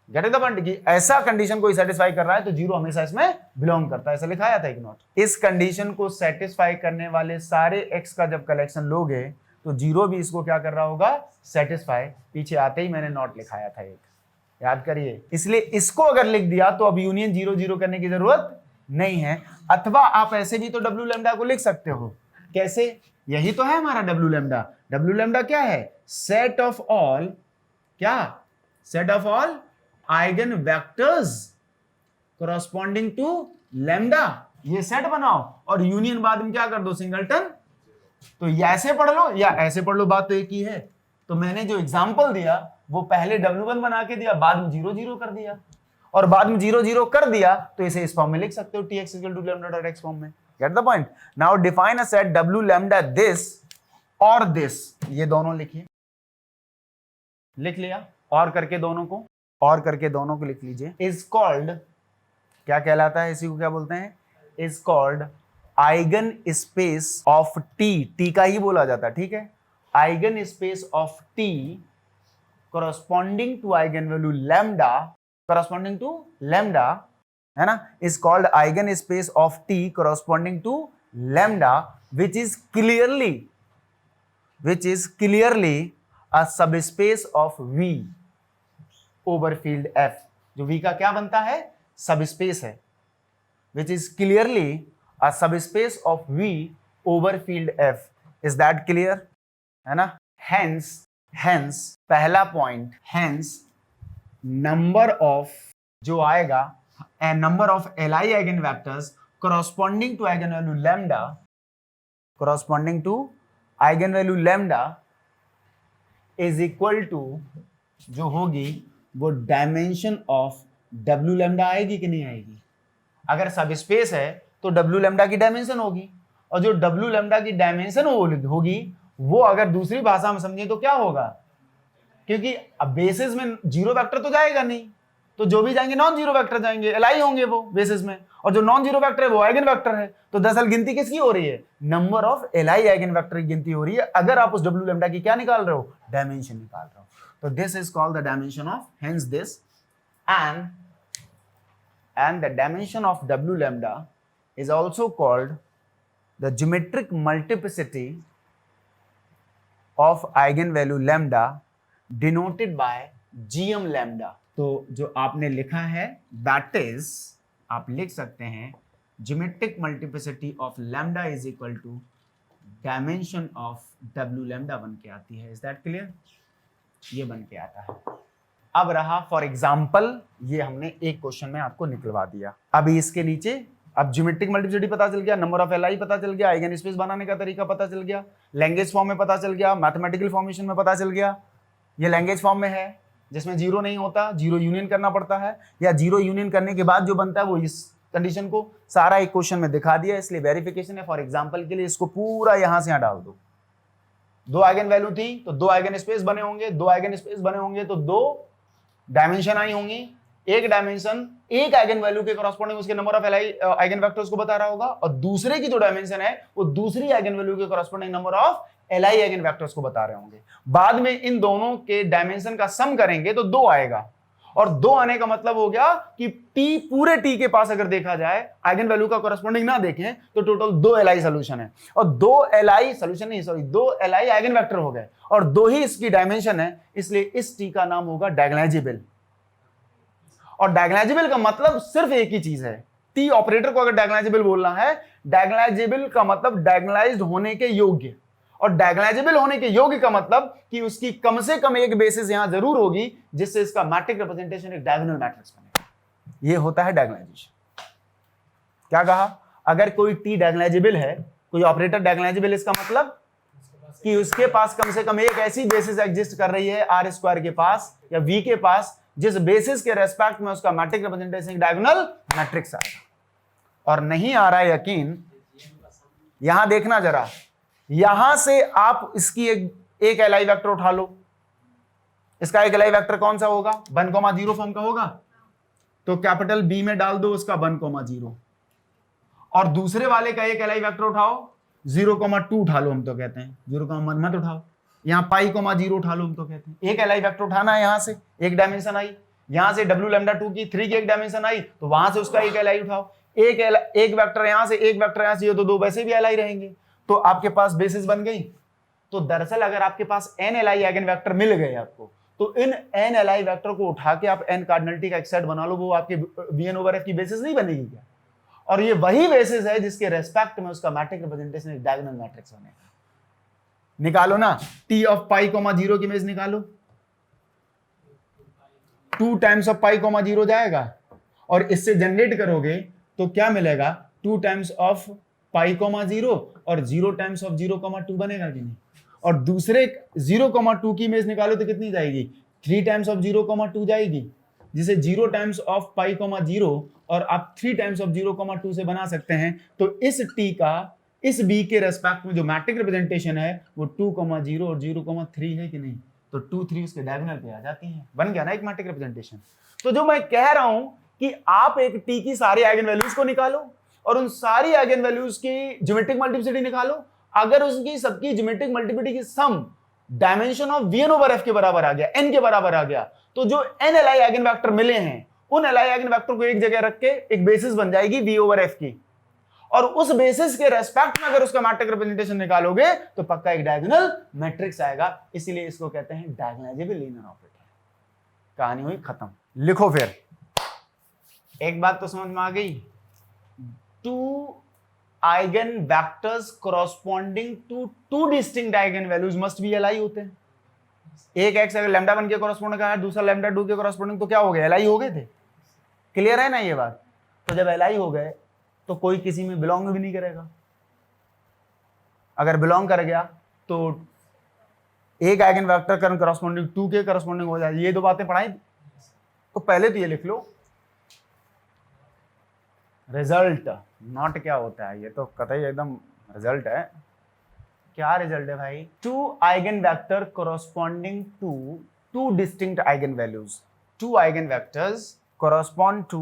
गेट इट द पॉइंट, कि ऐसा कंडीशन को सेटिस्फाई कर रहा है तो जीरो हमेशा इसमें बिलोंग करता है, ऐसा लिखाया था एक नोट। इस कंडीशन को सेटिस्फाई करने वाले सारे एक्स का जब कलेक्शन लोगे तो जीरो भी इसको क्या कर रहा होगा, सेटिस्फाई। पीछे आते ही मैंने नोट लिखाया था एक, याद करिए। इसलिए इसको अगर लिख दिया तो अब यूनियन जीरो जीरो करने की जरूरत नहीं है। अथवा आप ऐसे भी तो डब्ल्यू लैम्डा को लिख सकते हो, कैसे? यही तो है हमारा डब्ल्यू लैम्डा। डब्ल्यू लैम्डा क्या है? सेट ऑफ ऑल, क्या? Set of all eigenvectors corresponding to lambda. ये सेट बनाओ और यूनियन बाद में क्या कर दो, सिंगलटन। तो ऐसे पढ़ लो या ऐसे पढ़ लो, बात तो एक ही है। तो मैंने जो एग्जांपल दिया वो पहले W1 बना के दिया, बाद में जीरो जीरो कर दिया, और बाद में जीरो जीरो कर दिया तो इसे इस फॉर्म में लिख सकते हो, tx equal to lambda dot x form में। Get the point? Now define a set w lambda this और दिस, ये दोनों लिखिए, लिख लिया, और करके दोनों को, और करके दोनों को लिख लीजिए। इज कॉल्ड, क्या कहलाता है, इसी को क्या बोलते हैं? Is called eigen space of T, T का ही बोला जाता है, ठीक है? Eigen space of T corresponding to eigenvalue lambda, corresponding to lambda, है ना, is called eigenspace of t corresponding to lambda, which is clearly a subspace of v over field f। जो v का क्या बनता है, सबस्पेस है, which is clearly a subspace of v over field f। is that clear? है ना? hence पहला पॉइंट, hence नंबर ऑफ जो आएगा, number of Li eigen vectors corresponding to eigenvalue lambda, corresponding to eigen value lambda is equal to जो होगी वो डायमेंशन ऑफ डब्ल्यू लैम्डा आएगी कि नहीं आएगी? अगर सब स्पेस है तो डब्ल्यू लैम्डा की डायमेंशन होगी, और जो डब्ल्यू लैम्डा की डायमेंशन होगी वो अगर दूसरी भाषा में समझे तो क्या होगा, क्योंकि अब बेसिस में जीरो वेक्टर तो जाएगा नहीं, तो जो भी जाएंगे नॉन जीरो वेक्टर जाएंगे, एलआई होंगे वो बेसिस में, और जो नॉन जीरो वेक्टर है वो आइगन वेक्टर है। तो दरअसल गिनती किसकी हो रही है? Number of LI eigen vector की गिनती हो रही है, अगर आप उस डब्ल्यू लैम्डा की क्या निकाल रहे हो? डायमेंशन निकाल रहे हो। तो this is called the dimension of, hence this, and the dimension of w lambda is also called the geometric multiplicity of eigenvalue lambda denoted by gm lambda। तो जो आपने लिखा है that is, आप लिख सकते हैं geometric multiplicity of lambda is equal to dimension of w lambda बन के आती है। Is that clear? ये बन के आता है। अब रहा फॉर एग्जाम्पल, ये हमने एक क्वेश्चन में आपको निकलवा दिया। अभी इसके नीचे अब ज्योमेट्रिक मल्टीप्लिसिटी पता चल गया, नंबर ऑफ एलआई पता चल गया, आइगन स्पेस बनाने का तरीका पता चल गया, लैंग्वेज फॉर्म में पता चल गया, मैथमेटिकल फॉर्मेशन में पता चल गया। ये लैंग्वेज फॉर्म में है जिसमें जीरो नहीं होता, जीरो यूनियन करना पड़ता है, या जीरो यूनियन करने के बाद जो बनता है वो इस कंडीशन को सारा एक क्वेश्चन में दिखा दिया, इसलिए वेरिफिकेशन है। फॉर एग्जाम्पल के लिए इसको पूरा यहां से यहां डाल दो। दो आइगन वैल्यू थी तो दो आइगन स्पेस बने होंगे, दो आइगन स्पेस बने होंगे तो दो डायमेंशन आई होंगी। एक डायमेंशन एक आइगन वैल्यू के कॉरस्पॉन्डिंग उसके number of LI eigenvectors को बता रहा होगा, और दूसरे की जो डायमेंशन है वो दूसरी आइगन वैल्यू के corresponding number of LI eigenvectors को बता रहे होंगे। बाद में इन दोनों के डायमेंशन का सम करेंगे तो दो आएगा, और दो आने का मतलब हो गया कि टी, पूरे टी के पास अगर देखा जाए आइगन वैल्यू का कॉरस्पॉन्डिंग ना देखें तो टोटल दो एलआई सोल्यूशन है, और दो एलआई सोल्यूशन नहीं, सॉरी, दो एलआई आइगन वेक्टर हो गए, और दो ही इसकी डायमेंशन है, इसलिए इस टी का नाम होगा डायगोनलाइजेबल। और डायगोनलाइजेबल का मतलब सिर्फ एक ही चीज है, टी ऑपरेटर को अगर डायगोनलाइजेबल बोलना है, डायगोनलाइजेबल का मतलब डायगोनलाइज्ड होने के योग्य, और डायगोनलाइजेबल होने के योग्य का मतलब कि उसकी कम से कम एक बेसिस यहां जरूर होगी जिससे इसका मैट्रिक रिप्रेजेंटेशन एक डायगोनल मैट्रिक्स बनेगा। ये होता है डायगोनलाइजेशन। क्या कहा? अगर कोई टी डायगोनलाइजेबल है, कोई ऑपरेटर डायगोनलाइजेबल, इसका मतलब कि उसके पास कम से कम एक ऐसी बेसिस एग्जिस्ट कर रही है आर स्क्वायर के पास या वी के पास, जिस बेसिस के रेस्पेक्ट में उसका मैट्रिक रिप्रेजेंटेशन डायगोनल मैट्रिक्स आएगा। और नहीं आ रहा है यकीन, यहां देखना जरा, यहां से आप इसकी एक एलआई वेक्टर उठा लो, इसका एक एलआई वेक्टर कौन सा होगा? 1,0 फॉर्म का होगा, तो कैपिटल बी में डाल दो उसका 1,0, और दूसरे वाले का एक एलआई वेक्टर उठाओ 0,2 उठा लो, हम तो कहते हैं 0,1 मत उठाओ, यहाँ π,0 उठा लो, हम तो कहते हैं। एक एलआई वेक्टर उठाना है, यहां से एक डायमेंशन आई, यहां से डब्ल्यू लैम्डा 2 की 3 की एक डायमेंशन आई, तो वहां से उसका एक एलआई उठाओ, एक वेक्टर यहां से, एक वेक्टर यहां से, ये तो दो वैसे भी एलआई रहेंगे, तो आपके पास बेसिस बन गई। तो दरअसल अगर आपके पास n एलआई आइगन वेक्टर मिल गए आपको, तो इन n एलआई वेक्टर को उठा के आप n कार्डिनलिटी का एक सेट बना लो, वो आपके Vn/f की बेसिस नहीं बनेगी क्या? और ये वही बेसिस है जिसके रेस्पेक्ट में उसका मैट्रिक रिप्रेजेंटेशन एक डायगोनल मैट्रिक्स बनेगा। निकालो ना, t ऑफ π,0 की इमेज निकालो, 2 टाइम्स ऑफ π,0 जाएगा, और इससे जनरेट करोगे तो क्या मिलेगा? 2 टाइम्स ऑफ π,0 और 0 टाइम्स ऑफ 0,2 बनेगा कि नहीं? और दूसरे 0,2 की इमेज निकालो तो कितनी जाएगी? 3 टाइम्स ऑफ 0,2 जाएगी, जिसे 0 टाइम्स ऑफ π,0 और आप 3 टाइम्स ऑफ 0,2 से बना सकते हैं। तो इस t का इस b के रेस्पेक्ट में जो मैट्रिक रिप्रेजेंटेशन है वो 2,0 और 0,3 है कि नहीं? तो 2, 3 उसके डायगोनल पे आ जाती हैं, बन गया ना एक मैट्रिक रिप्रेजेंटेशन। तो जो मैं कह रहा हूं कि आप एक t की सारी आइगन वैल्यूज को निकालो और उन सारी आइगन वैल्यूज की ज्योमेट्रिक मल्टीप्लिसिटी निकालो, अगर उसकी सबकी ज्योमेट्रिक मल्टीप्लिसिटी की सम डायमेंशन ऑफ Vn/f के बराबर आ गया, n के बराबर आ गया, तो जो n एलआई आइगन वेक्टर मिले हैं उन एलआई आइगन वेक्टर को एक जगह रख के एक बेसिस बन जाएगी V/f की, और उस बेसिस के रेस्पेक्ट में अगर उसका मैट्रिक रिप्रेजेंटेशन निकालोगे तो पक्का एक डायगोनल मैट्रिक्स आएगा। इसीलिए इसको कहते हैं डायगोनलाइजेबल लीनियर ऑपरेटर। कहानी हुई खत्म। लिखो फिर, एक बात तो समझ में आ गई, 2 eigen vectors corresponding to 2 distinct eigen values must be LI होते हैं। एक एक्स अगर लैम्डा 1 के कॉरस्पॉन्डिंग का है, दूसरा लैम्डा 2 के कॉरस्पॉन्डिंग, तो क्या हो गया? एलआई हो गए थे। क्लियर है ना ये बात? तो जब एलआई हो गए तो कोई किसी में बिलोंग भी नहीं करेगा, अगर बिलोंग कर गया तो एक आइगन वेक्टर करंट करस्पॉन्डिंग 2 के करस्पॉन्डिंग हो जाए। ये दो बातें पढ़ाई तो पहले तो ये लिख लो रिजल्ट, नॉट क्या होता है, ये तो कतई एकदम रिजल्ट है। क्या रिजल्ट है भाई? Two eigenvector corresponding to two distinct eigenvalues. Two eigenvectors correspond to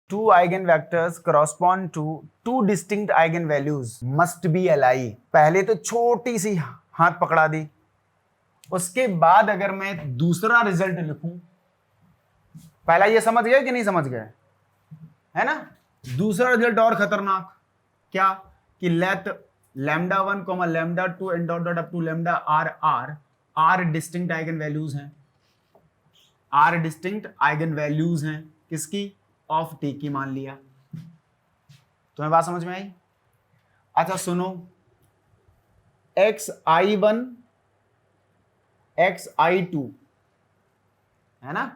two eigenvectors correspond to two distinct eigenvalues must be Li. पहले तो छोटी सी हाथ पकड़ा दी, उसके बाद अगर मैं दूसरा रिजल्ट लिखूं, पहला ये समझ गए कि नहीं समझ गए, है ना? दूसरा रिजल्ट और खतरनाक, क्या कि let lambda 1 comma lambda 2 and dot dot up to lambda R distinct eigen values हैं, आर डिस्टिंक्ट आइगन वैल्यूज हैं किसकी? ऑफ टी की मान लिया। तुम्हें बात समझ में आई? अच्छा सुनो, xi1 xi2 है ना,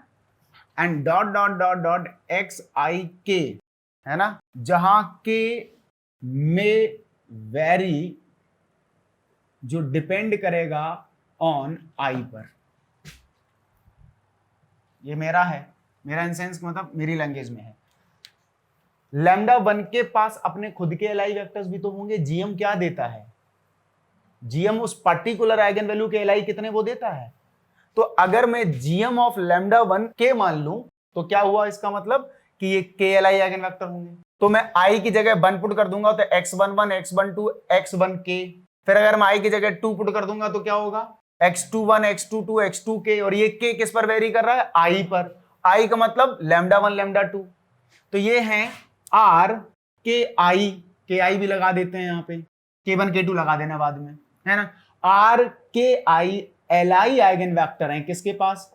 and dot dot dot dot xik है ना, जहां के में वेरी जो डिपेंड करेगा ऑन आई पर। ये मेरा है, मेरा इन सेंस मतलब मेरी लैंग्वेज में है। लैम्डा 1 के पास अपने खुद के एलआई वेक्टर्स भी तो होंगे। जीएम क्या देता है? जीएम उस पर्टिकुलर आइगन वैल्यू के एलआई कितने वो देता है। तो अगर मैं जीएम ऑफ लैम्डा 1 के मान लूं तो क्या हुआ? इसका मतलब कि ये के एलआई आइगन वेक्टर होंगे। तो मैं आई की जगह 1 पुट कर दूंगा तो x11 x12 x1k, फिर अगर मैं आई की जगह 2 पुट कर दूंगा तो क्या होगा? x21 x22 x2k, और ये k किस पर वेरी कर रहा है? आई पर। आई का मतलब लैम्डा 1 लैम्डा 2, तो ये हैं आर के आई भी लगा देते हैं यहाँ पे, k1 k2 लगा देना बाद में, है ना। आर के आई एलआई आइगन वेक्टर हैं किसके पास?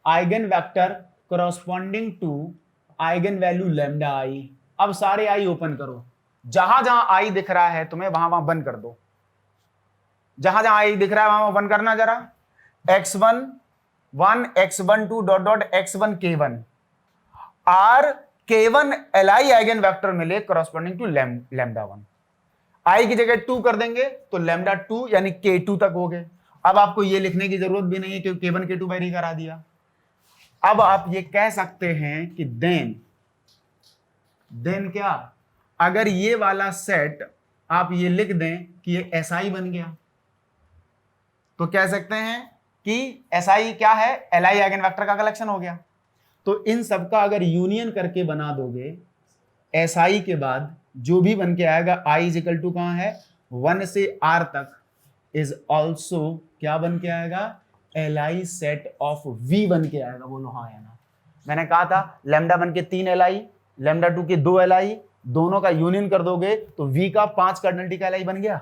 Eigen vector corresponding to eigen value lambda I. अब सारे आई ओपन करो, जहां जहां आई दिख रहा है तुम्हें वहां वहां बंद कर दो, जहां जहां आई दिख रहा है वहां वहां बंद करना जरा। x11 x12 dot dot x1 k1 are k1 LI eigen vector मिले करस्पॉन्डिंग टू लैम्डा 1। आई की जगह 2 कर देंगे तो लैम्डा 2 यानी k2 तक हो गए। अब आपको ये लिखने की जरूरत भी नहीं है क्योंकि k1 k2 वेरी करा दिया। अब आप ये कह सकते हैं कि देन क्या, अगर ये वाला सेट आप ये लिख दें कि ये एसआई बन गया, तो कह सकते हैं कि एसआई क्या है? एलआई आइगन वेक्टर का कलेक्शन हो गया। तो इन सब का अगर यूनियन करके बना दोगे एसआई के बाद जो भी बन के आएगा आई इज इक्वल टू कहां है? 1 से आर तक इज ऑल्सो क्या बन के आएगा? एलआई सेट ऑफ वी बन के आएगा। बोलो हाँ या ना। मैंने कहा था लैम्डा 1 के 3 एलआई, लैम्डा 2 के 2 एलआई, दोनों का यूनियन कर दोगे तो वी का 5 कार्डिनलिटी का एलआई बन गया।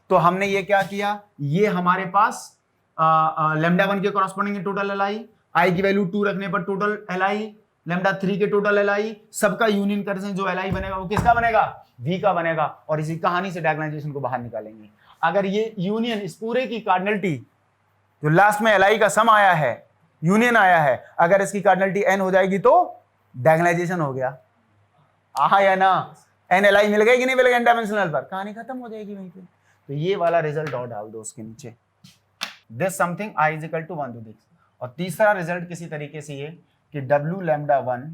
तो हमने ये क्या किया, ये हमारे पास लैम्डा 1 के कॉरस्पॉन्डिंग टोटल एलआई, आई की वैल्यू 2 रखने पर टोटल एलआई, लैम्डा 3 के टोटल एलआई, सबका यूनियन करने से जो एलआई बनेगा वो किसका बनेगा? वी का बनेगा। और इसी कहानी से डायगोनलाइजेशन को बाहर निकालेंगे। अगर ये यूनियन इस पूरे की कार्डिनलिटी जो लास्ट में एलआई का सम आया है, यूनियन आया है, अगर इसकी कार्डिनलिटी एन हो जाएगी तो डायगोनलाइजेशन हो गया। आहा या ना? एन एलआई मिल गई कि नहीं मिल गई एन डायमेंशनल पर, कहानी खत्म हो जाएगी वहीं पे। तो ये वाला रिजल्ट और डाल दो उसके नीचे, this something I is equal to 1 to this। और तीसरा रिजल्ट किसी तरीके से ये कि w lambda 1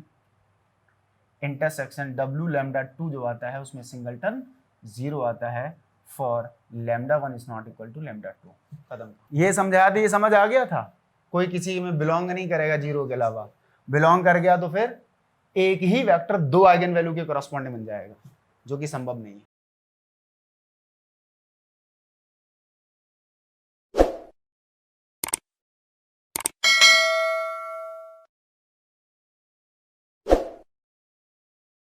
intersection w lambda 2 जो आता है उसमें सिंगलटन 0 आता है for lambda 1 is not equal to lambda 2। खत्म। ये समझाया था, ये समझ आ गया था। कोई किसी में बिलोंग नहीं करेगा जीरो के अलावा, बिलोंग कर गया तो फिर एक ही वेक्टर 2 आइगन वैल्यू के करस्पॉन्डिंग बन जाएगा, जो कि संभव नहीं है।